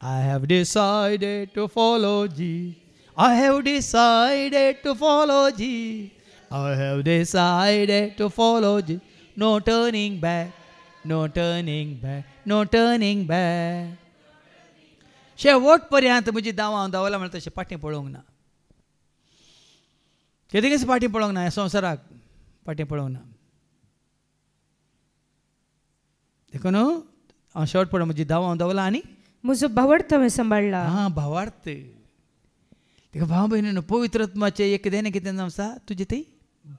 I have decided to follow Jesus. I have decided to follow Jesus. I have decided to follow Jesus. No turning back. शेवट पर्यंत म्हजी धांव हांव धांवलां म्हणटा तशें फाटीं पळोवंक ना. केदें कशें फाटीं पळोवंक ना ह्या संवसाराक फाटीं पळोवंक ना. देखून हांव शेवट पर्यंत म्हजी धांव हांव धांवलां आनी म्हजो भावार्थ हांवें सांबाळला. भावार्थ देखून भाव भयणीनो पवित्र आत्म्याचें एक कितें ना कितें आसा तुजें थंय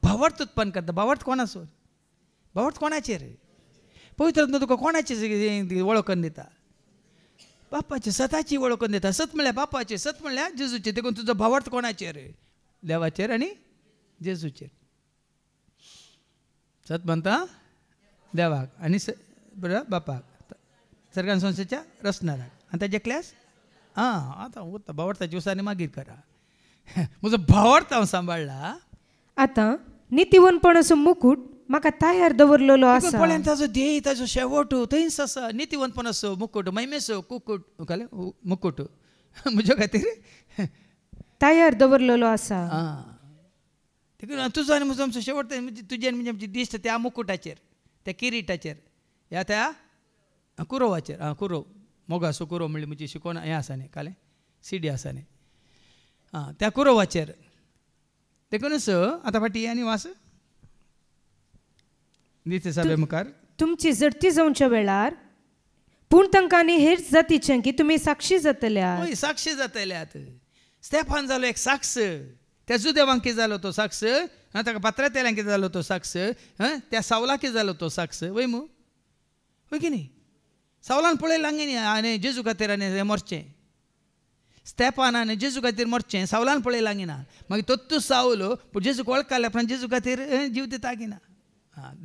भावार्थ उत्पन्न करता. भावार्थ कोणाचो भावार्थ कोणाचेर पवित्र आत्मा तुका कोणाची वळख करून दिता बापाची सताची वळख करून दिता. सत म्हळ्यार बापाचें सत म्हळ्यार जेजूचें देखून तुजो भावार्थ कोणाचेर देवाचेर आनी जेजूचेर. सत म्हणटा देवाक आनी बापाक सर्गान संस्थेच्या रचणाराक आनी ताजे क्लास आतां उरता भावार्थाच्या उसांनी मागीर करा. म्हजो भावार्थ हांव सांबाळ्ळा. आतां नितीवंतपणाचो मुकूट म्हाका तयार दवरलेलो आसा. पळयान ताजो ध्येय ताजो शेवट थंयच आसा. नितीवंतपणाचो मुकूट महिमेचो मुकूट म्हज्या खातीर तयार दवरलेलो आसा. देखून तुजो आनी म्हजो आमचो शेवट तुजे आनी म्हणजे आमची दिश्ट त्या मुकुटाचेर त्या किरीटाचेर या त्या कुरोवाचेर कुरो मोगासो कुरो म्हणल्यार म्हजी शिकोण हें आसा न्ही काले सीडी आसा न्ही त्या कुरोवाचेर. देखूनच आतां फाटीं आनी वास नित्य सभे मुखार तुमची जडती जावच्या वेळार पूण तांकां आनी हेर जातीचें की तुमी साक्षी जातल्यात. साक्षी जातल्यात. स्तेफान जालो एक साक्ष त्या जुदेवांक कितें जालो तो साक्ष ताका पात्रातेल्यांक कितें जालो तो साक्ष त्या सावलाक कितें जालो तो साक्ष वय मू वय की न्ही. सावलान पळयलां न्ही आनी जेजू खातीर आनी हें मरचें स्तेफानान जेजू खातीर मरचें सावलान पळयलां ना. मागीर तोत्तू सावल पूण जेजूक वळखल्या पण जेजू खातीर जीव दिता की ना.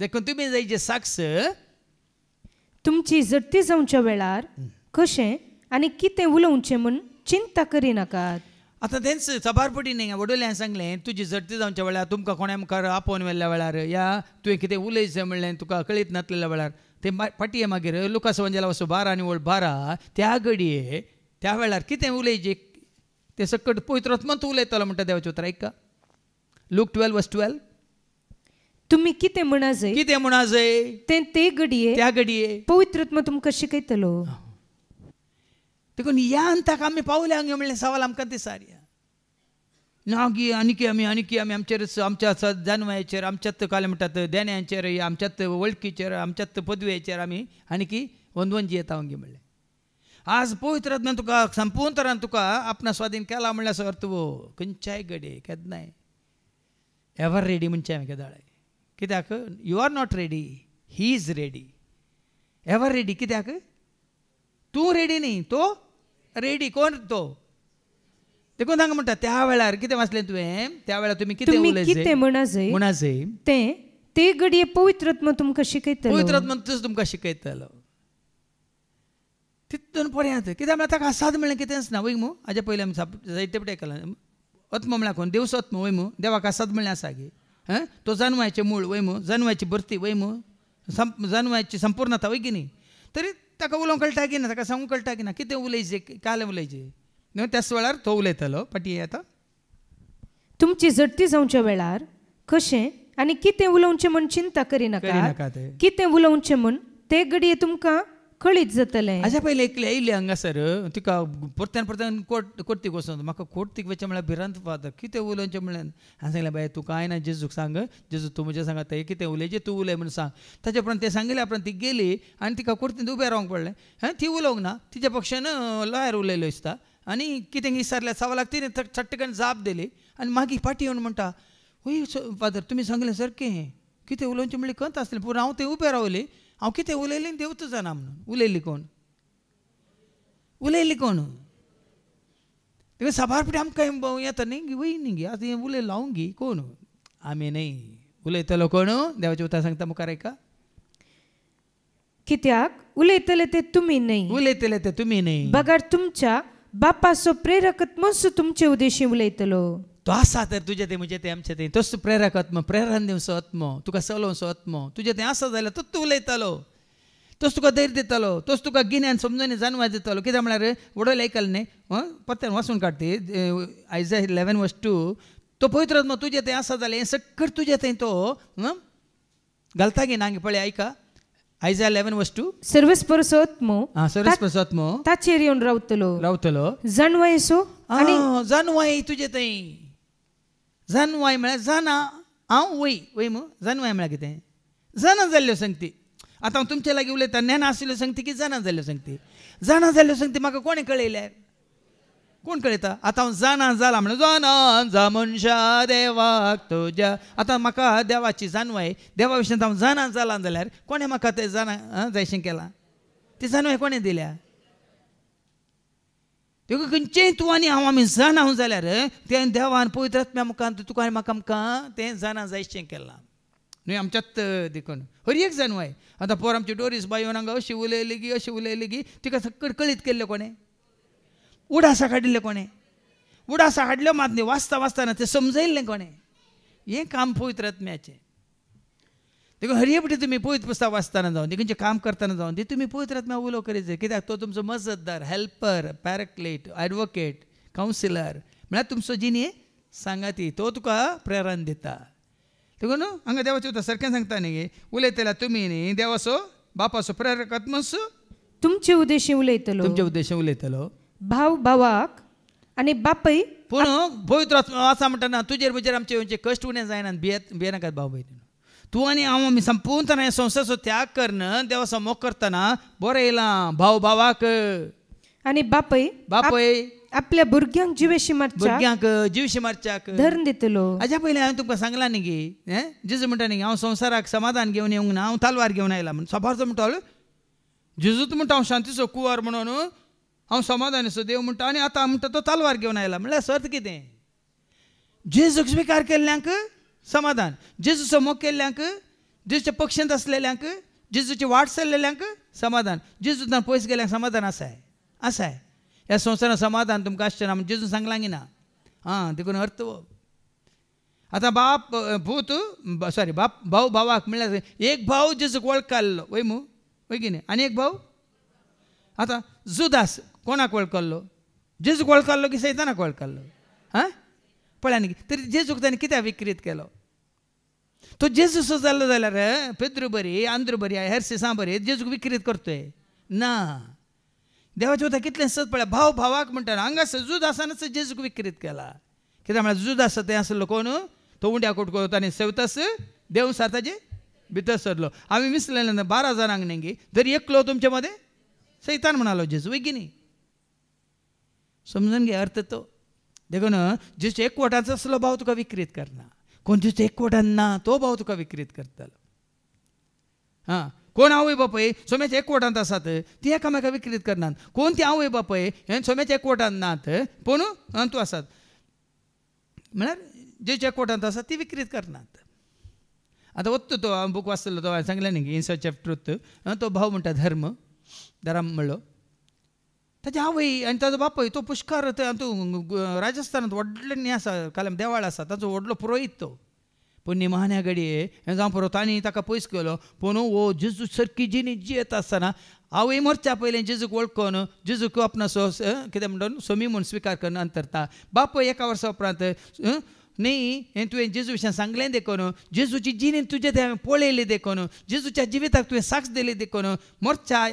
देखून तुमी जाय जे साक्ष तुमची जडती जावच्या वेळार कशें आनी कितें उलोवचें म्हूण चिंता करिनाकात. आतां तेंच सबारपटी न्ही वडोल्यांक सांगलें तुजी जडती जावच्या वेळार तुमकां कोण्या मुखार आपोवन व्हेल्ल्या वेळार या तुवें कितें उलयचें म्हणलें तुका कळीत नासलेल्या वेळार ते फाटये मागीर लुकास वंजला वचो 12 आनी 12 त्या घडये त्या वेळार कितें उलयचें तें सकट पवित्र आत्मांत उलयतलो म्हणटा देवाचें उतर आयका. लूक 12:12 तुमी कितें म्हणा जाय ते घडये त्या घडये पवित्र आत्मा तुमकां शिकयतलो. देखून ह्या अंताक आमी पावल्या म्हणलें सवाल आमकां दिसार नागी आनी आमचेर आमच्या जानवायेचेर आमच्यात काले म्हणटात देण्यांचेर आमच्यात वळखीचेर आमच्यात पदवेचेर आमी आनी वंदवंजी येता वंगी म्हणलें. आज पवित्र आत्म्यान तुका संपूर्ण तरान तुका आपणा स्वाधीन केला म्हणल्यार अर्थ खंयच्याय घडये केन्नाय एवर रेडी म्हणचे हांवें केदाळे. कित्याक you are not ready, he is ready. Ever ready. कित्याक तूं रेडी न्ही, तो रेडी. कोण तो? देखून तांकां म्हणटा त्या वेळार कितें वाचलें तुवें, त्या वेळार तुमी कितें उलयलें म्हणा जाय ते घडये पवित्र आत्मा तुमकां शिकयतलो. पवित्र आत्मा तुमकां शिकयतलो. तितून पळयात. कित्याक म्हळ्यार ताका साद म्हणलें कितेंच ना. वय मू हाजे पयलीं आमी जायते पटें केलां. आत्मा म्हळ्यार कोण? देवचो आत्मा. वय मू देवाक साद म्हणलें आसा गे. तो जन्माचें मूळ. वय मू जन्माची भरती. वय मू जन्माची संपूर्णता. वय की न्ही. तरी ताका उलोवंक कळटा की ना, ताका सांगूंक कळटा की ना कितें उलयचें, कालें उलयचें. न्हू त्याच वेळार तो उलयतलो. पाटी येता. तुमची झडटी जावच्या वेळार कशें आनी कितें उलोवचें म्हूण चिंता करिनाका. कितें उलोवचें म्हूण ते घडये तुमकां कळीत जातलें. हाज्या पयलीं एकले येयली हांगासर. तिका परत्यान कोर्तीक वचून म्हाका कोर्तीक वचचें म्हळ्यार भिरांत फादर कितें उलोवचें म्हणलें. हांवें सांगलें बाय तूं कांय ना, जेजूक सांग. जेजू तूं म्हजें सांगात कितें उलयचें तूं उलय म्हणून सांग. ताचे उपरांत तें सांगिल्ल्या उपरांत ती गेली आनी तिका कोर्तींत उबें रावंक पडलें. ती उलोवंक ना. तिच्या पक्षान लॉयर उलयलो दिसता आनी कितें विचारल्या सवालाक तिणें चट्टकन जाप दिली आनी मागीर फाटी येवन म्हणटा वय फादर तुमी सांगलें सारकें कितें उलोवचें म्हणलें कळत आसलें. पूण हांव थंय उबें रावलें. हांव कितें उलयलें देवच जाणा म्हणून. उलयली कोण? उलयली कोण? तेका साबार फुडें आमकां येता न्ही वय न्ही गे. आतां हें उलयलां हांव गे कोण? आमी न्ही. उलयतलो कोण? देवाचें उतर सांगता मुखार आयका. कित्याक उलयतले ते तुमी न्ही. उलयतले ते तुमी न्ही. बगार तुमच्या बापाचो प्रेरक आत्मोच तुमचे उद्देशी उलयतलो. तो आसा तर तुजें तें म्हजें तें आमचें तें तोच प्रेरक आत्मा, प्रेरण दिवचो आत्मो, तुका चलोवचो आत्मो. तुजें तें आसा जाल्यार तोच तूं उलयतलो. तोच तुका धैर्य दितलो. तोच तुका गिन्यान समजून जाणवा दितलो. कित्याक म्हळ्यार वडोले आयकलें न्ही परत्यान वाचून काडटी आयजाया 11:2. तो पवित्र आत्मा तुजें तें आसा जाल्यार हें सगळें तुजें तें तो घालता गे नांगे. पळय आयका आयजाया 11:2. सर्वस्पर्श आत्मो सर्वस्पर्श आत्मो ताचेर येवन रावतलो. जाणवायसो आनी जाणवाय तुजें तें. जाणवाय म्हळ्यार जाणा हांव वय. वय मू जाणवाय म्हळ्यार कितें? जाणा जाल्ल्यो संगती. आतां हांव तुमचे लागीं उलयता नेना आशिल्ल्यो संगती की जाणा जाल्ल्यो संगती. जाणा जाल्ल्यो संगती म्हाका कोणें कळयल्यार? कोण कळयता? आतां हांव जाणा जाला म्हणून जाणा जा मनशा देवाक तुज्या. आतां म्हाका देवाची जाणवाय देवा विशयांत हांव जाणा जाला जाल्यार कोणें म्हाका तें जाणा जायशें केलां? ती जाणवाय कोणें दिल्या? देखून खंयचेंय तूं आनी हांव आमी जाणां जाल्यार तें देवान पवित्र आत्म्या मुखार तुका आनी म्हाका आमकां तें जाणा जायशें केलां. न्हय आमच्यात देखून हर एक जाणवाय. आतां पोर आमची डोरीस बाय येवन हांगा अशी उलयली गी तिका सकट कळीत केल्लें कोणें? उडासा काडिल्लें कोणें? उडासा हाडल्यो मात न्ही वाचताना तें समजयल्लें कोणें? हें काम पवित्र आत्म्याचें. देखून हर एक तुमी पवित्र पुस्तक वाचतना जावन देखून काम करतना जावन ती तुमी पवित्र आत्म्या उलो करीत जाय. कित्याक तो तुमचो मजतदार, हेल्पर, पॅराक्लेट, एडवोकेट, कावन्सिलर म्हळ्यार तुमचो जिणे सांगाती. तो तुका प्रेरण दिता. देखून हांगा देवाचें उतर सारकें सांगता न्ही उलयतल्यार तुमी न्ही देवाचो बापाचो प्रेरक आत्मोस तुमचे उद्देशी उलयतलो. भाव भावाक आनी बापय. पूण पवित्र आत्मा आसा म्हणटना तुजेर म्हजेर आमचे कश्ट उणें जायना. भियेनाकात भाव भयण. तूं आनी हांव आमी संपूर्ण हे संवसाराचो त्याग करन देवाचो मोग करतना बरें येयलां. भाव भावाक आनी बापय आपल्या भुरग्यांक जिवेशी मारच्याक धरून दितलो. हाज्या पयलीं हांवें तुमकां सांगलां न्ही गे जेजू म्हणटा न्ही हांव संवसाराक समाधान घेवन येवंक ना हांव तालवार घेवन आयला म्हणून. सबारचो म्हणटालो जेजूच म्हणटा हांव शांतीचो कुंवार म्हणून हांव समाधानाचो देव म्हणटा आनी आतां म्हणटा तो तालवार घेवन आयला. म्हणल्यार अर्थ कितें? जेजूक स्विकार केल्ल्यांक समाधान, जेजूचो मोग केल्ल्यांक, जेजूच्या पक्षांत असलेल्यांक, जेजूची वाट चल्लेल्यांक समाधान, जेजूंतल्यान पयस गेल्यांक समाधान आसाय. ह्या संवसारान समाधान तुमकां आसचें ना जेजून सांगलां ना. देखून अर्थ आतां भाव भावाक म्हणल्यार एक भाव जेजूक वळखलो वय मू वय की न्ही. आनी एक भाव आतां जुदास कोणाक वळखलो? जेजूक वळखलो की सैतानाक वळखलो? पळया न्ही. तरी जेजूक ताणें कित्याक विकृत केलो? तो जेजूचो जाल्लो जाल्यार पेद्रू बरी आंद्रू बरी हेरसिसां बरी जेजूक विकृत करतोय ना. देवाचें उतर कितलें सत पळया भाव भावाक म्हणटा हांगा जुदासानच जेजूक विकृत केला. कित्याक म्हळ्यार जुदास तें आसलो कोण तो उंड्या कोटको आनी सेवतास देव साताचे भितर सरलो आमी मिसलेले 12 जाणांक नेंगी जरी एकलो तुमचे मध्ये सैतान म्हणालो जेजू बेगिनी समजून घे अर्थ तो देखून जेजू एकवटाचो असलो भाव तुका विकृत करना कोण जेजू एकवटान ना तो भाव तुका विकृत करतलो हां कोण आवय बापय सोम्याच्या एकवटांत आसात ती एकामेका विकृत करनात कोण ती आवय बापय हे सोम्याच्या एकवटांत नात पूण तूं आसात म्हळ्यार जेजू एकवटांत आसात ती विकृत करनात आतां वत्तो तो बूक वाचतलो तो हांवें सांगलें न्ही इन सर्च ऑफ ट्रूथ तो भाव म्हणटा धर्म म्हणलो ताजे आवय आनी ताजो बापय तो पुष्कार तूं राजस्थानांत व्हडलो न्ही आसा कालम देवाळ आसा ताजो व्हडलो पुरोहीत तो पूण निमाण्या घडये हें जावं पुरो तांणी ताका पयस केलो पूण वो जेजू सारकी जिणी जियेत आसतना आवय मरच्या पयलें जेजूक वळखोन जेजूक आपणाचो कितें म्हणून सोमी म्हूण स्विकार करून अंतरता बापय एका वर्सा उपरांत न्ही हें तुवें जेजू विशयान सांगलें देखून जेजूची जिणी तुजे ते हांवें पळयली देखून जेजूच्या जिविताक तुवें साक्ष दिली देखून मरच्या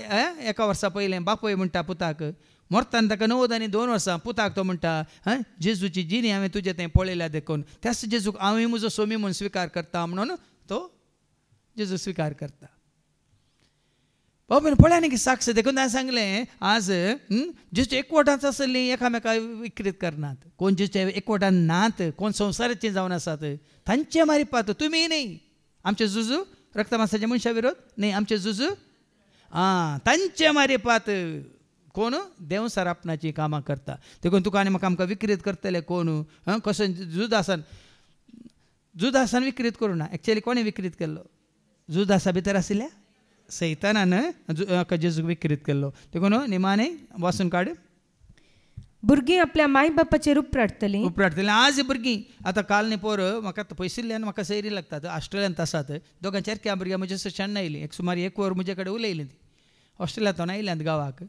एका वर्सा पयलें बापय म्हणटा पुताक मरताना ताका 90 आनी 2 वर्सां पुताक तो म्हणटा जेजूची जिणी हांवें तुजें तें पळयल्या देखून त्याच जेजूक हांवें म्हजो सोमी म्हूण स्विकार करता म्हणून तो जेजू स्विकार करता बाबा पळया न्ही साक्ष देखून हांवें सांगलें आज जेजू एकवटांच आसली एकामेका विकृत करनात कोण जेजू एकवटान नात कोण संवसाराचीं जावन आसात तांचे मारिपात तुमी न्ही आमचे जुजू रक्तमांसाच्या मनशा विरोध न्ही आमचे जुजू तांचे मारिपात कोण देव सरापणाची कामां करता देखून तुका आनी म्हाका आमकां विकृत करतले कोण कसो जुदासान विकृत करूं ना एक्चुअली कोणें विकृत केल्लो जुदासा भितर आशिल्ल्या सैतानान जेजूक विकृत केल्लो देखून निमाणे वाचून काड भुरगीं आपल्या माय बापाचेर उपराडटलीं आज भुरगीं आतां काल न्ही पोर म्हाका पयसिल्ल्यान म्हाका सैरी लागतात ऑस्ट्रेलियांत आसात दोगां चारक्या भुरग्यां म्हज्या शिक्षण आयलीं सुमार 1 वर म्हजे कडेन उलयलीं ती ऑस्ट्रेलियांतून आयल्यांत गांवाक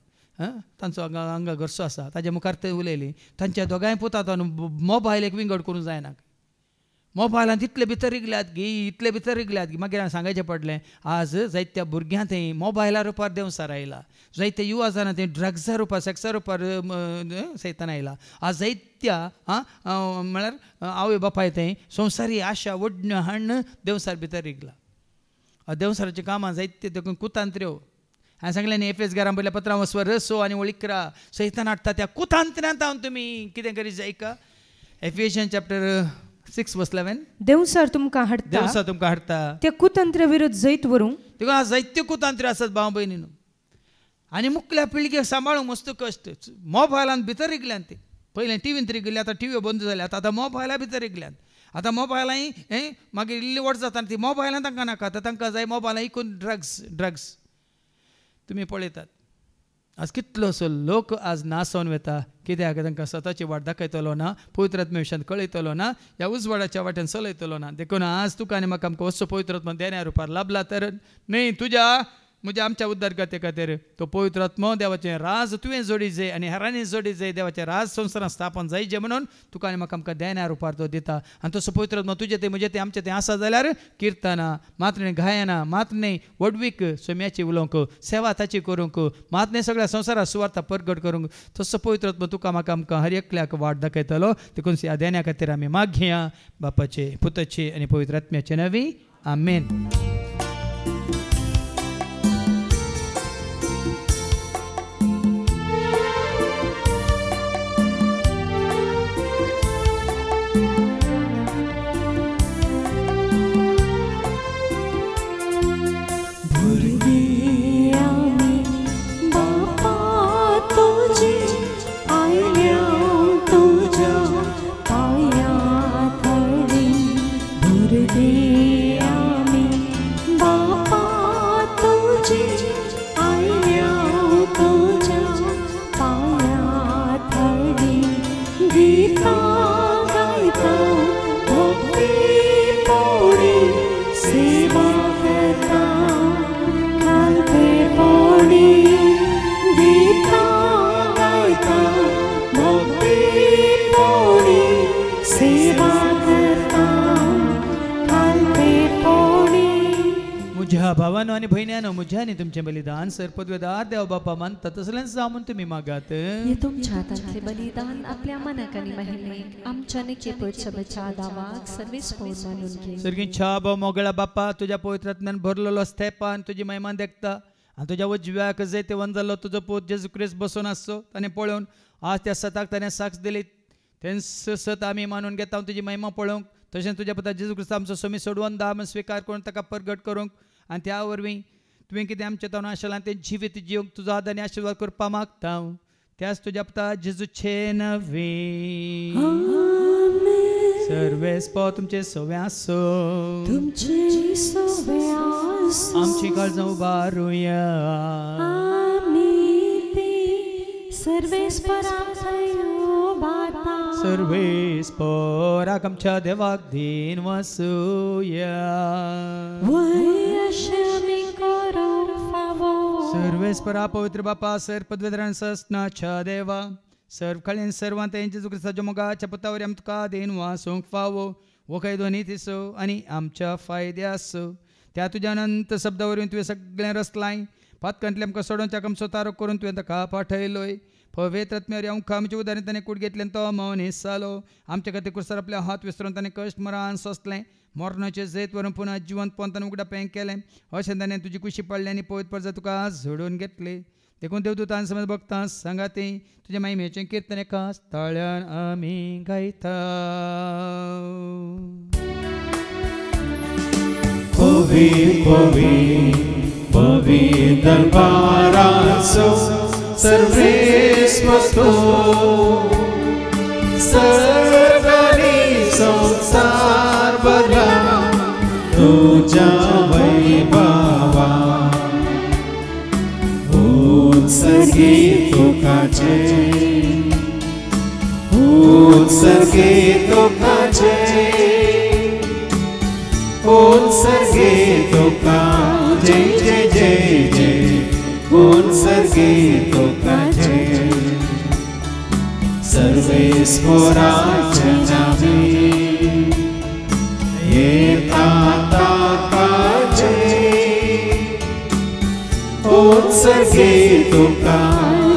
तांचो हांगा घरचो आसा ताजे मुखार ते उलयलीं तांच्या दोगांय पुतात मोबायल एक विंगड करूंक जायना मोबायलांत इतले भितर रिगल्यात गी मागीर हांवें सांगायचें पडलें आज जायत्या भुरग्यां थंय मोबायला रुपार देवसार आयला जायत्या युवा जाणां थंय ड्रग्सा रुपार सेक्सा रुपार सैतान आयला आज जायत्या म्हळ्यार आवय बापाय थंय संवसारी आशा वडण्यो हाडून देवसार भितर रिगला देवसाराचीं कामां जायत्यो देखून कुतांत्र्यो हांवें सांगलें न्ही एफएस 11 पयल्या पत्रां वचवर रसो आनी वळिकरा सैतान हाडटा त्या कुतांत्र्यांत हांव तुमी कितें करीत जाय का एफिशियन्स चॅप्टर 6 वर्स 11 देवसार तुमकां हाडटा त्या कुतंत्र विरोध जैत व्हरूंक देखून आज जायत्यो कुतांत्र्यो आसात भाव भयणीनो आनी मुखल्या पिळगेक सांबाळूंक मस्त कश्ट मोबायलांत भितर रिगल्यात ते पयलें टीव्हींत रिगले आतां टीव्ही बंद जाल्यात आतां मोबायला भितर रिगल्यात आतां मोबायलांय मागीर इल्ली वट जाता ती मोबायलां तांकां नाका तांकां जाय मोबायलां इकून ड्रग्स तुमी पळयतात आज कितलो असो लोक आज नासोन वता कित्याक तांकां स्वताची वाट दाखयतलो ना पवित्र आत्म्या विशयान कळयतलो ना ह्या उजवाडाच्या वाटेन चलयतलो ना देखून आज तुका आनी म्हाका आमकां वचो पवित्र आत्मा देण्या रुपार लाभला तर न्ही तुज्या म्हणजे आमच्या उद्धारकर्ते खातीर तो पवित्र आत्मा देवाचें राज तुवें जोडी जाय आनी हेरांनी जोडी जाय देवाचें राज संवसारांत स्थापन जायचें म्हणून तुका आनी म्हाका आमकां देण्या रुपार तो दिता आनी तसो पवित्र आत्मा तुजें तें म्हजें तें आमचें तें आसा जाल्यार किर्तनां मातणे गायनां मातणे वडवीक सोम्याची उलोवंक सेवा ताची करूंक मातणे सगळ्या संवसारांत सुवार्ता परगट करूंक तसो पवित्र आत्मा तुका म्हाका आमकां हर एकल्याक वाट दाखयतलो देखून ह्या देण्या खातीर आमी मागया बापाचे पुताचे आनी पवित्र आत्म्याचे नवी आमेन. मुझ्या भावानो आणि बहिण्यानो मुझ्या आणि तुमचे बलिदान सर पदवेदार देव बापा मानता तसलेच जामून तुम्ही मागात हे तुमच्या हातातले बलिदान आपल्या मनाकानी महिमेक आमच्या निकेपट सबच्या दावाक सर्वेस पौर मानून घे. सर्गींच्या भाव मोगळा बापा तुझ्या पवित्रात्म्यान भरलेलो स्थेपान तुझी महिमा देखता आणि तुझ्या उजव्याक जे ते वंजलो तुझो पोत जेजू ख्रिस्त बसून असो ताने पळोवन आज त्या सताक ताने साक्ष दिली तें सत आम्ही मानून घेता तुझी महिमा पळोवंक तशेंच तुझ्या पुता जेजू ख्रिस्त आमचो समी सोडवून दाम स्वीकार करून ताका परगट करूंक आनी त्या वरवीं तुवें कितें आमच्या तोंडां आशिल्लें तें जिवीत जिवंक तुजो आदार आशिर्वाद करपा मागता हांव. त्याच तुझ्या पुता जेजूचे नवे सर्वेस्पो तुमचे सवे आसो तुमचे सवे आसो आमची काळजां उबारुया आमी ते सर्वेस्परांतयो बाता सर्वेस्पराक आमच्या देवाक दिन वसूया वयशमी करूंक फावो सर्वेस्परा पवित्र बापा सर पदवेदारान सस्नाच्या देवा सर्व कळेन सर्वांत जेजू ख्रिस्ताच्या मोगाच्या पुतावरी आमकां देन वासूंक फावो वो काही दोन्ही तिसो आनी आमच्या फायद्यासो त्या तुज्या अनंत शब्दावरून तुवें सगळें रचलाय पातकांतले आमकां सोडोवच्याक आमचो तारो करून तुवें ताका पाठयलोय पवित्र आत्म्यावर आमकां आमच्या उदाहरण ताणें कूड घेतलें तो मौन हिस्सालो आमच्या खातीर कुसर आपले हात विसरून ताणें कश्ट मरान सोंसलें मरणाचें जैत व्हरून पुन्हा जिवंत पोंतान उगडा पेंग केलें अशें ताणें तुजी कुशी पडली आनी पवित्र परजा तुका झोडून घेतली देखून देवदूतान समज भक्तां सांगाती तुज्या महिमेचें कीर्तन एका ताळ्यान आमी गायता. पवी दरबाराचो सर्वेस्पतो सर्वांनी संसार भरला तुझ्या वैभवा उत्सर्गी तुकाचे उत्सर्गी तुकाचे उत्सर्गी तुका जय जय जय जय उत्सर्गी तुकाचे सर्वेस्पराचे नामे येता ताकाचे उत्सर्गी तुका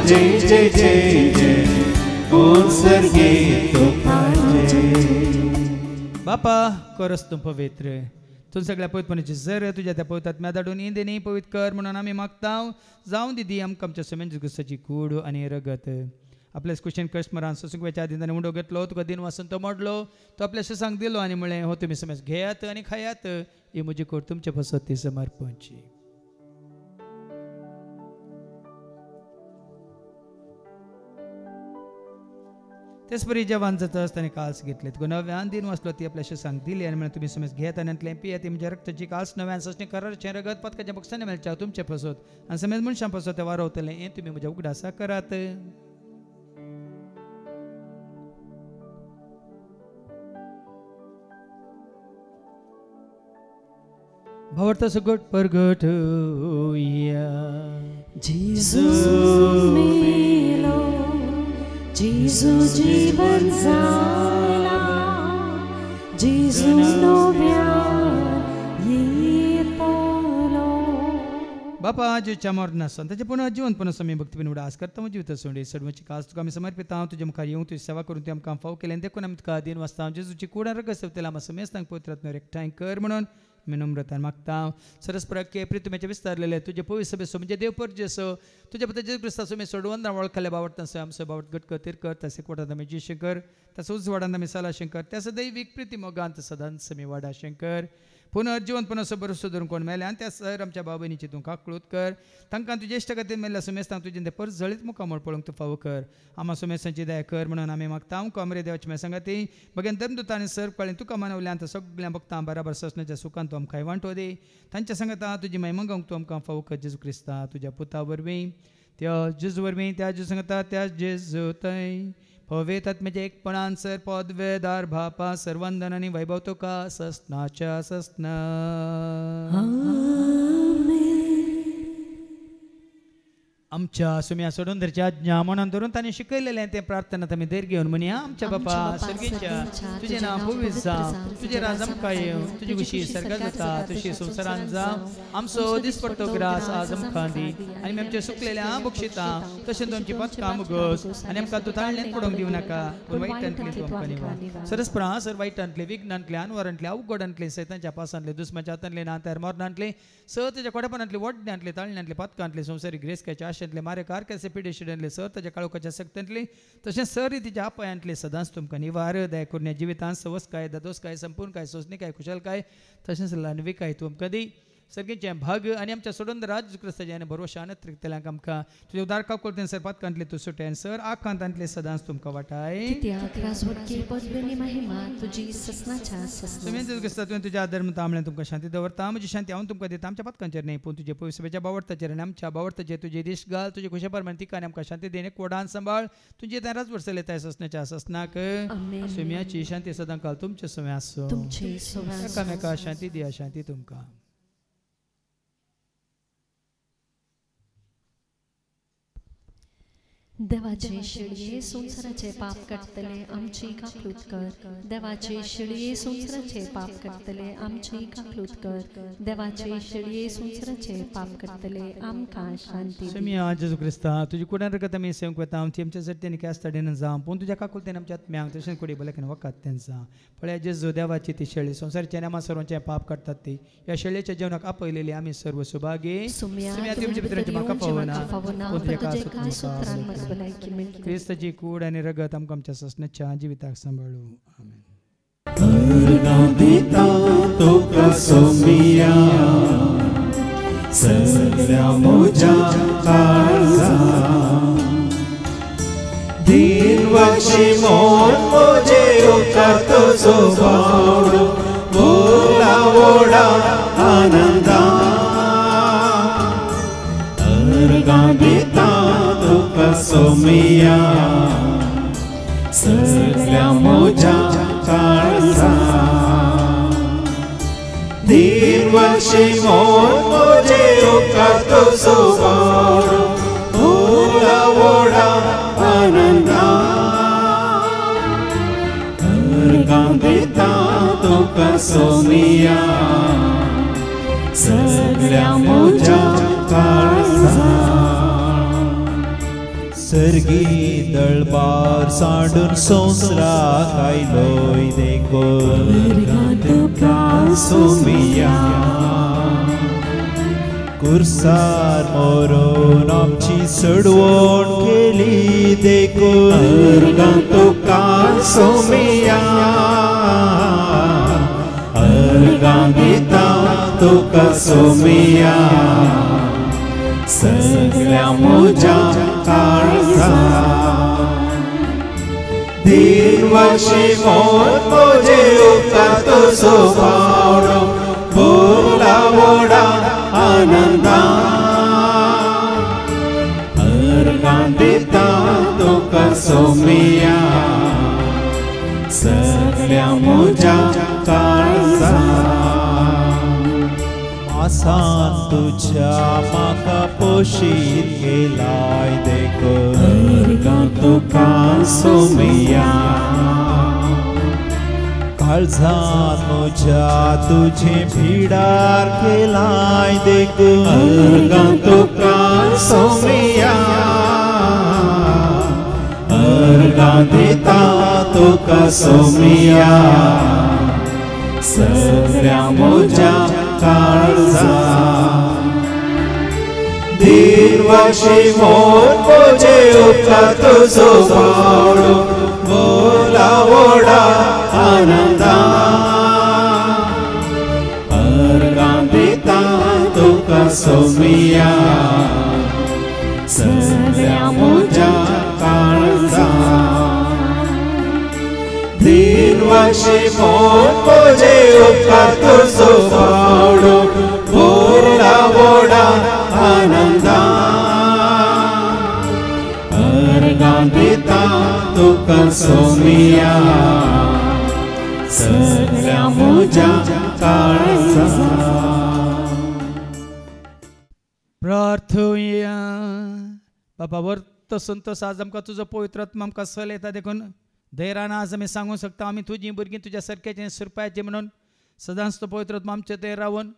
जय जय जय जय उत्सर्गी तुकाचे. बापा करस तूं पवित्र तूं सगळ्या पवित्रपणाची जर तुझ्या त्या पवित्रात मेदाडून इंदेनी पवित्र कर म्हणून आमी मागता जावं दिदी आमकां आमच्या समेन गुस्साची कूड आनी रगत आपल्या कुशेन कश्ट मरान सुसुकव्याच्या आदी ताणें उंडो घेतलो तुका दिन वासून तो मोडलो तो आपल्या सुसांक दिलो आनी म्हळें हो तुमी समेज घेयात आनी खायात ही म्हजी कूड तुमचे पासत ती समर्पणची. तेच परी जेवण जाता आसतना काल्स घेतले तुका नव्यान दिन वाचलो ती आपल्या शिसांक दिली आनी म्हळें तुमी समेज घेयात आनी पियात ती म्हणजे रक्ताची काल्स नव्यान सचणें करारचें रगत पदकाच्या बक्षांनी मेळच्या तुमचे पासत आनी समेज मनशां पासत तें वारवतलें हें तुमी म्हज्या उगडासा करात. भावार्थ सगट परगट होया जेजू मेलो जेजू जीवन जाला जेजू नव्यान येतलो. बापा जेच्या मरणासन ताचे पुन्हा जिवन पुन्हा समी भक्तीन उडास करता म्हजी जिवित सोंडी सडवची कास तुका आमी समर्पित हांव तुजे मुखार येवं तुजी सेवा करून ती आमकां फाव केलें देखून आमी तुका दिन वाचता जेजूची कुडां रगत सेवतेला आमी समेस्तांक पवित्रात्म्यार एकठांय कर म्हणून मी नम्रतान मागता. सरस्पराके प्रितुमेचे विस्तारलेले तुझे पवित्र सभेसो म्हणजे देवपर जेसो तुझ्या पता जेजू ख्रिस्तासो मी सोडवून वळखले बावडता आमचो बावट घट कर कर तसे कोटात आमी जी शंकर तसो उजवाडांत आमी साला शंकर त्या दैवीक प्रिती मोगांत सदांच आमी वाडा शंकर पुनर्जीवन पुनः भरोसो धरून कोण मेले आनी त्या सर आमच्या भाव भयणीची तूं काकळूत कर तांकां तुजे इश्ट खातीर मेल्ल्या सुमेस्तां तुजें तें परत जळीत मुखामळ पळोवंक तूं फावो कर आम्हा सुमेस्तांची दया कर म्हणून आमी मागता हांव कमरे देवाची मे सांगाती बगेन धर्मदूतांनी सर कळ्ळें तुका मानवल्यान तर सगळ्या भक्तां बराबर ससण्याच्या सुखान तूं आमकां वांटो दी तांच्या सांगाता तुजी महिमा गावंक तूं आमकां फावो कर जेजू क्रिस्ता तुज्या पुता वरवीं त्या जेजू वरवीं त्या जेजू सांगाता त्या जेजू थंय पवित्र आत्म्याचे एकपणान सर पदवेदार बापा सर्वंदन आनी वैभव तुका ससनाच्या ससना आमच्या सुम्या सोडून धरच्या आज्ञा म्हणून धरून तांणी शिकयलेलें तें प्रार्थना आमी देर घेवन म्हणया. आमच्या बापा सर्गेच्या तुजें नांव पवित्र जावं, तुजें राज आमकां येवं, तुजी खुशी सर्गात जाता तशी संवसारांत जावं. आमचो दिसपट्टो ग्रास आज आमकां दी आनी आमचे सुकलेल्या बक्षिता तशें तुमची पातकां मुगोस आनी आमकां तूं ताळण्यांत पडोवंक दिवं नाका, पूण वायटांतली तूं आमकां निवार. सरस्परा सर वायटांतले विघ्नांतले आनवरांतले अवघडांतले सैतांच्या पासांतले दुस्माच्या हातांतले नात्यार मरणांतले ताच्या कोडेपणांतले वड्ड्यांतले ताळण्यांतले पातकांतले संवसारी ग्रेसकाच्या आशेंतले मारे कारकाचे पिडेशिड्यांतले सर ताच्या काळोखाच्या सक्तांतले तशेंच सर तिच्या आपायांतले सदांच तुमकां निवार दया करून जिवितांत सवस्काय दादोसकाय संपूर्णकाय सोसणीकाय खुशालकाय तशेंच लानविकाय तूं आमकां दी. सर्गेचें भाग आनी आमच्या सोडून राज क्रिस्ताच्या आनी भरवशान त्रिकतल्यांक आमकां तुज्या उदार कावकोळतेन सर पातकांतले तूं सुटय सर आखांतांतले सदांच तुमकां वाटाय. सुमेंद्र क्रिस्ता तुवें तुज्या आदर तांबड्यान तुमकां शांती दवरता. म्हजी शांती हांव तुमकां दिता. आमच्या पातकांचेर न्ही पूण तुजे पवित्रच्या बावडताचेर आनी आमच्या बावडताचेर तुजे दिश्ट घाल. तुजे खुशे परमाण तिका आनी आमकां शांती देणे कोडान सांबाळ. तुजे त्या राजवट येताय ससण्याच्या ससनाक सुम्याची शांती सदां काल तुमचे सुम्या आसूं. एकामेका शांती दिया. शांती तुमकां. देवाचे शिळये संसाराचे पाप काडटले आमची काकलूत कर. देवाचे शिळये संसाराचे पाप काडटले आमची काकलूत कर. देवाचे शिळये संसाराचे पाप काडटले आमकां शांती. सुम्या जेजू क्रिस्ता तुजी कुडान रगत आमी सेवंक वता. आमची आमच्या जट्टेनी केस्ताडेन जावं पूण तुज्या काकुलतेन आमच्या आत्म्यांक तशेंच कुडी बलेकन वकात तेंचा पळय जेजू देवाची ती शेळी संसाराचे आनी आमा सर्वांचे पाप काडटात ती ह्या शेळयेच्या जेवणाक आपयलेली आमी सर्व सुभागी. सुम्या तुमच्या भितरांची म्हाका पावना क्रिस्ताची कूड आनी रगत आमकां आमच्या ससण्याच्या जिविताक सांबाळू. सगळ्या मोजा दिनवाची मोन मोजे उकारतो जो बावडो बोला वोडा आनंदा अर्गांदिता तुका सोमिया सगळ्या मोजा काळजा दिनवाची मोन मोजे उकारतो जो बावडो बोला वोडा आनंदा अर्गांदिता तुका सोमिया सगळ्या मोजा काळजा सर्गी दळबार सांडून संवसाराक आयलोय देखून तुका सोमिया कुर्सार मोरून आमची सडवण केली देखून तुका सोमिया अर्गांदिता तुका सोमिया सगळ्या मोजा काळजा दिनवाची मोन मोजे उकारतो जो बावडो बोला वोडा आनंदा अर्गांदिता तुका सोमिया सगळ्या मोजा काळजा आसान तुझ्या म्हाका पोशीत गेलाय देखून तुका सोमिया काळजात म्हज्या तुझे भिडार केलाय देखून तुका सोमिया अर्गांदिता तुका सोमिया सगळ्या मोजा काळजा दिनवाची मोन मोजे उकारतो जो बावडो बोला वोडा आनंदा अर्गांदिता तुका सोमिया सगळ्या मोजा काळजा दिनवाची मोन मोजे उकारतो जो बावडो बोला वोडा आनंदा अर्गांदिता तुका सोमिया सगळ्या मोजा काळजा प्रार्थुया बाबा वर्त संतोष आज आमकां तुजो पवित्र आत्मा आमकां चलयता देखून धैर्यान आज आमी सांगूंक शकता आमी तुजीं भुरगीं तुज्या सारक्याचें सुरपाचें म्हणून सदांच तो पवित्र आत्मा आमचे थंय रावून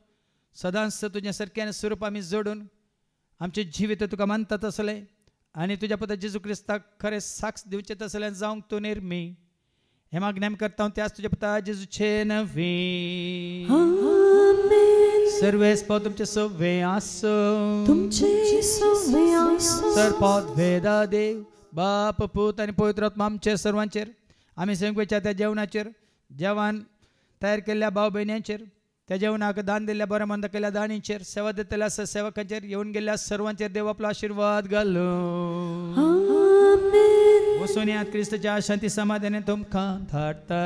सदांच तुज्या सारक्यान स्वरूप आमी जोडून आमचें जिवीत तुका मानतात आसलें आनी तुज्या पुता जेजू क्रिस्ताक खरें साक्ष दिवचें तसलें जावंक तूं निर्मी हे मागणी आमी करता त्याच तुज्या पुता जेजूचे नवी सर्वेस पाव तुमचे सव्वे आसो सरपाद वेदा देव बाप पूत आनी पवित्र आत्मा आमचेर सर्वांचेर आमी संगवेच्या त्या जेवणाचेर जेवण तयार केल्ल्या भाव भयण्यांचेर त्या जेवणाक दान दिल्ल्या बऱ्या मंद केल्ल्या दाणींचेर सेवा दितल्या सेवकांचेर येवन गेल्ल्या सर्वांचेर देव आपलो आशीर्वाद घालो वचून यात क्रिस्ताच्या शांती समाधानान तुमकां धाडटा.